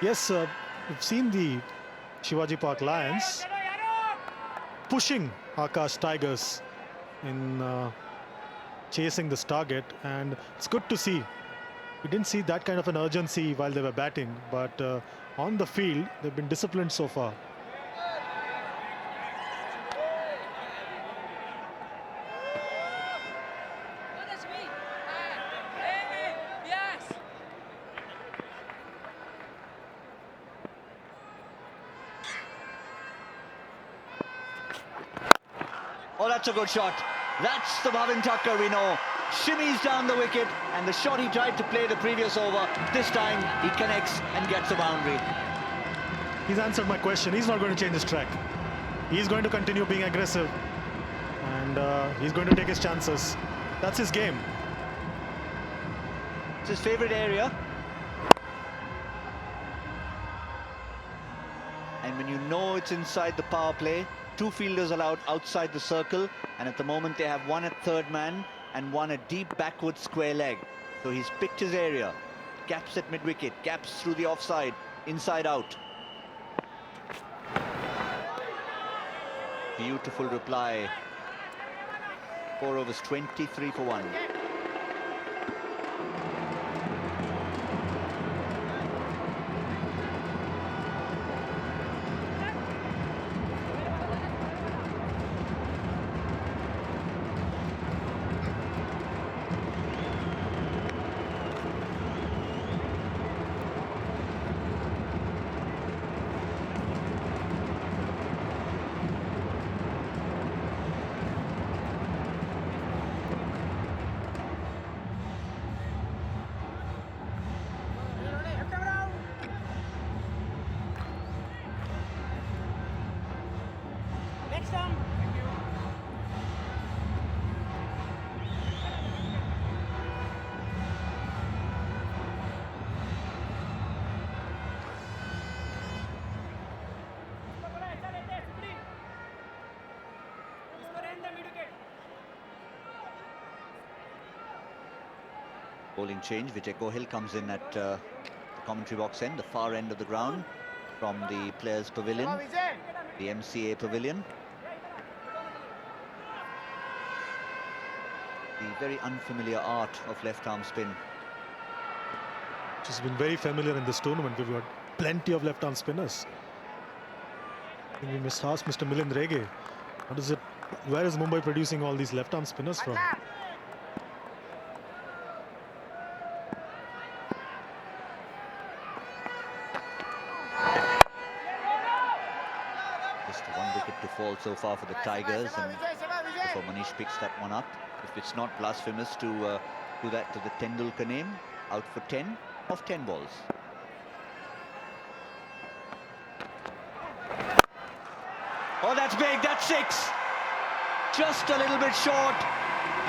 Yes, we've seen the Shivaji Park Lions. pushing Aakash Tigers in chasing this target, and it's good to see. We didn't see that kind of an urgency while they were batting, but on the field, they've been disciplined so far. Oh, that's a good shot. That's the Bhavin Thakkar we know. Shimmies down the wicket, and the shot he tried to play the previous over, this time he connects and gets a boundary. He's answered my question. He's not going to change his track. He's going to continue being aggressive, and he's going to take his chances. That's his game. It's his favourite area. And when you know it's inside the power play, 2 fielders allowed outside the circle, and at the moment they have one at third man and one at deep backward square leg. So he's picked his area. Gaps at mid-wicket, gaps through the offside, inside out. Beautiful reply. 4 overs, 23 for 1. Bowling change. Vijay Gohil comes in at the commentary box end, the far end of the ground, from the players' pavilion, the MCA pavilion. The very unfamiliar art of left-arm spin. Which has been very familiar in this tournament. We've got plenty of left-arm spinners. I think we must ask Mr. Milind Rege, what is it? Where is Mumbai producing all these left-arm spinners from? Just 1 wicket to fall so far for the Tigers, and before Manish picks that one up. If it's not blasphemous to do that to the Tendulkar name, out for 10 of 10 balls. Oh, that's big, that's 6. Just a little bit short,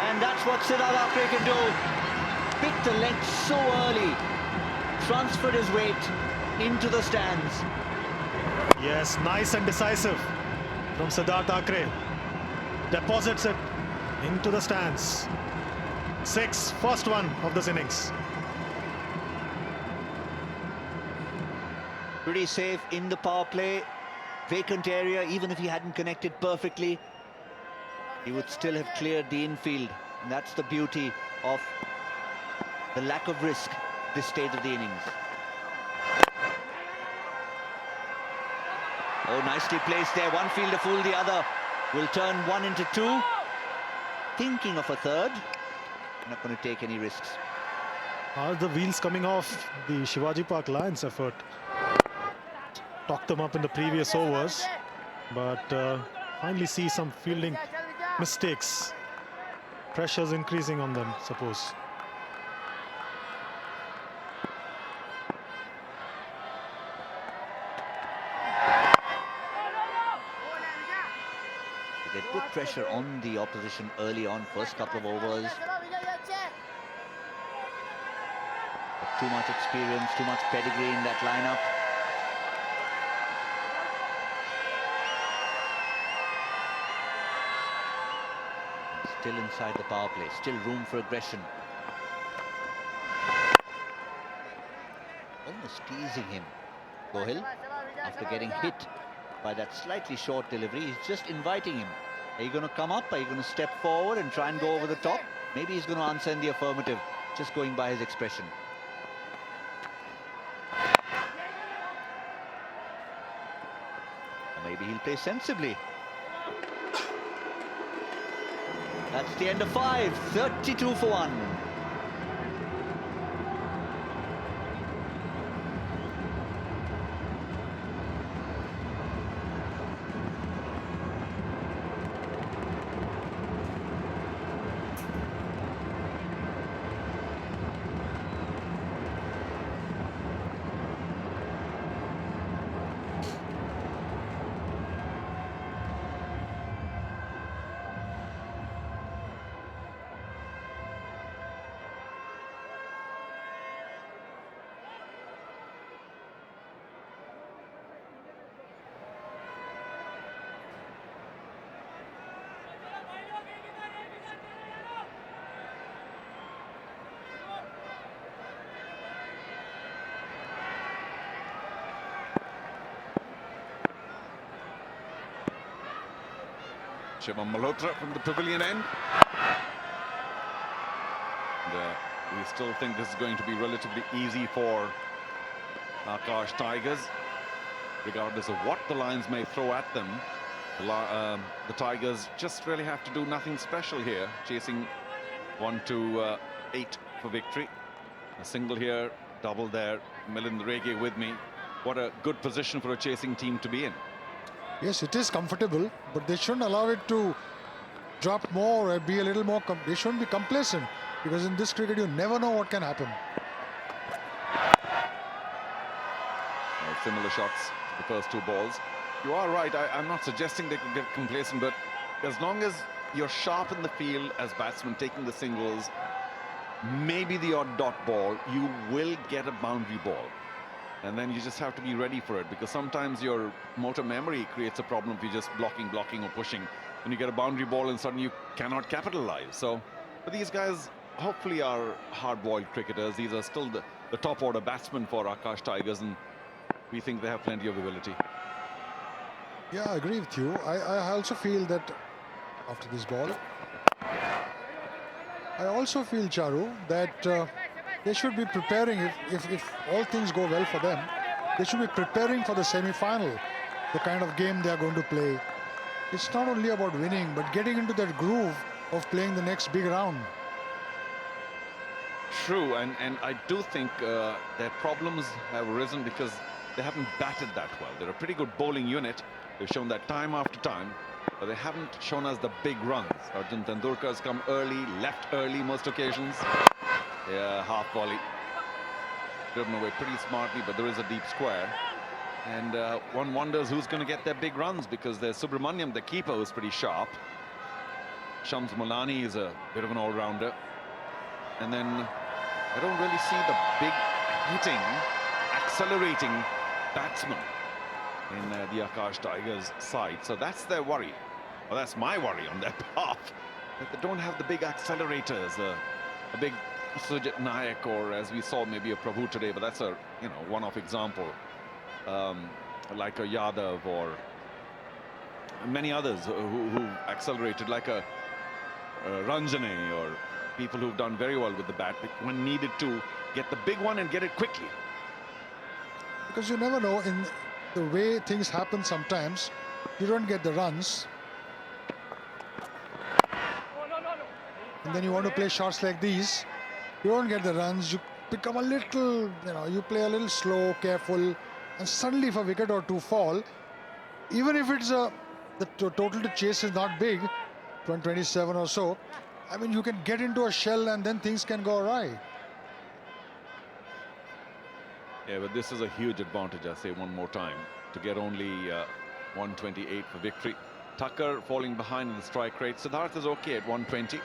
and that's what Siddharth Akre can do. Picked the length so early, transferred his weight into the stands. Yes, nice and decisive from Siddharth Akre. Deposits it into the stands. 6, first one of this innings. Pretty safe in the power play. Vacant area, even if he hadn't connected perfectly, he would still have cleared the infield. And that's the beauty of the lack of risk this stage of the innings. Oh, nicely placed there. One fielder fooled the other. Will turn 1 into 2. Thinking of a third. Not going to take any risks. Are the wheels coming off the Shivaji Park Lions effort? Talked them up in the previous overs, but finally see some fielding mistakes. Pressure's increasing on them, suppose. They put pressure on the opposition early on, first couple of overs. But too much experience, too much pedigree in that lineup. Still inside the power play, still room for aggression. Almost teasing him, Gohil, after getting hit by that slightly short delivery. He's just inviting him. Are you going to come up? Are you going to step forward and try and go over the top? Maybe he's going to answer in the affirmative, just going by his expression. Or maybe he'll play sensibly. That's the end of 5, 32 for 1. Shivam Malhotra from the pavilion end. And, we still think this is going to be relatively easy for Aakash Tigers. Regardless of what the Lions may throw at them, the Tigers just really have to do nothing special here, chasing 1 to 8 for victory. A single here, double there. Milind Rege with me. What a good position for a chasing team to be in. Yes, it is comfortable, but they shouldn't allow it to drop more or be a little more. They shouldn't be complacent, because in this cricket you never know what can happen. Similar shots to the first 2 balls. You are right, I'm not suggesting they could get complacent, but as long as you're sharp in the field as batsmen taking the singles, maybe the odd dot ball, you will get a boundary ball. And then you just have to be ready for it, because sometimes your motor memory creates a problem if you're just blocking or pushing. When you get a boundary ball and suddenly you cannot capitalize. So, but these guys hopefully are hard-boiled cricketers. These are still the top order batsmen for Aakash Tigers, and we think they have plenty of ability. Yeah, I agree with you. I also feel that after this ball, I also feel, Charu, that they should be preparing, if all things go well for them, they should be preparing for the semi-final, the kind of game they are going to play. It's not only about winning, but getting into that groove of playing the next big round. True, and I do think their problems have arisen because they haven't batted that well. They're a pretty good bowling unit. They've shown that time after time, but they haven't shown us the big runs. Arjun Tendulkar has come early, left early most occasions. Yeah, half volley. Driven away pretty smartly, but there is a deep square. And one wonders who's going to get their big runs, because there's Subramaniam, the keeper, who's pretty sharp. Shams Mulani is a bit of an all-rounder. And then I don't really see the big hitting, accelerating batsman in the Aakash Tigers side. So that's their worry. Well, that's my worry on their behalf, that they don't have the big accelerators, a big Sujit Nayak, or as we saw maybe a Prabhu today, but that's a one-off example, like a Yadav or many others who accelerated, like a Ranjane, or people who've done very well with the bat when needed to get the big one and get it quickly. Because you never know, in the way things happen sometimes, you don't get the runs. And then you want to play shots like these, you don't get the runs, you become a little, you play a little slow, careful, and suddenly if a wicket or two fall, even if it's the total to chase is not big, 27 or so, I mean, you can get into a shell and then things can go awry. Yeah, but this is a huge advantage, I say one more time, to get only 128 for victory. Tucker falling behind in the strike rate. Siddharth is okay at 120.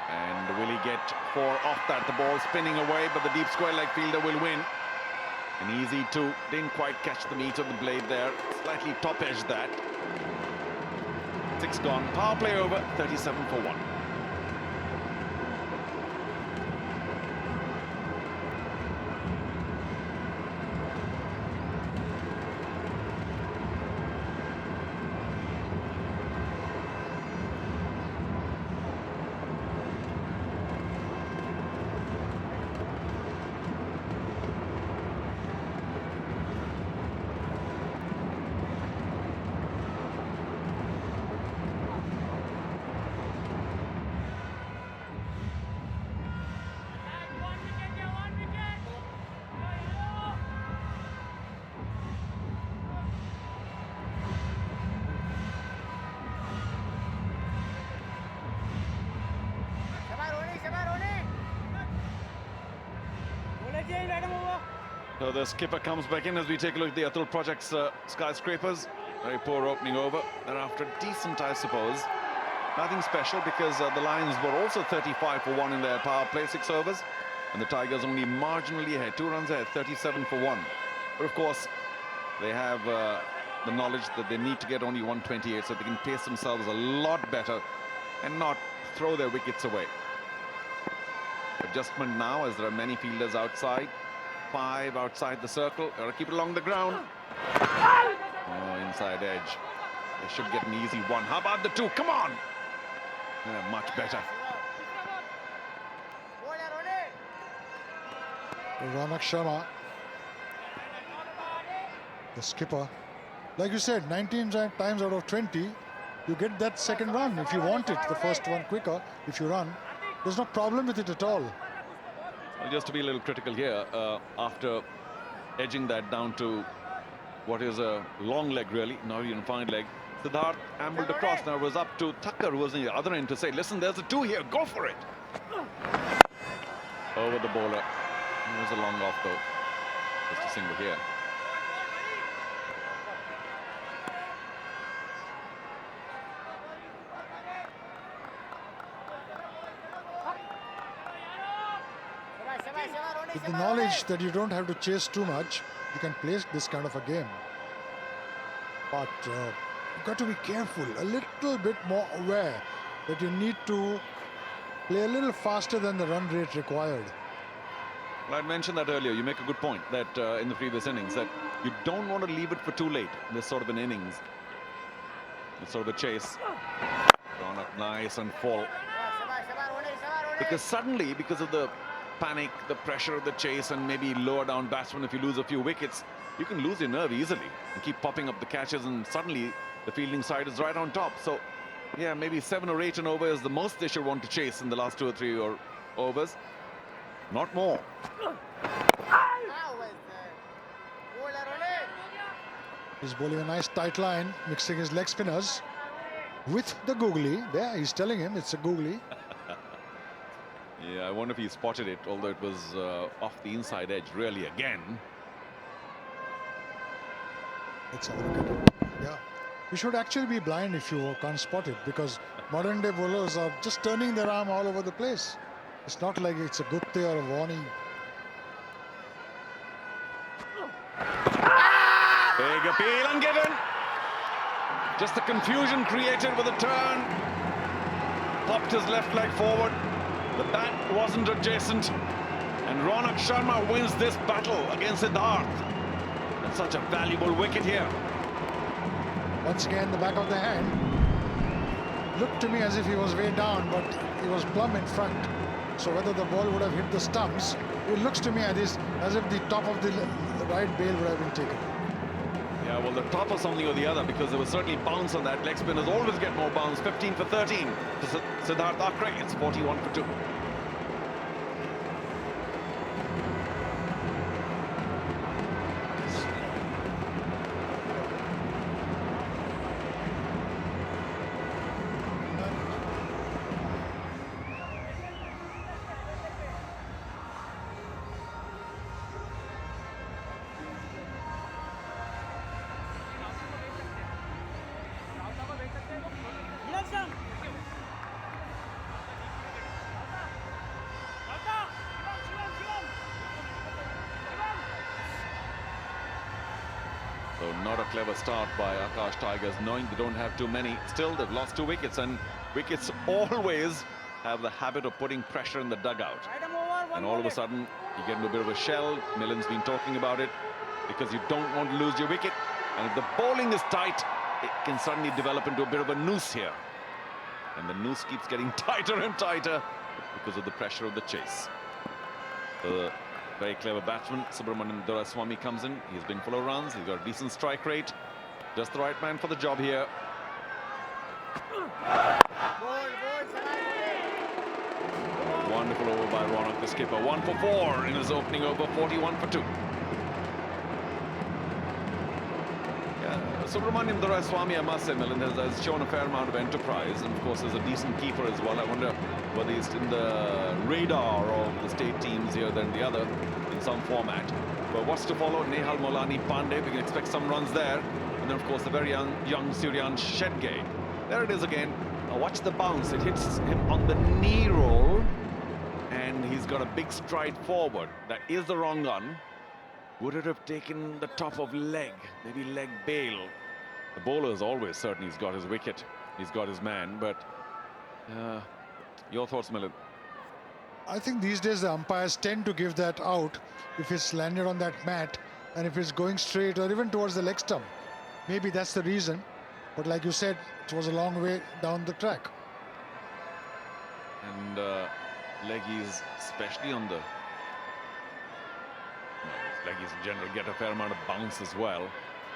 And will he get 4 off that? The ball spinning away, but the deep square leg fielder will win. An easy 2. Didn't quite catch the meat of the blade there. Slightly top edge that. 6 gone. Power play over. 37 for 1. the skipper comes back in as we take a look at the Atul Project's skyscrapers. Very poor opening over. Thereafter, decent, I suppose. Nothing special because the Lions were also 35 for 1 in their power play, 6 overs. And the Tigers only marginally ahead, 2 runs ahead, 37 for 1. But of course, they have the knowledge that they need to get only 128 so they can pace themselves a lot better and not throw their wickets away. Adjustment now as there are many fielders outside. 5 outside the circle. Got to keep it along the ground. Oh, inside edge. They should get an easy 1. How about the 2? Come on! Yeah, much better. Ronak Sharma, the skipper. Like you said, 19 times out of 20, you get that second run if you want it. The first one quicker if you run. There's no problem with it at all. Well, just to be a little critical here, after edging that down to what is a long leg, really, not even a fine leg, Siddharth ambled across. Now it was up to Thakkar, who was on the other end, to say, listen, there's a 2 here, go for it. Over the bowler. There's a long off, though. Just a single here. With the knowledge that you don't have to chase too much, you can play this kind of a game. But you've got to be careful, a little bit more aware that you need to play a little faster than the run rate required. Well, I'd mentioned that earlier. You make a good point that in the previous innings, that you don't want to leave it for too late in this sort of an innings. This sort of a chase. Drawn up nice and full. Because suddenly, because of the panic, the pressure of the chase, and maybe lower down batsmen, if you lose a few wickets, you can lose your nerve easily and keep popping up the catches, and suddenly the fielding side is right on top. So, yeah, maybe 7 or 8 and over is the most they should want to chase in the last 2 or 3 overs. Not more. He's bowling a nice tight line, mixing his leg spinners with the googly. There, he's telling him it's a googly. Yeah, I wonder if he spotted it, although it was off the inside edge, really, again. Let's have a look at it. Yeah. You should actually be blind if you can't spot it, because modern day bowlers are just turning their arm all over the place. It's not like it's a good day or a warning. Big appeal and given. Just the confusion created with a turn. Popped his left leg forward. The bat wasn't adjacent. And Ronak Sharma wins this battle against Siddharth. And such a valuable wicket here. Once again, the back of the hand looked to me as if he was way down, but he was plumb in front. So whether the ball would have hit the stumps, it looks to me as if the top of the right bail would have been taken. Yeah, well, the top or something or the other, because there was certainly bounce on that. Leg spinners always get more bounce. 15 for 13 to Siddharth Aakash. It's 41 for 2. So not a clever start by Aakash Tigers, knowing they don't have too many. Still, they've lost 2 wickets, and wickets always have the habit of putting pressure in the dugout. And all of a sudden, you get into a bit of a shell. Millen's been talking about it, because you don't want to lose your wicket. And if the bowling is tight, it can suddenly develop into a bit of a noose here. And the noose keeps getting tighter and tighter because of the pressure of the chase. Very clever batsman, Subramanian Doraiswamy, comes in. He's been full of runs. He's got a decent strike rate. Just the right man for the job here. Wonderful over by Ronak, the skipper. 1 for 4 in his opening over, 41 for 2. Yeah, Subramanian Doraiswamy, I must say, Milind, has shown a fair amount of enterprise, and of course is a decent keeper as well. I wonder whether he's in the radar of the state teams here than the other in some format. But what's to follow? Nehal Molani Pandey. We can expect some runs there. And then, of course, the very young Suryan Shedgay. There it is again. Now watch the bounce. It hits him on the knee roll. And he's got a big stride forward. That is the wrong gun. Would it have taken the top of leg? Maybe leg bail. The bowler is always certain he's got his wicket. He's got his man. But your thoughts, Milind? I think these days the umpires tend to give that out if it's landed on that mat and if it's going straight or even towards the leg stump. Maybe that's the reason. But like you said, it was a long way down the track. And leggies, especially on the... leggies in general get a fair amount of bounce as well.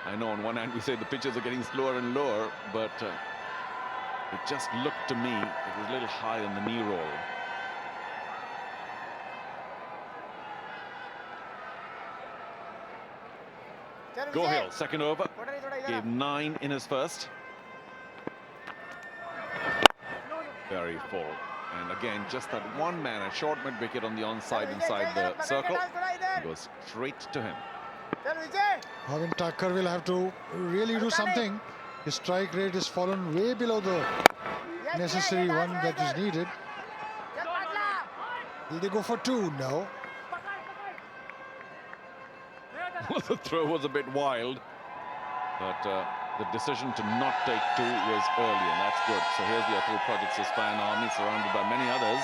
I know on one hand we say the pitches are getting slower and lower, but it just looked to me it was a little high on the knee roll. Gohil, second over, gave 9 in his first. Very full. And again, just that one man, a short mid-wicket on the onside inside the circle. Goes straight to him. Bhavin Thakur will have to really do something. His strike rate has fallen way below the necessary one that is needed. Will they go for 2? No. The throw was a bit wild, but the decision to not take 2 was early, and that's good. So here's the Atul Projects fan army surrounded by many others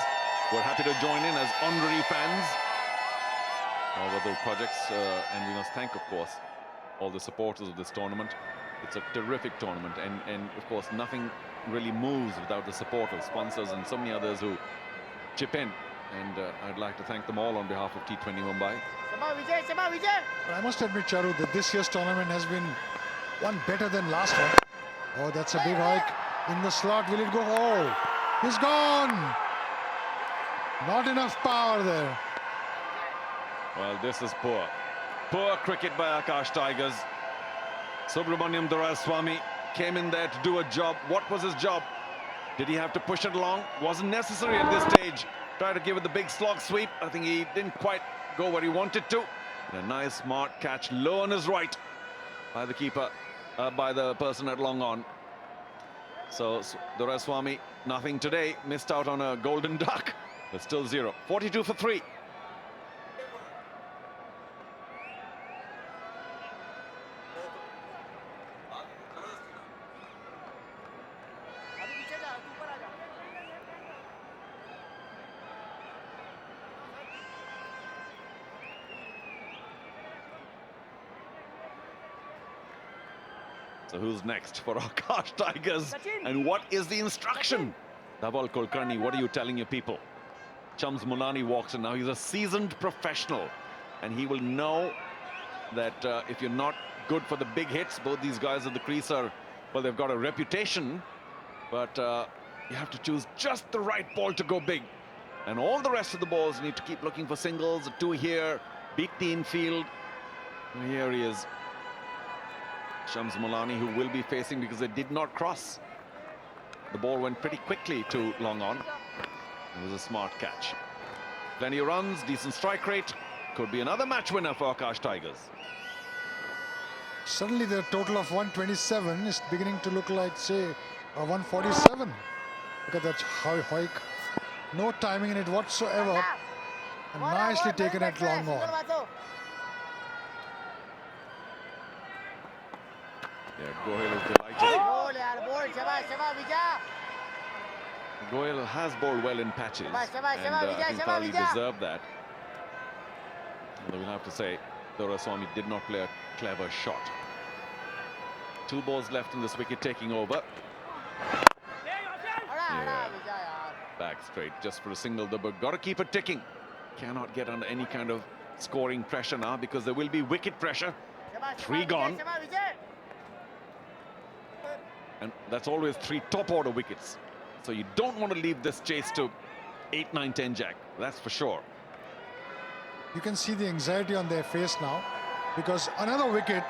who are happy to join in as honorary fans of Atul Projects. And we must thank, of course, all the supporters of this tournament. It's a terrific tournament, and of course, nothing really moves without the support of sponsors and so many others who chip in. And I'd like to thank them all on behalf of T20 Mumbai. But I must admit, Charu, that this year's tournament has been one better than last one. Oh, that's a big hike in the slot. Will it go? Oh, he's gone. Not enough power there. Well, this is poor. Poor cricket by Aakash Tigers. Subramaniam Doraiswamy came in there to do a job. What was his job? Did he have to push it along? Wasn't necessary at this stage. Tried to give it the big slog sweep. I think he didn't quite go where he wanted to. And a nice smart catch low on his right by the keeper, by the person at long on. So Doraiswamy, nothing today. Missed out on a golden duck, but still 0. 42 for 3. So who's next for Aakash Tigers? And what is the instruction? Dhaval Kulkarni, what are you telling your people? Shams Mulani walks in now. He's a seasoned professional. And he will know that if you're not good for the big hits, both these guys at the crease are, well, they've got a reputation. But you have to choose just the right ball to go big. And all the rest of the balls, you need to keep looking for singles. 2 here, beat the infield. And here he is. Shams Mulani, who will be facing because they did not cross. The ball went pretty quickly to long on. It was a smart catch. Plenty of runs, decent strike rate. Could be another match winner for Aakash Tigers. Suddenly the total of 127 is beginning to look like, say, a 147. Look at that hike. No timing in it whatsoever. And nicely taken at long on. Yeah, Gohil is delighted. Gohil has bowled well in patches, and he thoroughly deserved that. Although we'll have to say, Doraiswamy did not play a clever shot. 2 balls left in this wicket taking over. Yeah. Back straight, just for a single. But got to keep it ticking. Cannot get under any kind of scoring pressure now because there will be wicket pressure. 3 gone. And that's always 3 top-order wickets. So you don't want to leave this chase to 8, 9, 10 Jack. That's for sure. You can see the anxiety on their face now because another wicket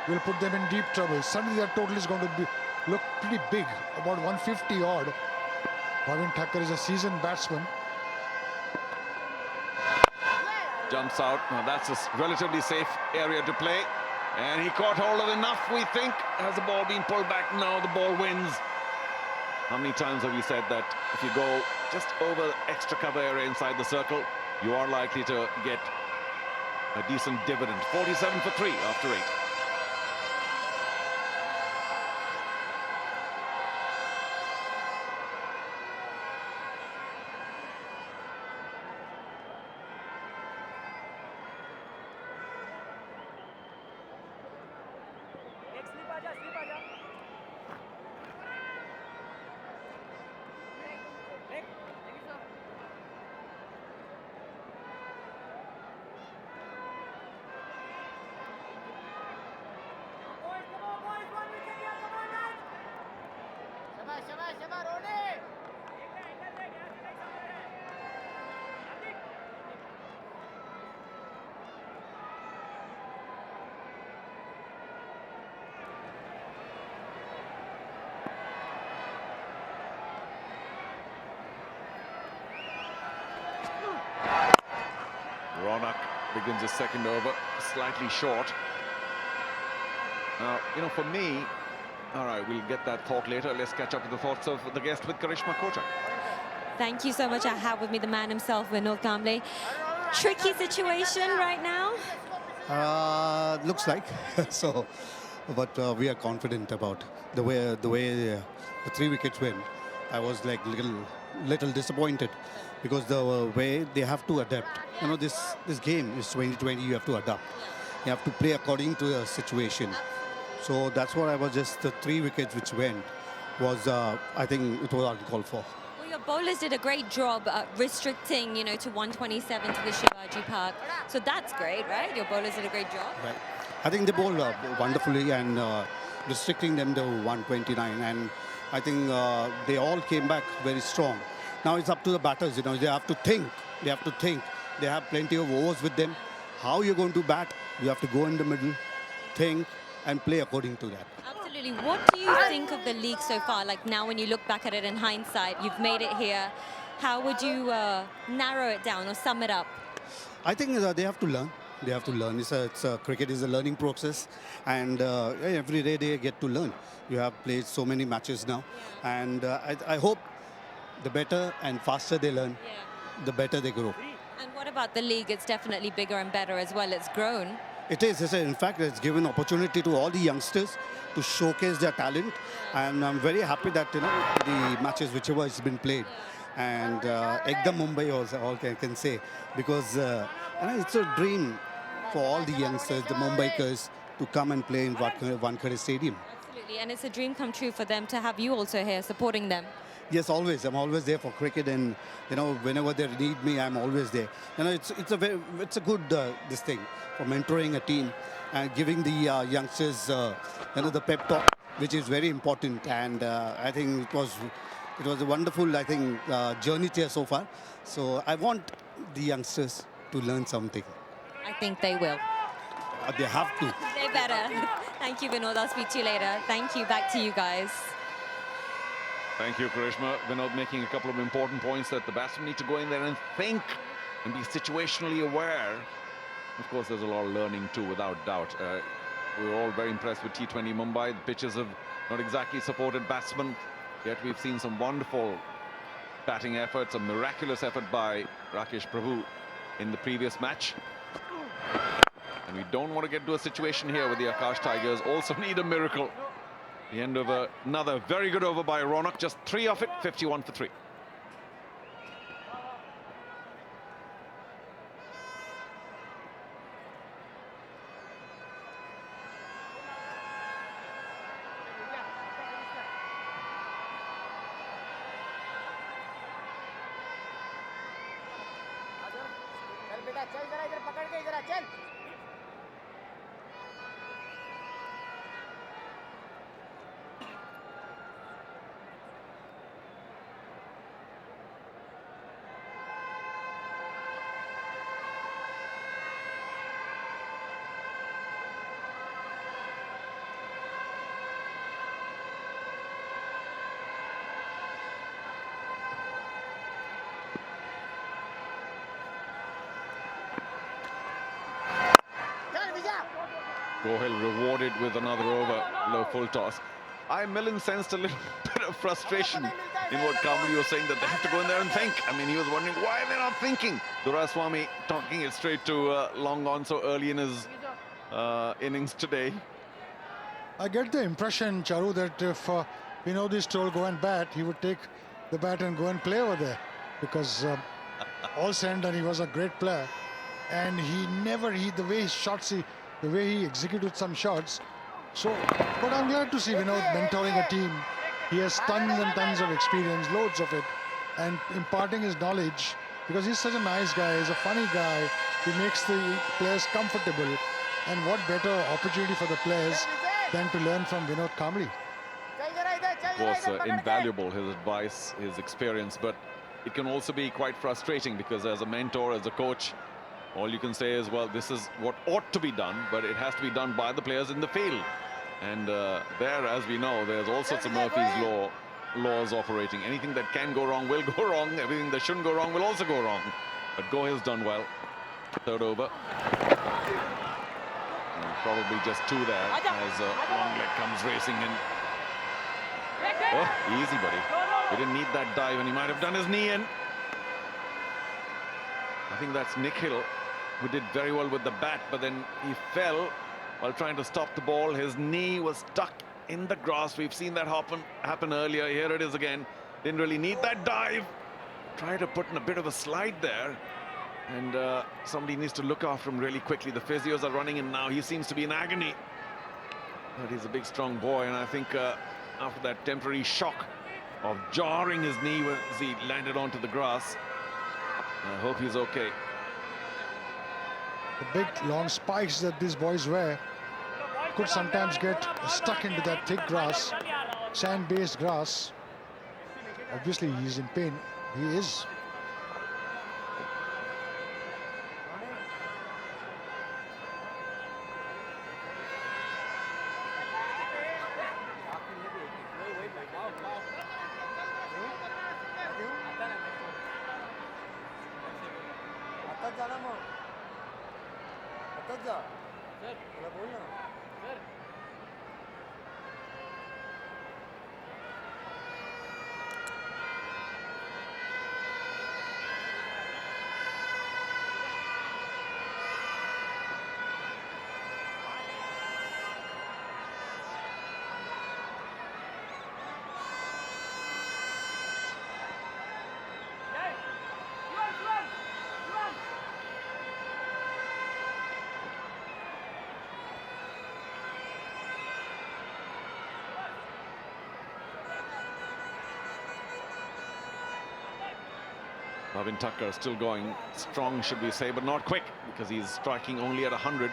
will put them in deep trouble. Suddenly their total is going to look pretty big, about 150 odd. Bhavin Thakur is a seasoned batsman. jumps out. Now that's a relatively safe area to play. And he caught hold of enough, we think. Has the ball been pulled back? No, the ball wins. How many times have you said that if you go just over extra cover area inside the circle, you are likely to get a decent dividend? 47 for 3 after 8. Ronak begins his second over, slightly short. Now, you know, for me, all right, we'll get that thought later. Let's catch up with the thoughts of the guest with Karishma Kochak. Thank you so much. I have with me the man himself, Vinod Kamble. Tricky situation right now. Looks like so, but we are confident about the way the 3 wickets went. I was like little disappointed because the way they have to adapt. You know, this game is 2020. You have to adapt. You have to play according to the situation. So that's what I was just the 3 wickets which went was I think it was uncalled for. Well, your bowlers did a great job restricting, you know, to 127 to the Shivaji Park. So that's great, right? Your bowlers did a great job. Right. I think they bowled wonderfully and restricting them to 129. And I think they all came back very strong. Now it's up to the batters. You know, they have to think. They have to think. They have plenty of overs with them. How you're going to bat? You have to go in the middle, think, and play according to that. Absolutely. What do you think of the league so far? Like now when you look back at it in hindsight, you've made it here. How would you narrow it down or sum it up? I think they have to learn. They have to learn. Cricket is a learning process, and every day they get to learn. You have played so many matches now, and I hope the better and faster they learn, the better they grow. And what about the league? It's definitely bigger and better as well. It's grown. It is. In fact, it's given opportunity to all the youngsters to showcase their talent, and I'm very happy that the matches whichever has been played, and Ekdam Mumbai also all can say, because it's a dream for all the youngsters, the Mumbaikers, to come and play in Wankhede Stadium. Absolutely, and it's a dream come true for them to have you also here supporting them. Yes, always. I'm always there for cricket, and you know, whenever they need me, I'm always there. You know, it's a good this thing for mentoring a team and giving the youngsters the pep talk, which is very important. And I think it was a wonderful, I think, journey here so far. So I want the youngsters to learn something. I think they will. They have to. They better. Thank you, Vinod. I'll speak to you later. Thank you. Back to you guys. Thank you, Karishma. Vinod making a couple of important points that the batsmen need to go in there and think and be situationally aware. Of course, there's a lot of learning too, without doubt. We were all very impressed with T20 Mumbai. The pitches have not exactly supported batsmen, yet we've seen some wonderful batting efforts, a miraculous effort by Rakesh Prabhu in the previous match. And we don't want to get to a situation here where the Aakash Tigers also need a miracle. The end of another very good over by Ronak, just 3 off it, 51 for 3. Gohil rewarded with another over, low full toss. Millen sensed a little bit of frustration in what Kamli was saying, that they have to go in there and think. I mean, he was wondering why they're not thinking. Duraswamy talking it straight to long on so early in his innings today. I get the impression, Charu, that if Vinodi's told go and bat, he would take the bat and go and play over there, because all said and done, he was a great player, and the way he shots, the way he executed some shots. So, but I'm glad to see Vinod mentoring a team. He has tons and tons of experience, loads of it, and imparting his knowledge, because he's such a nice guy, he's a funny guy. He makes the players comfortable, and what better opportunity for the players than to learn from Vinod Kamli. Of course, invaluable, his advice, his experience, but it can also be quite frustrating, because as a mentor, as a coach, all you can say is, well, this is what ought to be done, but it has to be done by the players in the field. And there, as we know, there's all sorts of Murphy's laws operating. Anything that can go wrong will go wrong. Everything that shouldn't go wrong will also go wrong. But Gohil's done well. Third over. And probably just two there as long leg comes racing in. Oh, easy, buddy. He didn't need that dive, and he might have done his knee in. I think that's Nikhil, who did very well with the bat, but then he fell while trying to stop the ball. His knee was stuck in the grass. We've seen that happen earlier. Here it is again. Didn't really need that dive. Tried to put in a bit of a slide there. And somebody needs to look after him really quickly. The physios are running in now. He seems to be in agony. But he's a big, strong boy. And I think after that temporary shock of jarring his knee as he landed onto the grass, I hope he's okay. The big, long spikes that these boys wear could sometimes get stuck into that thick grass, sand-based grass. Obviously, he's in pain. He is. Bhavin Thakkar still going strong, should we say, but not quick, because he's striking only at 100.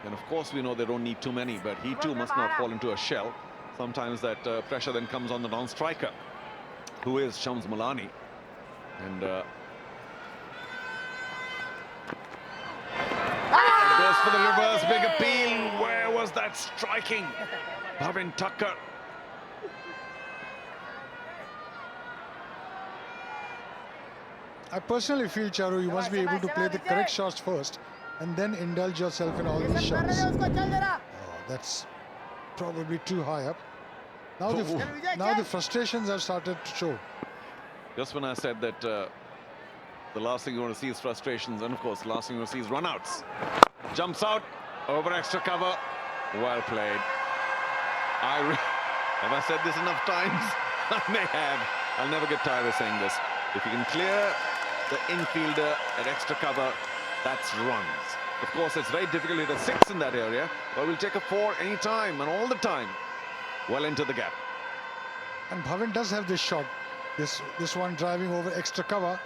And of course we know they don't need too many, but he too must not fall into a shell. Sometimes that pressure then comes on the non-striker, who is Shams Malani. And goes for the reverse, big appeal. Where was that striking? Bhavin Thakkar. I personally feel, Charu, you must be able to play the correct shots first and then indulge yourself in all these shots. Oh, that's probably too high up. Now the frustrations have started to show. Just when I said that the last thing you want to see is frustrations, and of course the last thing you want to see is run-outs. Jumps out over extra cover. Well played. Have I said this enough times? I may have. I'll never get tired of saying this. If you can clear the infielder at extra cover, that's runs. Of course, it's very difficult to hit a 6 in that area, but we'll take a 4 anytime and all the time. Well into the gap. And Bhavin does have this shot. This one driving over extra cover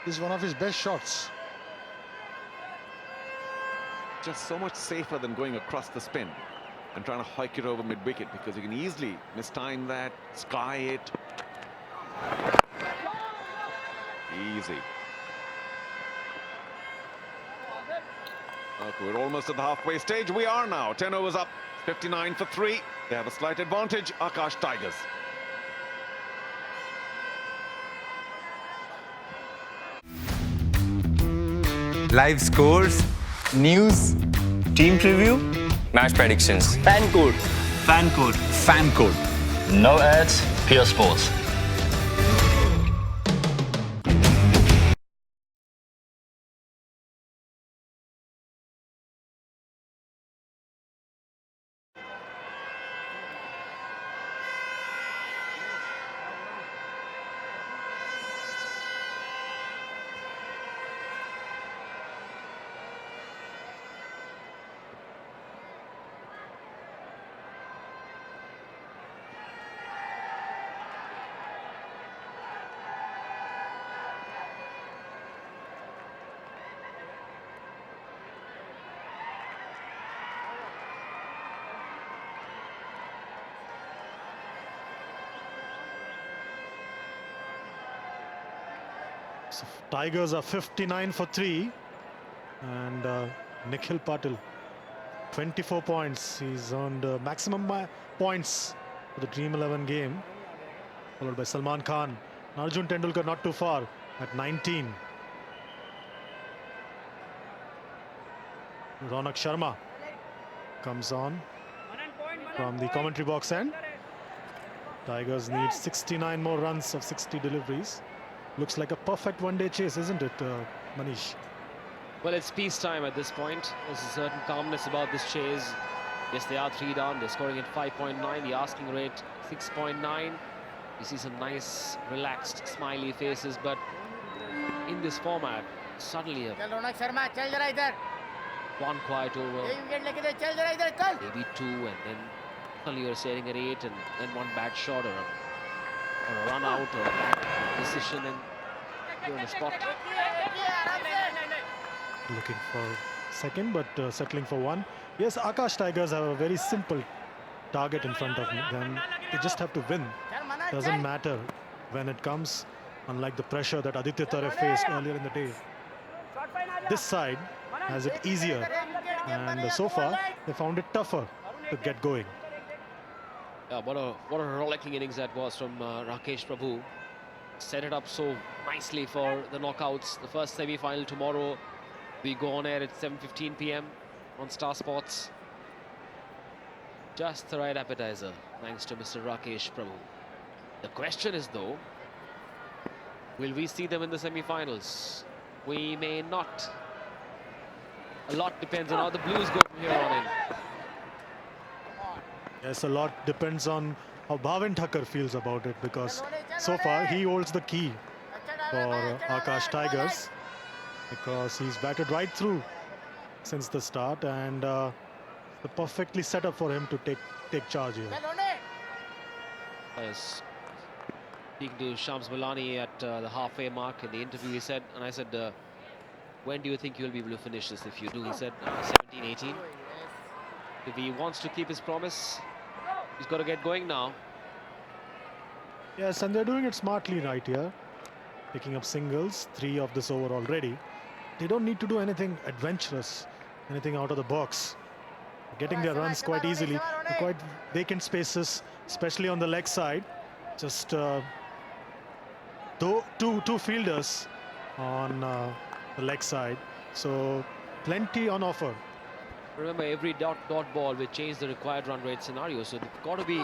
is one of his best shots. Just so much safer than going across the spin and trying to hike it over mid-wicket, because you can easily mistime that, sky it. Easy. Okay, we're almost at the halfway stage. We are now. 10 overs up, 59 for 3. They have a slight advantage. Aakash Tigers. Live scores, news, team preview. Match predictions. Fan code. Fan code. Fan code. No ads, pure sports. So Tigers are 59 for 3, and Nikhil Patil 24 points. He's earned maximum points for the Dream 11 game, followed by Salman Khan. Arjun Tendulkar not too far at 19. Ronak Sharma comes on from the commentary box end. Tigers need 69 more runs of 60 deliveries. Looks like a perfect one-day chase, isn't it, Manish? Well, it's peacetime at this point. There's a certain calmness about this chase. Yes, they are 3 down. They're scoring at 5.9. The asking rate 6.9. You see some nice, relaxed, smiley faces. But in this format, suddenly one quiet over, maybe 2, and then suddenly you're staring at 8, and then one bad shot or a run out or a bad decision, and you're in a spot. Looking for second, but settling for 1. Yes, Aakash Tigers have a very simple target in front of them. They just have to win. Doesn't matter when it comes, unlike the pressure that Aditya Tare faced earlier in the day. This side has it easier, and so far they found it tougher to get going. Yeah, what a rollicking innings that was from Rakesh Prabhu. Set it up so nicely for the knockouts. The first semi-final tomorrow. We go on air at 7:15 p.m. on Star Sports. Just the right appetizer, thanks to Mr. Rakesh Prabhu. The question is, though, will we see them in the semi-finals? We may not. A lot depends on how the Blues go from here on in. Yes, a lot depends on how Bhavin Thakkar feels about it, because so far he holds the key for Aakash Tigers, because he's batted right through since the start, and perfectly set up for him to take charge here. Yes. Speaking to Shams Milani at the halfway mark in the interview, he said, and I said, when do you think you'll be able to finish this? If you do, he said 17, 18. If he wants to keep his promise, he's got to get going now. Yes, and they're doing it smartly right here. Picking up singles, 3 of this over already. They don't need to do anything adventurous, anything out of the box. Getting their runs quite easily. Quite vacant spaces, especially on the leg side. Just two fielders on the leg side. So plenty on offer. Remember, every dot ball will change the required run rate scenario. So they've got to be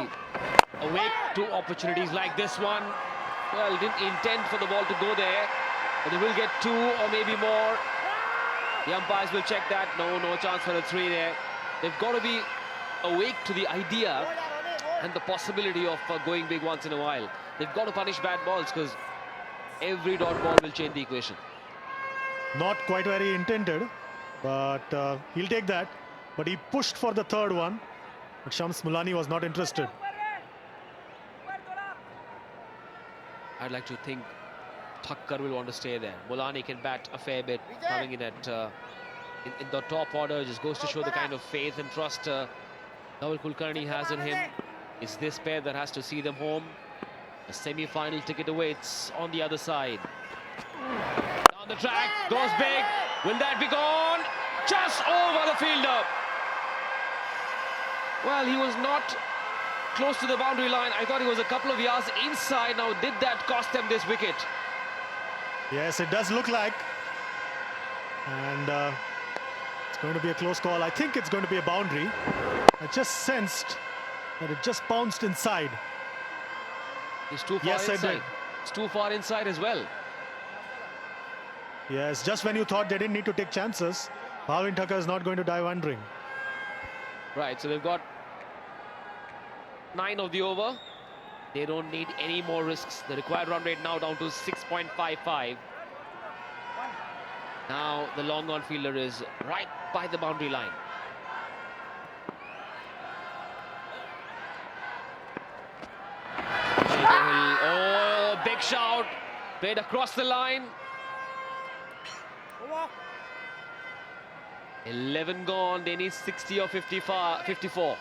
awake to opportunities like this one. Well, didn't intend for the ball to go there, but they will get 2 or maybe more. The umpires will check that. No chance for a 3 there. They've got to be awake to the idea and the possibility of going big once in a while. They've got to punish bad balls, because every dot ball will change the equation. Not quite very intended, but he'll take that. But he pushed for the 3rd one, but Shams Milani was not interested. I'd like to think Thakkar will want to stay there. Milani can bat a fair bit, coming in at in the top order. Just goes to show the kind of faith and trust Dhaval Kulkarni has in him. It's this pair that has to see them home. A semi-final ticket awaits on the other side. Down the track, goes big. Will that be gone? Just over the fielder. Well, he was not close to the boundary line. I thought he was a couple of yards inside. Now, did that cost them this wicket? Yes, it does look like. And it's going to be a close call. I think it's going to be a boundary. I just sensed that it just bounced inside. It's too far Yes, I inside. did. It's too far inside as well. Yes, just when you thought they didn't need to take chances, Bhavin Thakkar is not going to dive wondering. Right, so they've got 9 of the over. They don't need any more risks. The required run rate now down to 6.55. Now the long on fielder is right by the boundary line. Oh, big shout. Played across the line. 11 gone. They need 60 or 54.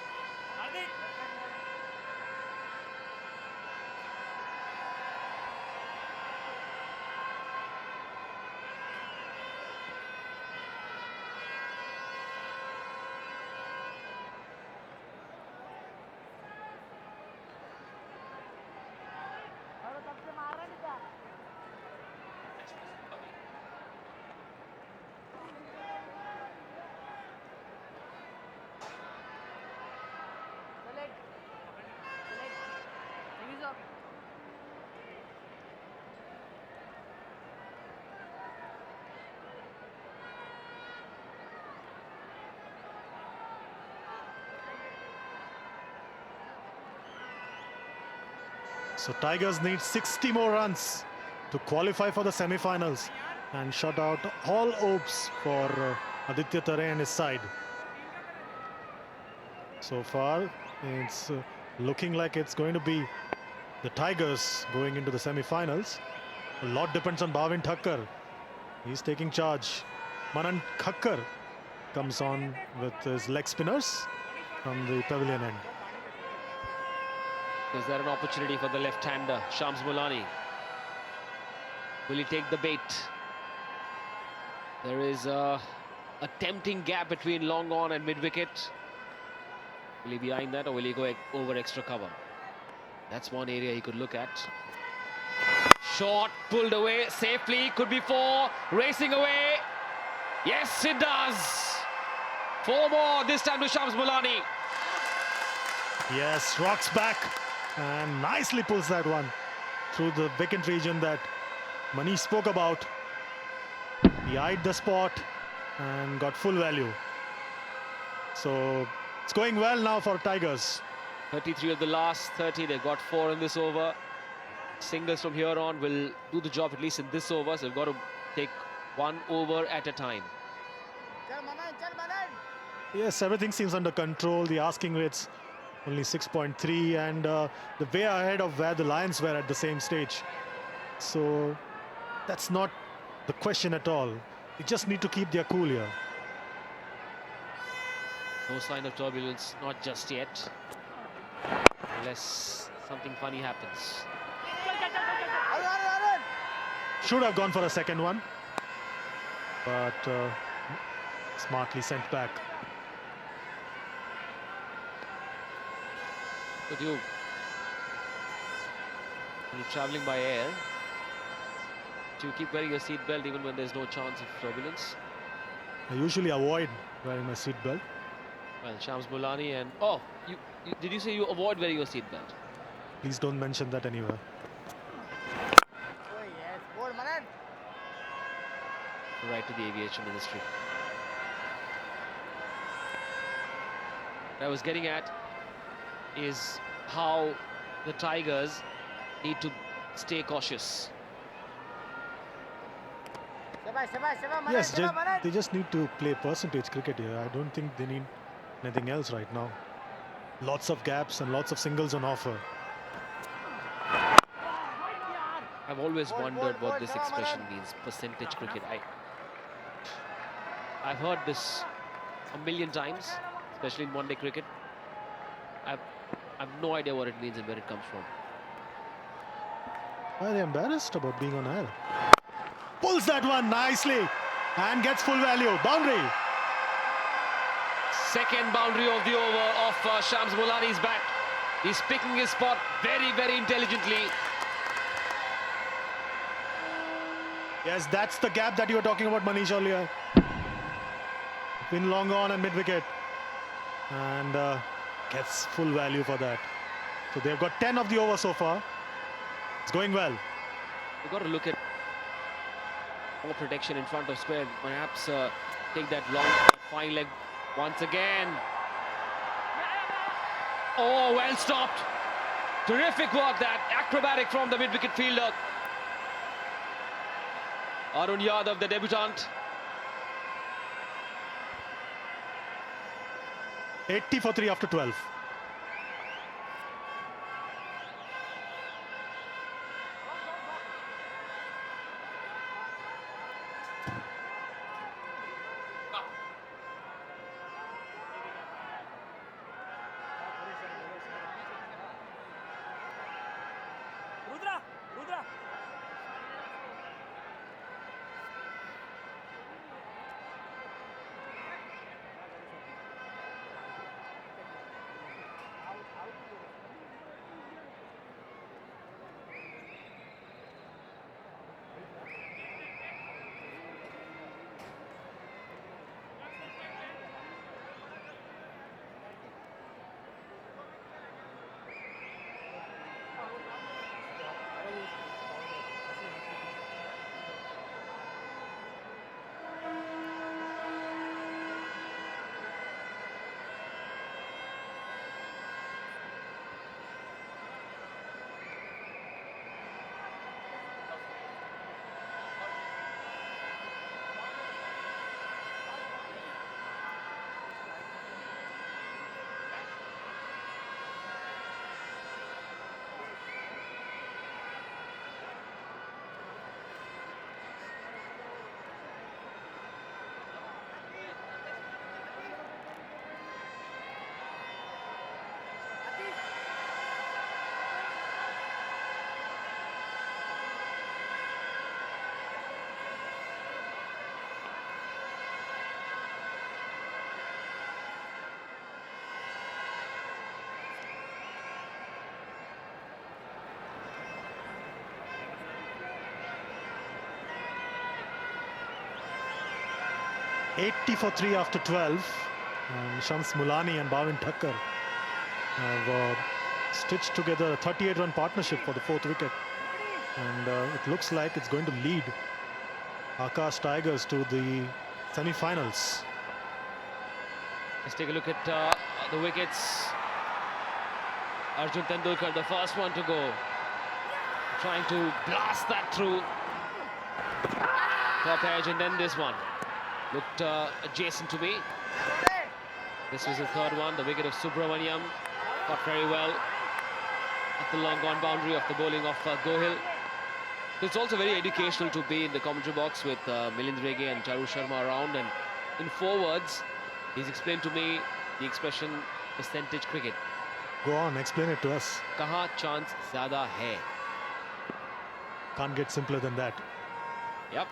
So Tigers need 60 more runs to qualify for the semi-finals and shut out all hopes for Aditya Tare and his side. So far, it's looking like it's going to be the Tigers going into the semi-finals. A lot depends on Bhavin Thakkar. He's taking charge. Manan Thakkar comes on with his leg spinners from the pavilion end. Is there an opportunity for the left-hander, Shams Mulani? Will he take the bait? There is a tempting gap between long on and mid-wicket. Will he be eyeing that, or will he go over extra cover? That's one area he could look at. Shot pulled away safely, could be 4, racing away. Yes, it does. 4 more, this time to Shams Mulani. Yes, rocks back and nicely pulls that one through the vacant region that Manish spoke about. He eyed the spot and got full value. So it's going well now for Tigers. 33 of the last 30. They've got 4 in this over. Singles from here on will do the job, at least in this over. So they've got to take 1 over at a time. Yes, everything seems under control. The asking rate's only 6.3, and the way ahead of where the Lions were at the same stage. So that's not the question at all. They just need to keep their cool here. No sign of turbulence, not just yet. Unless something funny happens. Should have gone for a second one, but smartly sent back. But when you're traveling by air, do you keep wearing your seatbelt even when there's no chance of turbulence? I usually avoid wearing my seatbelt. Well, Shams Mulani and... Oh, did you say you avoid wearing your seatbelt? Please don't mention that anywhere. Right to the aviation ministry. What I was getting at is how the Tigers need to stay cautious. Yes, they just need to play percentage cricket here. I don't think they need anything else right now. Lots of gaps and lots of singles on offer. I've always wondered what this expression means, percentage cricket. I've heard this a million times, especially in one-day cricket. I've no idea what it means and where it comes from. Why are they embarrassed about being on air? Pulls that one nicely and gets full value. Boundary. Second boundary of the over of Shams Mulani's bat. He's picking his spot very, very intelligently. Yes, that's the gap that you were talking about, Manish, earlier. Spin long on and mid-wicket. And gets full value for that. So they've got 10 of the over so far. It's going well. You've got to look at more protection in front of square. Perhaps take that long fine leg once again. Oh, well stopped. Terrific work that. Acrobatic from the mid-wicket fielder. Arun Yadav, the debutant. 80 for 3 after 12. Rudra! 80 for 3 after 12. And Shams Mulani and Bhavin Thakkar have stitched together a 38-run partnership for the 4th wicket. And it looks like it's going to lead Aakash Tigers to the semi-finals. Let's take a look at the wickets. Arjun Tendulkar, the first one to go. Trying to blast that through. Top edge, and then this one. Looked adjacent to me. This was the third one, the wicket of Subramaniam. Caught very well at the long gone boundary of the bowling of Gohil. So it's also very educational to be in the commentary box with Milind Rege and Charu Sharma around. And in 4 words, he's explained to me the expression percentage cricket. Go on, explain it to us. Kahan chance zyada hai. Can't get simpler than that. Yep.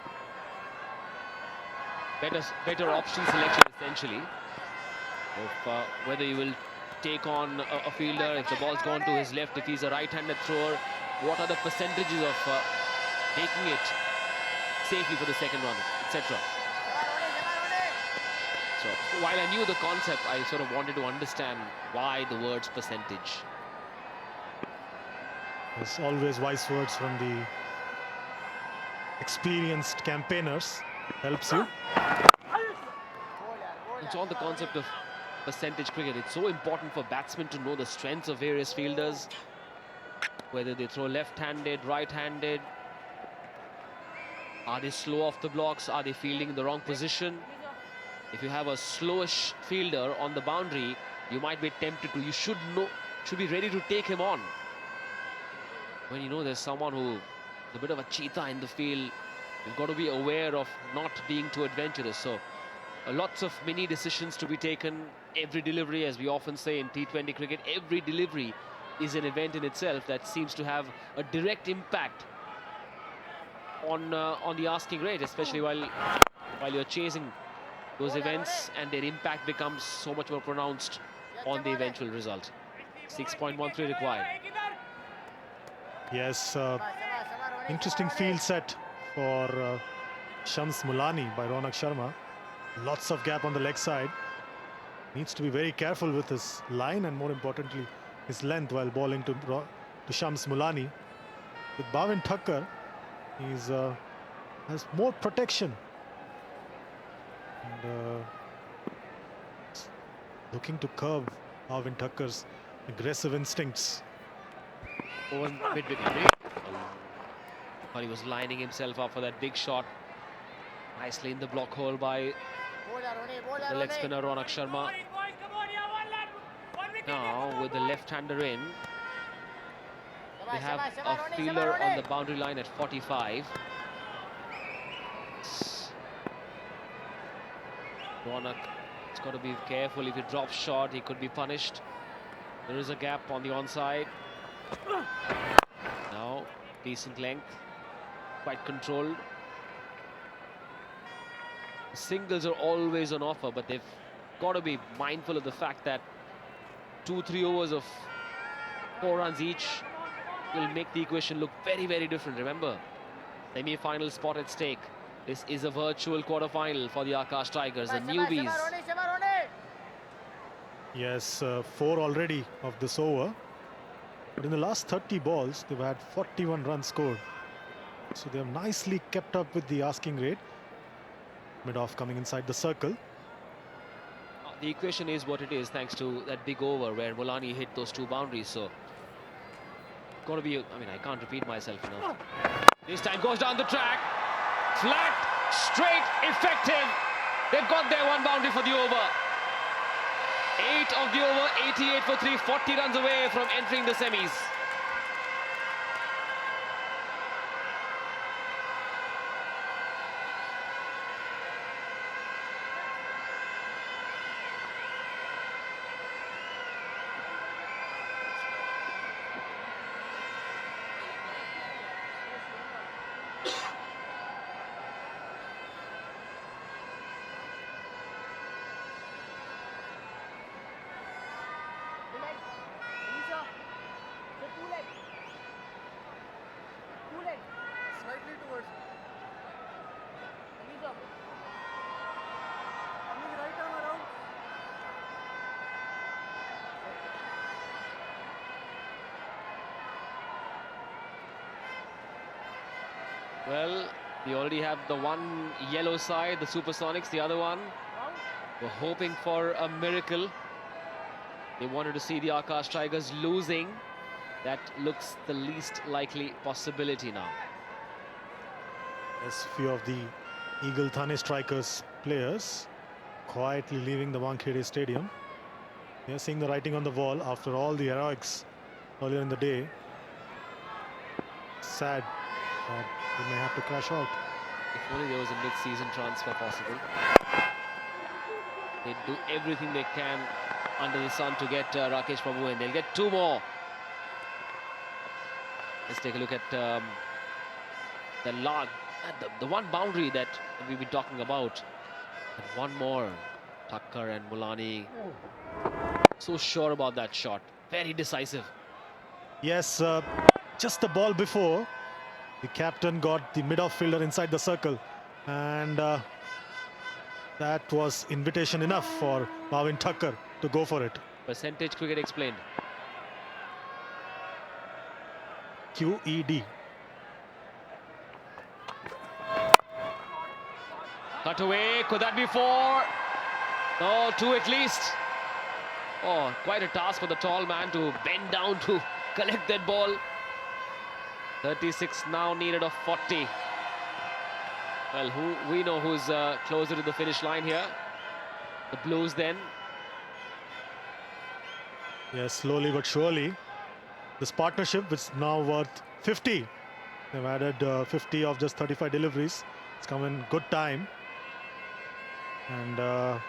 Better option selection essentially. Of whether you will take on a fielder, if the ball's gone to his left, if he's a right-handed thrower, what are the percentages of taking it safely for the second run, etc. So while I knew the concept, I sort of wanted to understand why the words percentage. There's always wise words from the experienced campaigners. Helps you. It's all the concept of percentage cricket. It's so important for batsmen to know the strengths of various fielders, whether they throw left-handed, right-handed. Are they slow off the blocks? Are they fielding in the wrong position? If you have a slowish fielder on the boundary, you might be tempted to. You should be ready to take him on. When you know there's someone who's a bit of a cheetah in the field, you've got to be aware of not being too adventurous. So lots of mini decisions to be taken. Every delivery, as we often say in T20 cricket, every delivery is an event in itself that seems to have a direct impact on the asking rate, especially while you're chasing those events, and their impact becomes so much more pronounced on the eventual result. 6.13 required. Yes, interesting field set for Shams Mulani by Ronak Sharma. Lots of gap on the leg side. Needs to be very careful with his line and more importantly his length while bowling to Shams Mulani. With Bhavin Thakkar, he's has more protection and looking to curb Bhavin Thakkar's aggressive instincts. Over mid-wicket. But he was lining himself up for that big shot. Nicely in the block hole by the leg spinner Ronak Sharma. Now with the left-hander in, we have a fielder on the boundary line at 45. Ronak has got to be careful. If he drops short, he could be punished. There is a gap on the onside. Now, decent length, quite controlled. Singles are always on offer, but they've got to be mindful of the fact that 2-3 overs of 4 runs each will make the equation look very, very different. Remember, semi-final spot at stake. This is a virtual quarter-final for the Aakash Tigers, the newbies. Yes, 4 already of this over. But in the last 30 balls, they've had 41 runs scored. So they have nicely kept up with the asking rate. Mid-off coming inside the circle. The equation is what it is thanks to that big over where Mulani hit those 2 boundaries. So, got to be, I mean, I can't repeat myself enough. This time goes down the track. Flat, straight, effective. They've got their 1 boundary for the over. 8 of the over, 88 for 3, 40 runs away from entering the semis. Well, we already have the one yellow side, the Supersonics, the other one. We're hoping for a miracle. They wanted to see the Aakash Tigers losing. That looks the least likely possibility now. As few of the Eagle Thane Strikers players quietly leaving the Wankhede Stadium. They are seeing the writing on the wall after all the heroics earlier in the day. Sad that they may have to crash out. If only there was a mid-season transfer possible. They do everything they can under the sun to get Rakesh Prabhu in. They'll get 2 more. Let's take a look at the one boundary that we've been talking about. And 1 more. Thakkar and Mulani. So sure about that shot. Very decisive. Yes, just the ball before, the captain got the mid-off fielder inside the circle. And that was invitation enough for Bhavin Thakkar to go for it. Percentage cricket explained. QED. Cut away. Could that be 4? No, 2 at least. Oh, quite a task for the tall man to bend down to collect that ball. 36 now needed of 40. Well, we know who's closer to the finish line here. The Blues then. Yes, slowly but surely. This partnership, which is now worth 50. They've added 50 of just 35 deliveries. It's come in good time. And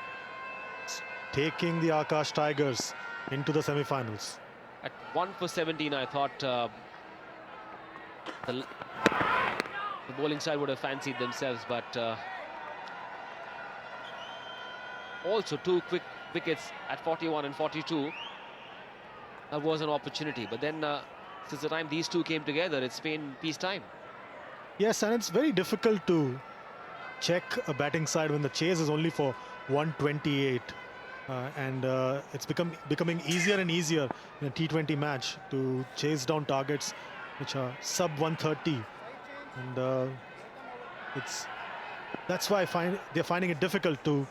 taking the Aakash Tigers into the semi-finals. At 1 for 17, I thought the bowling side would have fancied themselves, but also 2 quick wickets at 41 and 42. That was an opportunity, but then since the time these 2 came together, it's been peacetime. Yes, and it's very difficult to check a batting side when the chase is only for 128. And it's becoming easier and easier in a T20 match to chase down targets which are sub 130. And that's why they're finding it difficult to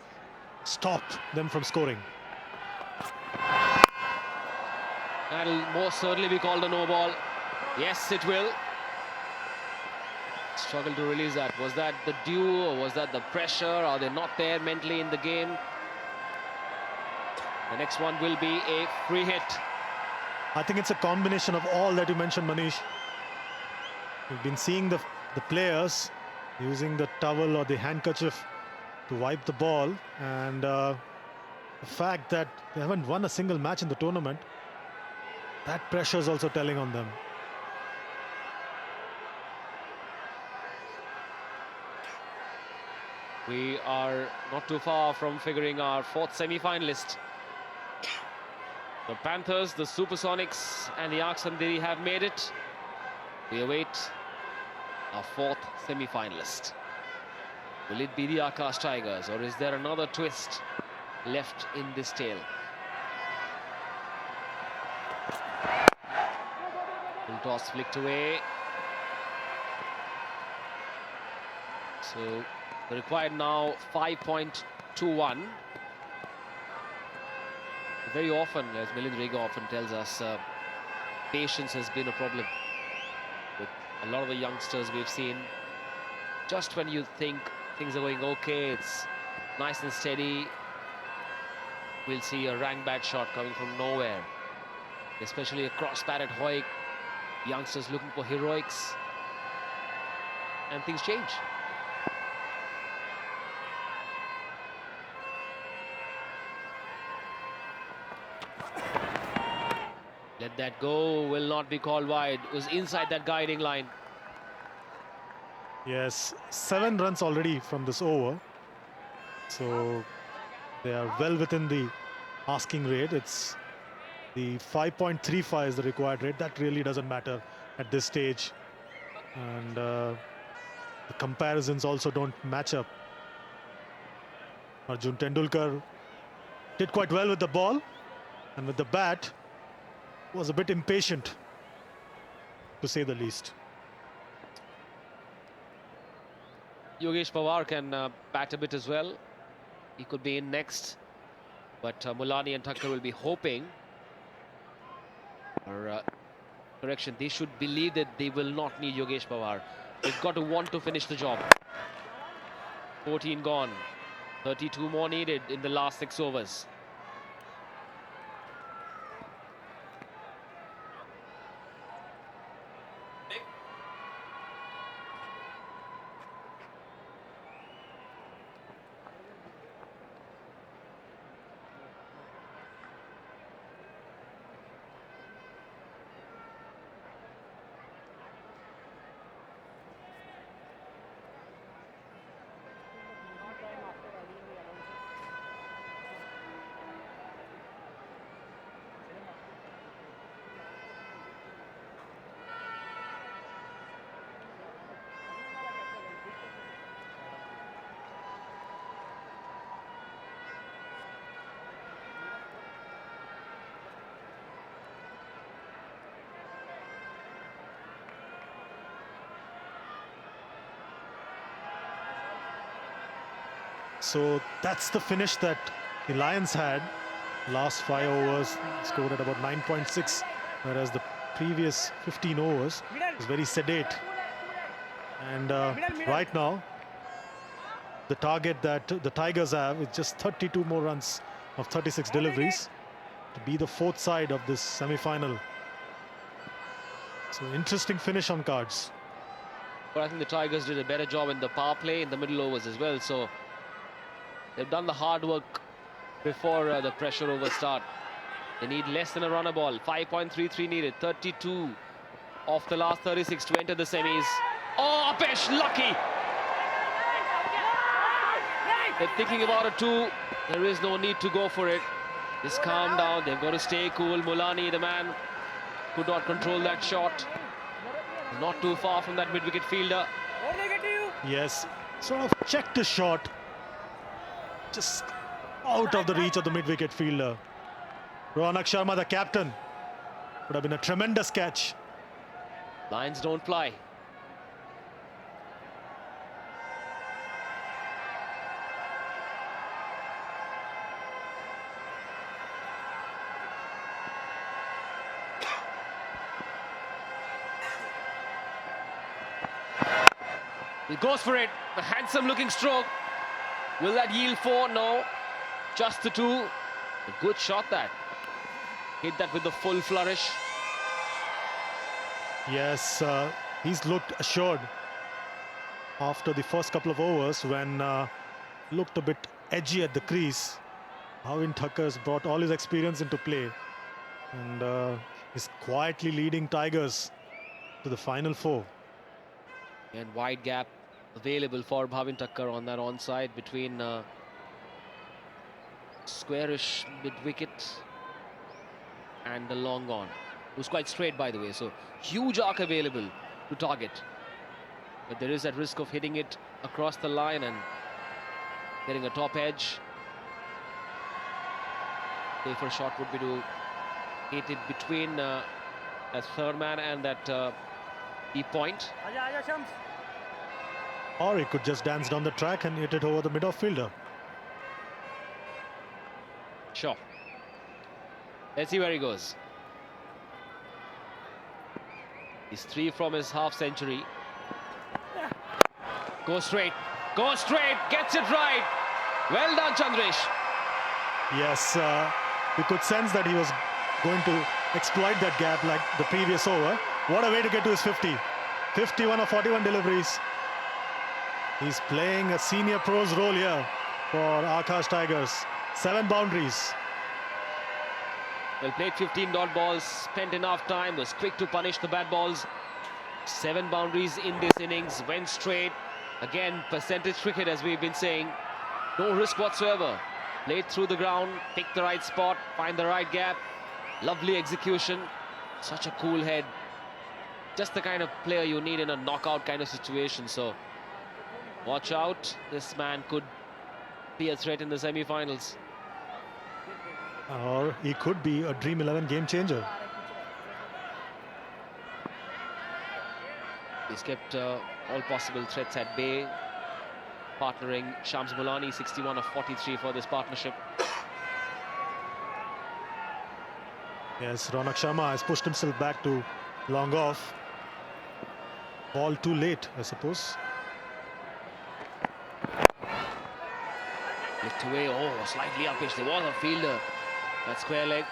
stop them from scoring. That'll most certainly be called a no ball. Yes, it will. Struggle to release that. Was that the dew, or was that the pressure? Are they not there mentally in the game? The next one will be a free hit. I think it's a combination of all that you mentioned, Manish. We've been seeing the players using the towel or the handkerchief to wipe the ball, and the fact that they haven't won a single match in the tournament, that pressure is also telling on them. We are not too far from figuring our fourth semi-finalist. The Panthers, the Supersonics and the Aksandiri have made it. We await our fourth semi-finalist. Will it be the Aakash Tigers, or is there another twist left in this tale? Full toss flicked away. So the required now 5.21. Very often, as Milind Riga often tells us, patience has been a problem with a lot of the youngsters we've seen. Just when you think things are going okay, it's nice and steady, we'll see a rank bad shot coming from nowhere. Especially a cross bat at Hoik. Youngsters looking for heroics. And things change. Let that go, will not be called wide. It was inside that guiding line. Yes, 7 runs already from this over. So they are well within the asking rate. It's the 5.35 is the required rate. That really doesn't matter at this stage. And the comparisons also don't match up. Arjun Tendulkar did quite well with the ball, and with the bat was a bit impatient, to say the least. Yogesh Pawar can bat a bit as well. He could be in next, but Mulani and Thakkar will be hoping. Or correction, they should believe that they will not need Yogesh Pawar. They've got to want to finish the job. 14 gone, 32 more needed in the last 6 overs. So that's the finish that the Lions had. Last 5 overs scored at about 9.6, whereas the previous 15 overs was very sedate. And right now, the target that the Tigers have is just 32 more runs of 36 deliveries to be the 4th side of this semi-final. So interesting finish on cards. But I think the Tigers did a better job in the power play in the middle overs as well. So they've done the hard work before the pressure overs start. They need less than a runner ball. 5.33 needed. 32 off the last 36 to enter the semis. Oh, Aakash, lucky! They're thinking about it too. There is no need to go for it. Just calm down. They've got to stay cool. Mulani, the man, could not control that shot. Not too far from that mid-wicket fielder. Yes, sort of checked his shot. Just out of the reach of the mid-wicket fielder. Ronak Sharma, the captain. Would have been a tremendous catch. Lions don't fly. He goes for it. A handsome looking stroke. Will that yield 4? No. Just the 2. A good shot that. Hit that with the full flourish. Yes, he's looked assured after the first couple of overs when looked a bit edgy at the crease. Bhavin Thakkar's brought all his experience into play and is quietly leading Tigers to the final 4. And wide gap available for Bhavin Thakkar on that onside between squarish mid-wicket and the long on. It was quite straight, by the way, so huge arc available to target. But there is that risk of hitting it across the line and getting a top edge. Safer shot would be to hit it between that third man and that deep point. Or he could just dance down the track and hit it over the mid-off fielder. Sure. Let's see where he goes. He's 3 from his half century. Go straight, gets it right. Well done, Chandresh. Yes, you could sense that he was going to exploit that gap like the previous over. What a way to get to his 50. 51 or 41 deliveries. He's playing a senior pros role here for Aakash Tigers. 7 boundaries. Well played, 15 dot balls, spent enough time, was quick to punish the bad balls. 7 boundaries in this innings, went straight. Again, percentage cricket, as we've been saying. No risk whatsoever. Played through the ground, pick the right spot, find the right gap. Lovely execution. Such a cool head. Just the kind of player you need in a knockout kind of situation. So, watch out. This man could be a threat in the semi-finals. Or he could be a Dream 11 game changer. He's kept all possible threats at bay. Partnering Shams Mulani, 61 of 43 for this partnership. Yes, Ronak Sharma has pushed himself back to long off. Ball too late, I suppose. Looked away, oh, slightly uppish. There was a fielder. That square leg.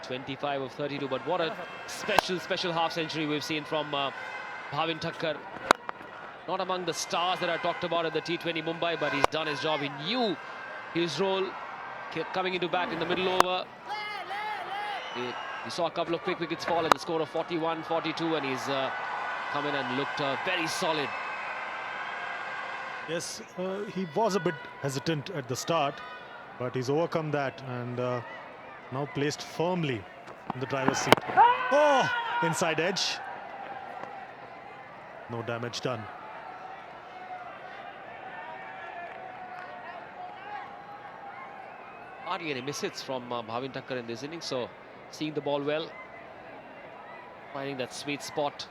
25 of 32, but what a special half century we've seen from Bhavin Thakkar. Not among the stars that I talked about at the T20 Mumbai, but he's done his job. He knew his role coming into bat in the middle over. He saw a couple of quick wickets fall at the score of 41-42, and he's come in and looked very solid. Yes, he was a bit hesitant at the start, but he's overcome that and now placed firmly in the driver's seat. Oh, inside edge. No damage done. Hardly any miss-hits from Bhavin Thakkar in this inning, so seeing the ball well, finding that sweet spot.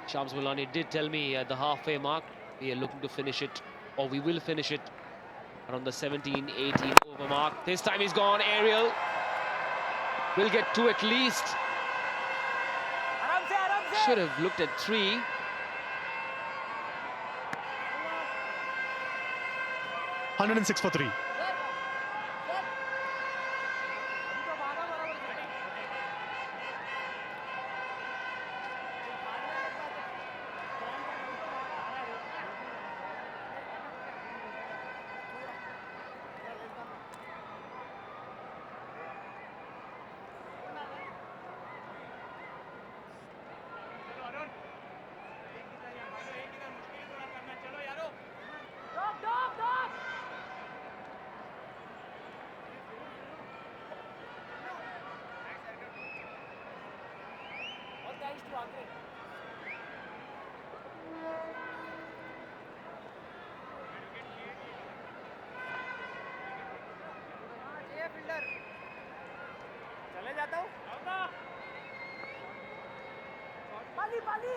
Shams Mulani did tell me at the halfway mark, we are looking to finish it, or we will finish it around the 17-18 over mark. This time he's gone aerial. We'll get 2 at least. Should have looked at 3. $106 for 3. चले जाता हूँ पाली पाली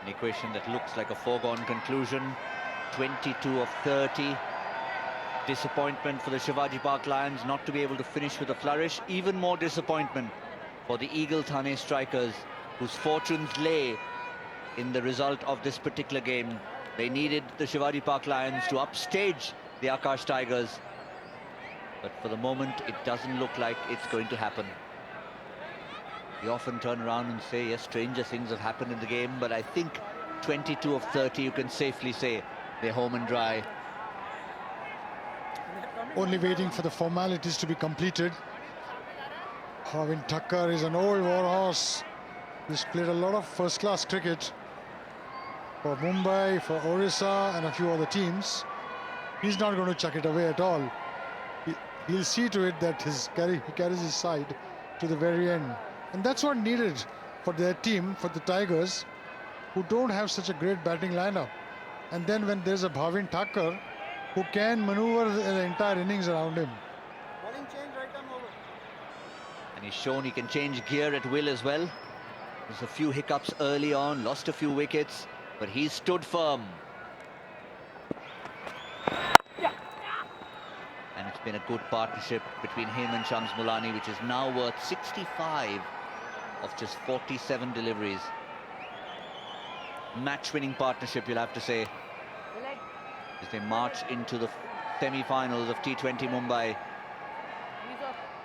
An equation that looks like a foregone conclusion. 22 of 30. Disappointment for the Shivaji Park Lions not to be able to finish with a flourish. Even more disappointment for the Eagle Thane strikers, whose fortunes lay in the result of this particular game. They needed the Shivaji Park Lions to upstage the Aakash Tigers. But for the moment, it doesn't look like it's going to happen. We often turn around and say, yes, stranger things have happened in the game, but I think 22 of 30, you can safely say they're home and dry. Only waiting for the formalities to be completed. Bhavin Thakkar is an old warhorse. He's played a lot of first-class cricket for Mumbai, for Orissa and a few other teams. He's not going to chuck it away at all. He'll see to it that he carries his side to the very end. And that's what needed for their team, for the Tigers, who don't have such a great batting lineup. And then when there's a Bhavin Thakkar who can maneuver the entire innings around him. Bowling change, right arm over. And he's shown he can change gear at will as well. There's a few hiccups early on, lost a few wickets, but he stood firm. And it's been a good partnership between him and Shams Mulani, which is now worth 65 of just 47 deliveries. Match-winning partnership, you'll have to say, as they march into the semi-finals of T20 Mumbai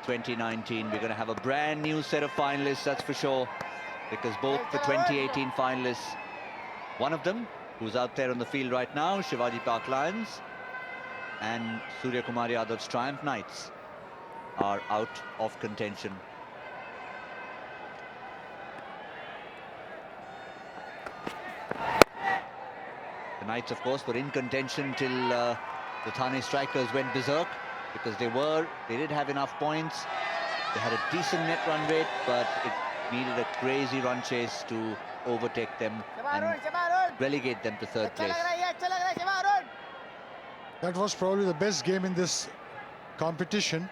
2019. We're going to have a brand new set of finalists, that's for sure, because both the 2018 finalists, one of them, who's out there on the field right now, Shivaji Park Lions, and Surya Kumar Yadav's Triumph Knights, are out of contention. The Knights, of course, were in contention till the Thane strikers went berserk, because they did have enough points. They had a decent net run rate, but it needed a crazy run chase to overtake them and relegate them to third place. That was probably the best game in this competition.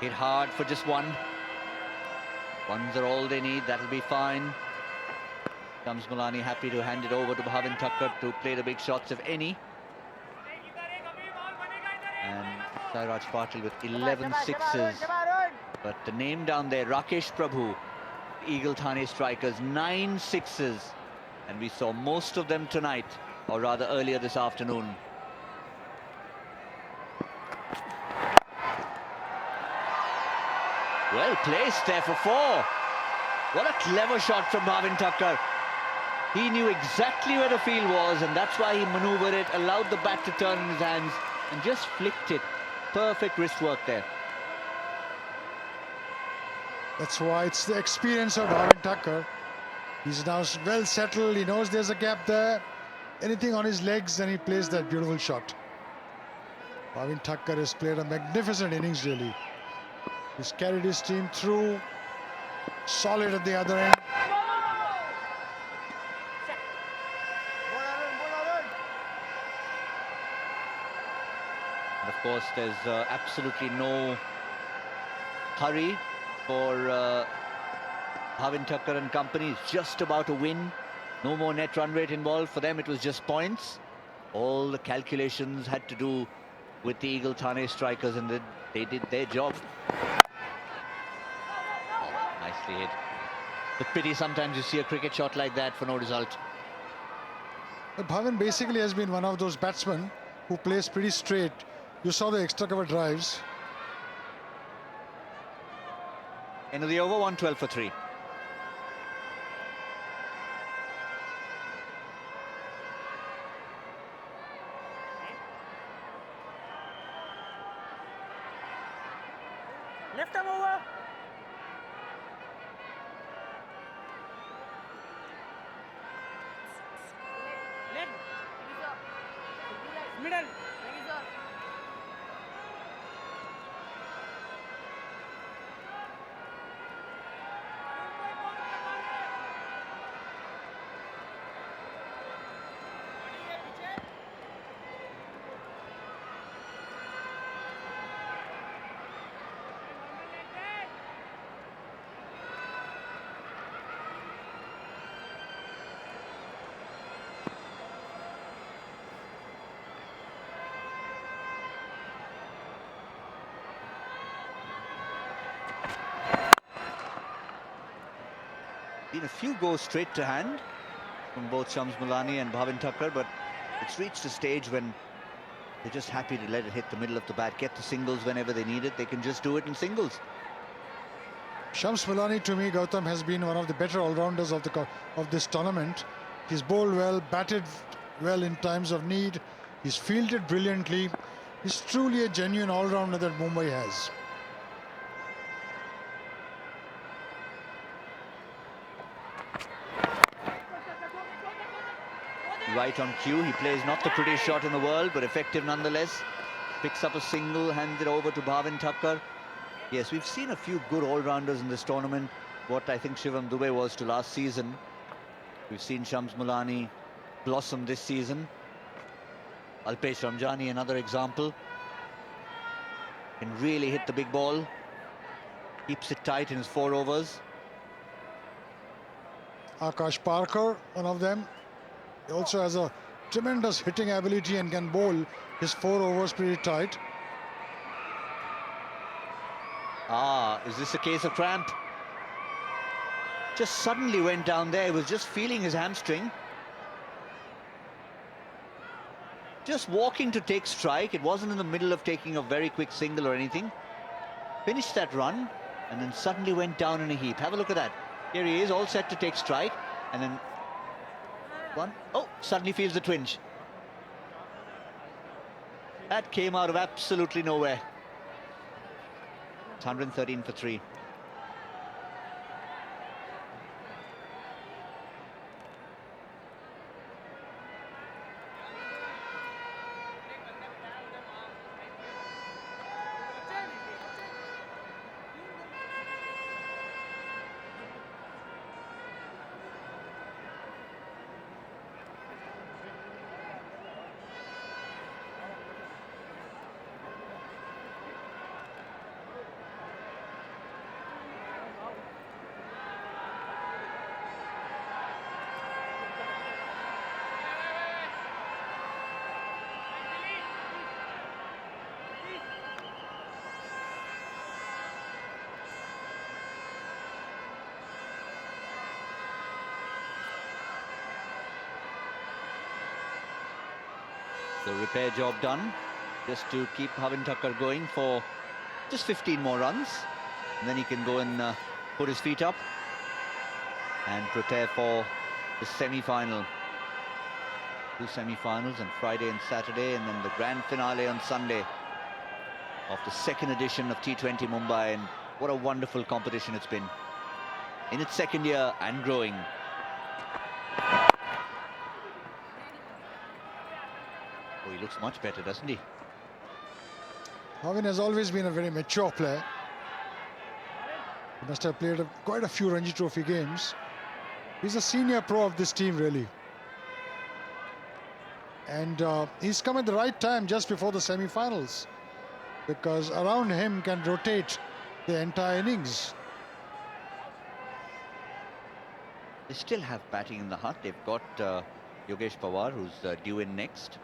Hit hard for just one. Ones are all they need, that'll be fine. Shams Mulani happy to hand it over to Bhavin Thakkar to play the big shots, if any. And Sairaj Patil with 11 sixes. But the name down there, Rakesh Prabhu, Eagle Thane strikers, 9 sixes. And we saw most of them tonight, or rather earlier this afternoon. Well placed there for 4. What a clever shot from Bhavin Thakkar. He knew exactly where the field was, and that's why he maneuvered it, allowed the bat to turn in his hands, and just flicked it. Perfect wrist work there. That's why it's the experience of Bhavin Thakkar. He's now well settled. He knows there's a gap there. Anything on his legs, and he plays that beautiful shot. Bhavin Thakkar has played a magnificent innings, really. He's carried his team through. Solid at the other end. And of course, there's absolutely no hurry for Bhavin Thakkar and company. It's just about a win. No more net run rate involved. For them, it was just points. All the calculations had to do with the Eagle Thane strikers, and they did their job. Nicely hit. The pity sometimes you see a cricket shot like that for no result. But Bhavin basically has been one of those batsmen who plays pretty straight. You saw the extra cover drives. End of the over, 112 for 3. Left arm over. Leg. Middle. seen a few go straight to hand from both Shams Mulani and Bhavin Thakkar, but it's reached a stage when they're just happy to let it hit the middle of the bat, get the singles whenever they need it. They can just do it in singles. Shams Mulani, to me, Gautam, has been one of the better all-rounders of this tournament. He's bowled well, batted well in times of need. He's fielded brilliantly. He's truly a genuine all-rounder that Mumbai has. Right on cue. He plays not the prettiest shot in the world, but effective nonetheless. Picks up a single, hands it over to Bhavin Thakkar. Yes, we've seen a few good all-rounders in this tournament. What I think Shivam Dube was to last season. We've seen Shams Mulani blossom this season. Alpesh Ramjani, another example. Can really hit the big ball. Keeps it tight in his 4 overs. Aakash Parker, one of them. He also has a tremendous hitting ability and can bowl his 4 overs pretty tight. Ah, is this a case of cramp? Just suddenly went down there. He was just feeling his hamstring. Just walking to take strike. It wasn't in the middle of taking a very quick single or anything. Finished that run and then suddenly went down in a heap. Have a look at that. Here he is, all set to take strike. And then suddenly feels the twinge. That came out of absolutely nowhere. It's 113 for 3. The repair job done, just to keep Bhavin Thakkar going for just 15 more runs. And then he can go and put his feet up and prepare for the semi-final. 2 semi-finals on Friday and Saturday, and then the grand finale on Sunday of the 2nd edition of T20 Mumbai. And what a wonderful competition it's been. In its 2nd year and growing. Oh, he looks much better, doesn't he? Bhavin has always been a very mature player. He must have played quite a few Ranji Trophy games. He's a senior pro of this team, really. And he's come at the right time just before the semi-finals, because around him can rotate the entire innings. They still have batting in the hut. They've got Yogesh Pawar, who's due in next.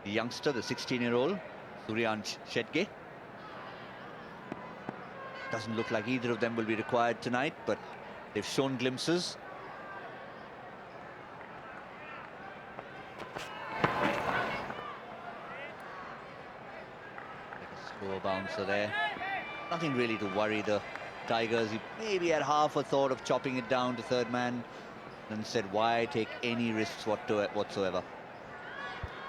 The youngster, the 16-year-old, Suryansh Shetge. Doesn't look like either of them will be required tonight, but they've shown glimpses. Slower bouncer there. Nothing really to worry the Tigers. He maybe had half a thought of chopping it down to third man, and said, why take any risks whatsoever?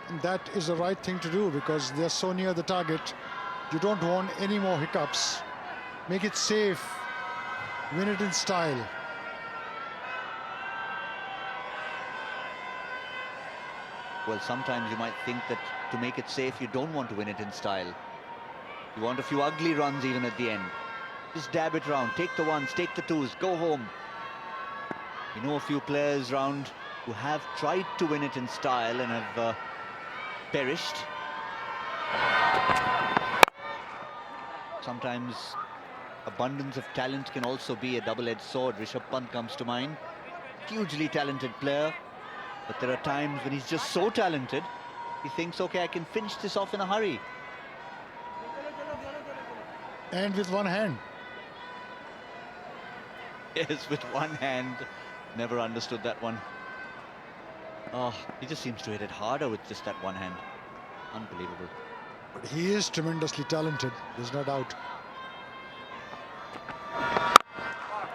And that is the right thing to do, because they're so near the target. You don't want any more hiccups. Make it safe. Win it in style. Well, sometimes you might think that to make it safe, you don't want to win it in style. You want a few ugly runs even at the end. Just dab it round, take the ones, take the twos, go home. You know a few players round who have tried to win it in style and have perished. Sometimes abundance of talent can also be a double-edged sword. Rishabh Pant comes to mind. Hugely talented player. But there are times when he's just so talented, he thinks, okay, I can finish this off in a hurry. And with one hand. Yes, with one hand. Never understood that one. Oh, he just seems to hit it harder with just that one hand. Unbelievable. But he is tremendously talented, there's no doubt.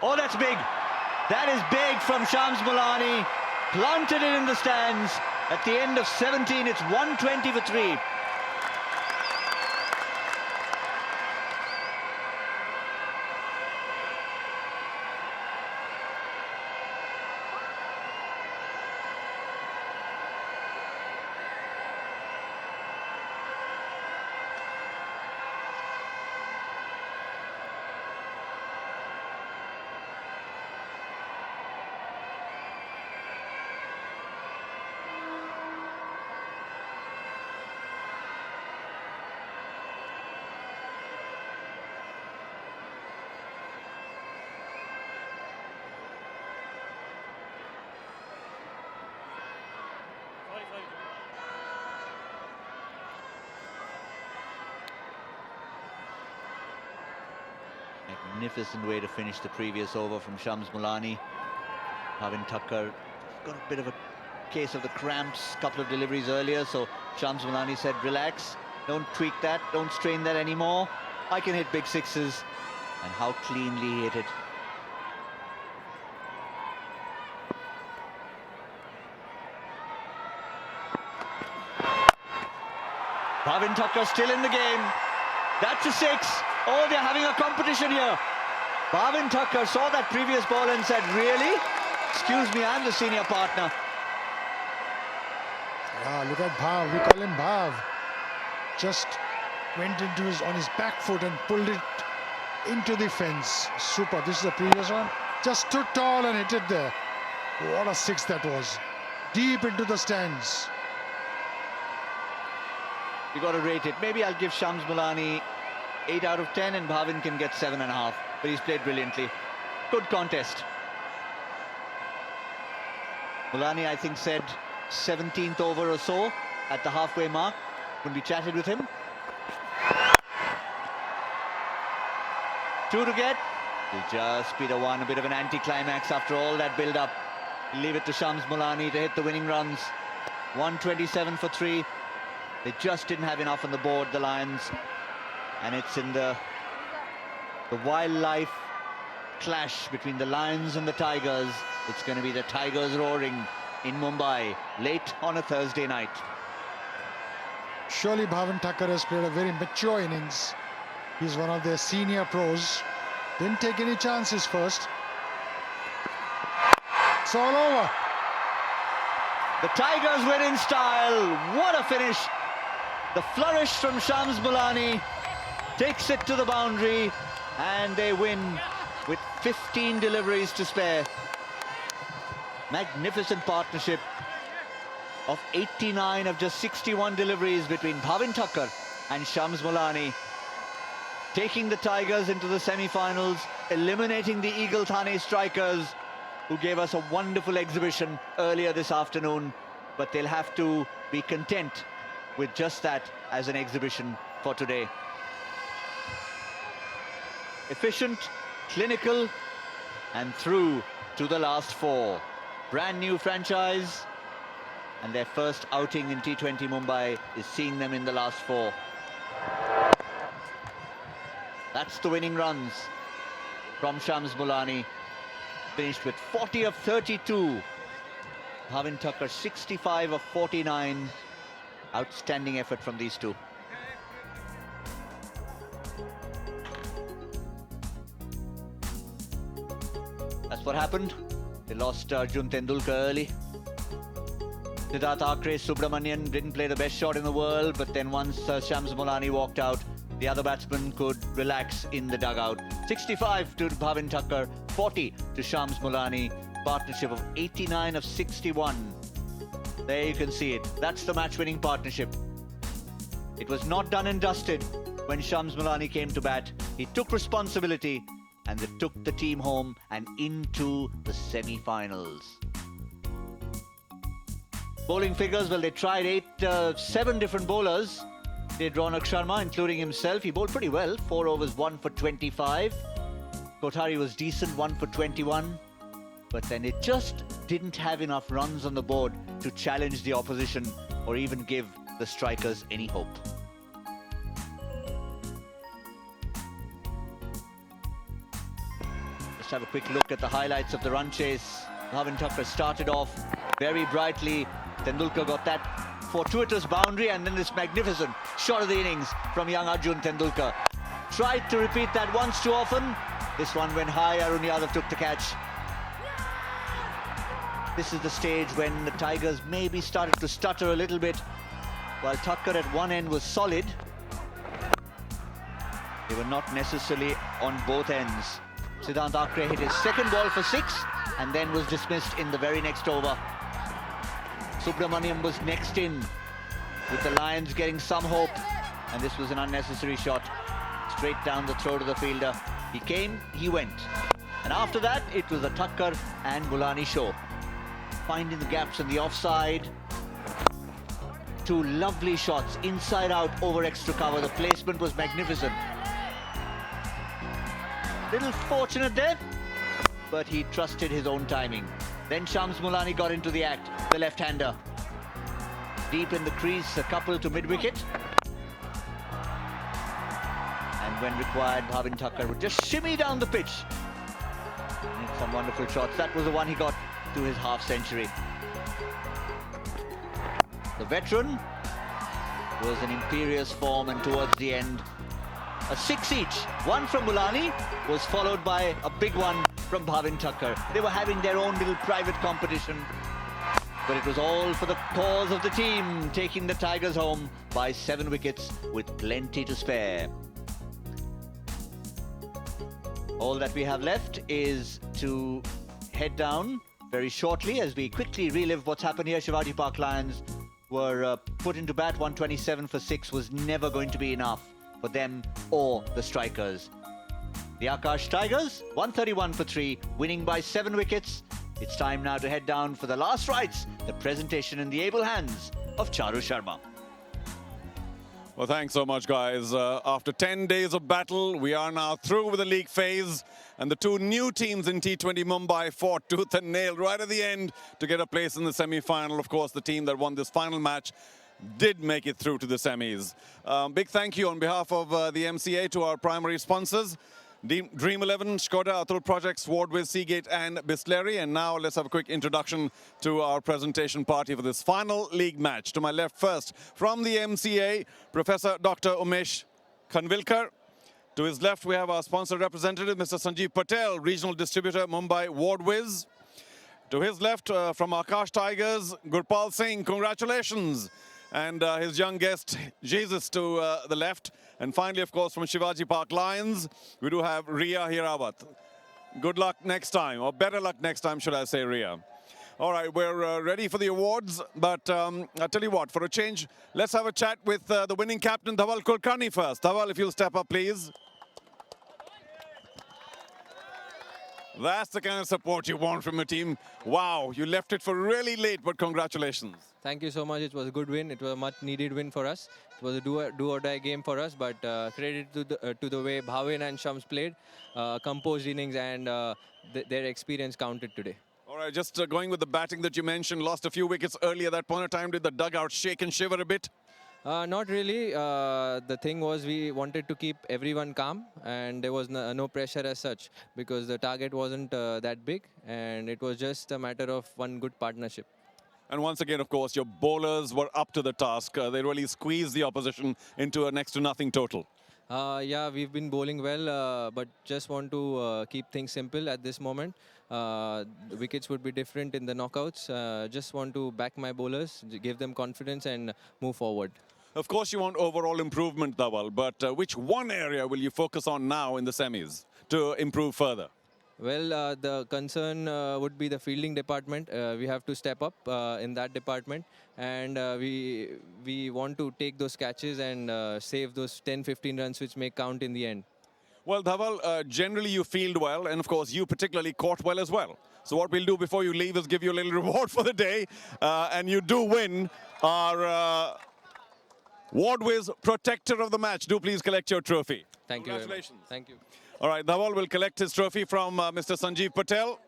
Oh, that's big. That is big from Shams Mulani. Planted it in the stands. At the end of 17, it's 120 for 3. Magnificent way to finish the previous over from Shams Mulani. Bhavin Thakkar got a bit of a case of the cramps, couple of deliveries earlier, so Shams Mulani said, relax, don't tweak that, don't strain that anymore. I can hit big sixes. And how cleanly he hit it. Bhavin Thakkar still in the game. That's a 6. Oh, they're having a competition here. Bhavin Thakkar saw that previous ball and said, really? Excuse me, I'm the senior partner. Yeah, look at Bhav. We call him Bhav. Just went on his back foot and pulled it into the fence. Super. This is the previous one. Just stood tall and hit it there. What a 6 that was. Deep into the stands. You got to rate it. Maybe I'll give Shams Mulani 8 out of 10 and Bhavin can get 7.5. But he's played brilliantly. Good contest. Mulani, I think, said 17th over or so at the halfway mark when we chatted with him. 2 to get. It'll just be the one, a bit of an anticlimax after all that build-up. Leave it to Shams Mulani to hit the winning runs. 127 for 3. They just didn't have enough on the board, the Lions. And it's in the wildlife clash between the Lions and the Tigers. It's going to be the Tigers roaring in Mumbai late on a Thursday night. Surely Bhavin Thakkar has played a very mature innings. He's one of their senior pros. Didn't take any chances first. It's all over. The Tigers win in style. What a finish. The flourish from Shams Mulani takes it to the boundary and they win with 15 deliveries to spare. Magnificent partnership of 89 of just 61 deliveries between Bhavin Thakkar and Shams Mulani, taking the Tigers into the semi-finals, eliminating the Eagle Thane strikers, who gave us a wonderful exhibition earlier this afternoon, but they'll have to be content with just that as an exhibition for today. Efficient, clinical, and through to the last 4. Brand new franchise, and their first outing in T20 Mumbai is seeing them in the last 4. That's the winning runs from Shams Mulani. Finished with 40 of 32. Bhavin Thakkar 65 of 49. Outstanding effort from these two. That's what happened. They lost Arjun Tendulkar early. Siddharth Akre Subramanian didn't play the best shot in the world, but then once Shams Mulani walked out, the other batsman could relax in the dugout. 65 to Bhavin Thakkar, 40 to Shams Mulani. Partnership of 89 of 61. There you can see it. That's the match-winning partnership. It was not done and dusted when Shams Mulani came to bat. He took responsibility and they took the team home and into the semi-finals. Bowling figures, well, they tried 7 different bowlers. They had Ronak Sharma, including himself. He bowled pretty well. 4 overs, 1 for 25. Kothari was decent, 1 for 21. But then it just didn't have enough runs on the board to challenge the opposition or even give the strikers any hope. Let's have a quick look at the highlights of the run chase. Bhavin Thakkar started off very brightly. Tendulkar got that fortuitous boundary and then this magnificent shot of the innings from young Arjun Tendulkar. Tried to repeat that once too often. This one went high, Arun Yadav took the catch. This is the stage when the Tigers maybe started to stutter a little bit. While Thakkar at one end was solid, they were not necessarily on both ends. Siddhant Akre hit his second ball for 6 and then was dismissed in the very next over. Subramaniam was next in, with the Lions getting some hope, and this was an unnecessary shot. Straight down the throat of the fielder. He came, he went. And after that, it was a Thakkar and Mulani show. Finding the gaps in the offside. 2 lovely shots, inside out over extra cover. The placement was magnificent. Little fortunate there, but he trusted his own timing. Then Shams Mulani got into the act, the left-hander. Deep in the crease, a couple to mid-wicket. And when required, Bhavin Thakkar would just shimmy down the pitch. And some wonderful shots. That was the one he got to his half-century. The veteran was in imperious form, and towards the end, a 6 each. One from Mulani was followed by a big one from Bhavin Thakkar. They were having their own little private competition, but it was all for the cause of the team, taking the Tigers home by 7 wickets with plenty to spare. All that we have left is to head down very shortly as we quickly relive what's happened here. Shivaji Park Lions were put into bat. 127 for 6 was never going to be enough for them or the strikers. The Aakash Tigers, 131 for 3, winning by 7 wickets. It's time now to head down for the last rites, the presentation in the able hands of Charu Sharma. Well, thanks so much, guys. After 10 days of battle, we are now through with the league phase. And the 2 new teams in T20 Mumbai fought tooth and nail right at the end to get a place in the semi-final. Of course, the team that won this final match did make it through to the semis. Big thank you on behalf of the MCA to our primary sponsors, Dream 11, Skoda, Atul Projects, Wardwiz, Seagate and Bisleri. And now let's have a quick introduction to our presentation party for this final league match. To my left first, from the MCA, Professor Dr. Umesh Khanvilkar. To his left, we have our sponsor representative, Mr. Sanjeev Patel, Regional Distributor, Mumbai Wardwiz. To his left, from Aakash Tigers, Gurpal Singh, congratulations. And his young guest, Jesus, to the left. And finally, of course, from Shivaji Park Lions, we do have Ria Hirawat. Good luck next time, or better luck next time, should I say, Ria. All right, we're ready for the awards, but I'll tell you what, for a change, let's have a chat with the winning captain, Dhaval Kulkarni first. Dhaval, if you'll step up, please. That's the kind of support you want from a team. Wow, you left it for really late, but congratulations. Thank you so much. It was a good win. It was a much needed win for us. It was a do or die game for us, but credit to the way Bhavin and Shams played, composed innings, and their experience counted today. All right, just going with the batting that you mentioned, lost a few wickets earlier. That point of time, did the dugout shake and shiver a bit? Not really. The thing was, we wanted to keep everyone calm, and there was no pressure as such, because the target wasn't that big, and it was just a matter of one good partnership. And once again, of course, your bowlers were up to the task. They really squeezed the opposition into a next to nothing total. Yeah, we've been bowling well, but just want to keep things simple at this moment. The wickets would be different in the knockouts. Just want to back my bowlers, give them confidence and move forward. Of course, you want overall improvement, Dhaval, but which one area will you focus on now in the semis to improve further? Well, the concern would be the fielding department. We have to step up in that department, and we want to take those catches and save those 10-15 runs which may count in the end. Well, Dhaval, generally you field well, and of course you particularly caught well as well. So what we'll do before you leave is give you a little reward for the day, and you do win our Wardwiz Protector of the Match. Do please collect your trophy. Thank you. Congratulations. Thank you. All right, Dhawal will collect his trophy from Mr. Sanjeev Patel,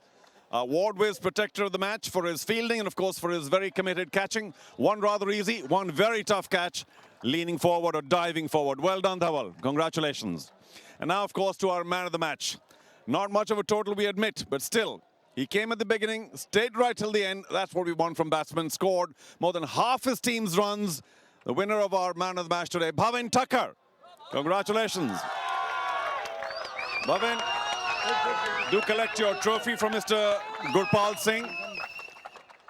award-whiz protector of the match, for his fielding and, of course, for his very committed catching. One rather easy, one very tough catch, leaning forward or diving forward. Well done, Dhawal. Congratulations. And now, of course, to our man of the match. Not much of a total, we admit, but still, he came at the beginning, stayed right till the end. That's what we want from batsmen. Scored more than half his team's runs. The winner of our man of the match today, Bhavin Thakkar. Congratulations. Bhavin, do collect your trophy from Mr. Gurpal Singh.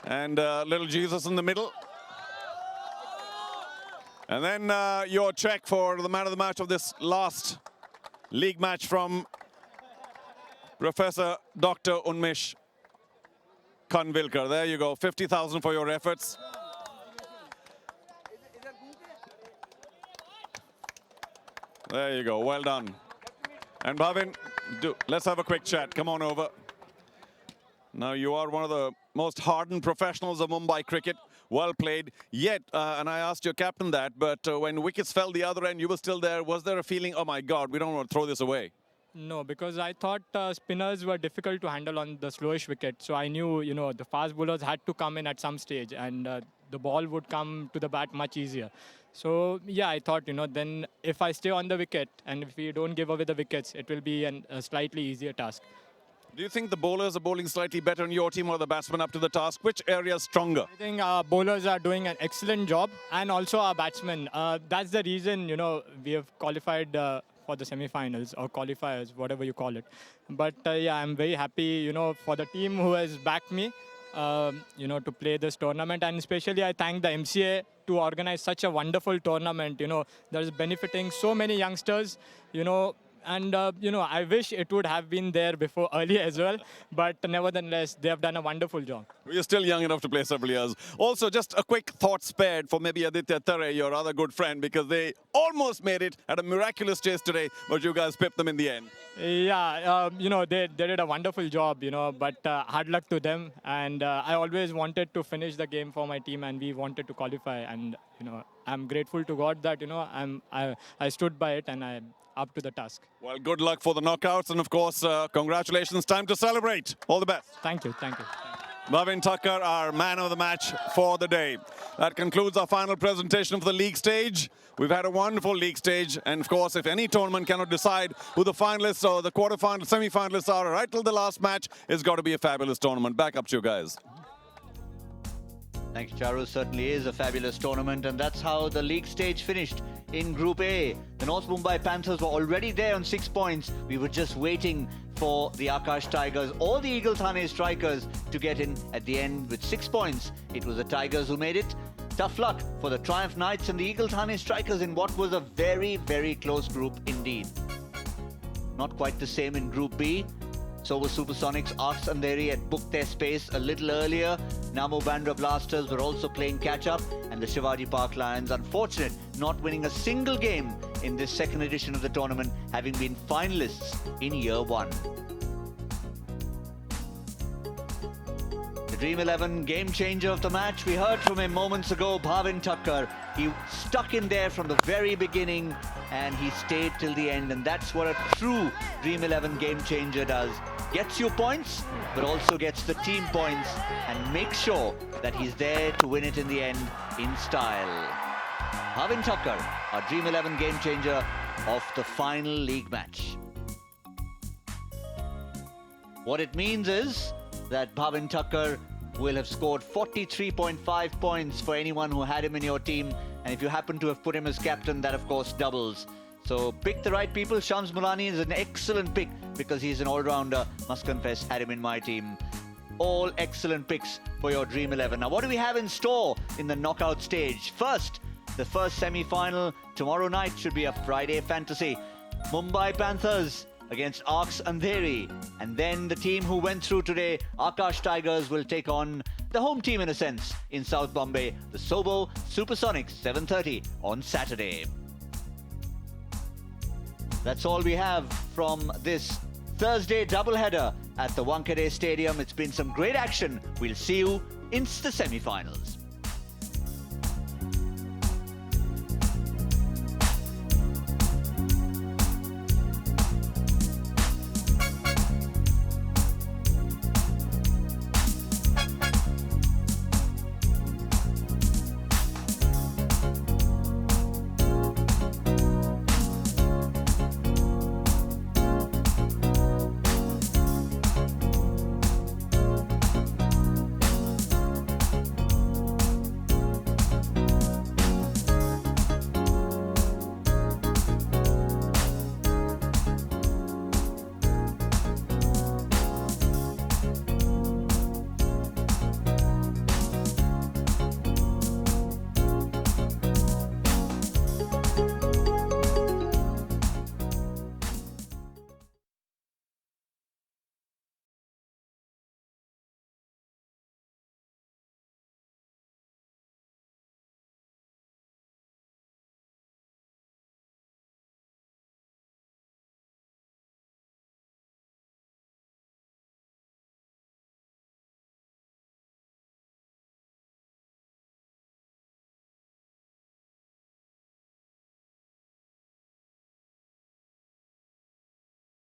And little Jesus in the middle. And then your check for the man of the match of this last league match from Professor Dr. Unmesh Kanvilkar. There you go, 50,000 for your efforts. There you go, well done. And Bhavin, let's have a quick chat. Come on over. Now, you are one of the most hardened professionals of Mumbai cricket. Well played. Yet, and I asked your captain that, but when wickets fell the other end, you were still there. Was there a feeling, oh my God, we don't want to throw this away? No, because I thought spinners were difficult to handle on the slowish wicket. So I knew, the fast bowlers had to come in at some stage, and the ball would come to the bat much easier. So, yeah, I thought, then if I stay on the wicket and if we don't give away the wickets, it will be a slightly easier task. Do you think the bowlers are bowling slightly better in your team or the batsmen up to the task? Which area is stronger? I think our bowlers are doing an excellent job, and also our batsmen. That's the reason, we have qualified for the semi-finals or qualifiers, whatever you call it. But yeah, I'm very happy, for the team who has backed me, to play this tournament. And especially I thank the MCA to organize such a wonderful tournament, that is benefiting so many youngsters, and, I wish it would have been there before earlier as well. But nevertheless, they have done a wonderful job. You're still young enough to play several years. Also, just a quick thought spared for maybe Aditya Tare, your other good friend, because they almost made it, had a miraculous chase today, but you guys pipped them in the end. Yeah, they did a wonderful job, but hard luck to them. And I always wanted to finish the game for my team, and we wanted to qualify. And, I'm grateful to God that, I stood by it, and I'm up to the task. Well, good luck for the knockouts, and of course, congratulations. Time to celebrate. All the best. Thank you. Thank you. Bhavin Thakkar, our man of the match for the day. That concludes our final presentation of the league stage. We've had a wonderful league stage, and of course, if any tournament cannot decide who the finalists or the quarterfinal, semi-finalists are right till the last match, it's got to be a fabulous tournament. Back up to you guys. Thanks, Charu. Certainly is a fabulous tournament, and that's how the league stage finished. In Group A, the North Mumbai Panthers were already there on 6 points. We were just waiting for the Aakash Tigers or the Eagle Thane strikers to get in at the end with 6 points. It was the Tigers who made it. Tough luck for the Triumph Knights and the Eagle Thane strikers in what was a very, very close group indeed. Not quite the same in Group B. So were Supersonics. Aakash and Andheri had booked their space a little earlier. Namo Bandra Blasters were also playing catch-up, and the Shivaji Park Lions, unfortunate, not winning a single game in this second edition of the tournament, having been finalists in year 1. The Dream 11 game changer of the match. We heard from him moments ago, Bhavin Thakkar. He stuck in there from the very beginning, and he stayed till the end, and that's what a true Dream 11 game changer does. Gets you points, but also gets the team points and makes sure that he's there to win it in the end in style. Bhavin Thakkar, our Dream 11 game changer of the final league match. What it means is that Bhavin Thakkar will have scored 43.5 points for anyone who had him in your team, and if you happen to have put him as captain, that of course doubles. So pick the right people. Shams Mulani is an excellent pick because he's an all-rounder. Must confess, had him in my team. All excellent picks for your Dream 11. Now, what do we have in store in the knockout stage? First, the first semi-final tomorrow night should be a Friday fantasy. Mumbai Panthers against Aakash and Andheri. And then the team who went through today, Aakash Tigers, will take on the home team in a sense in South Bombay, the Sobo Supersonics, 7:30 on Saturday. That's all we have from this Thursday doubleheader at the Wankhede Stadium. It's been some great action. We'll see you in the semi-finals.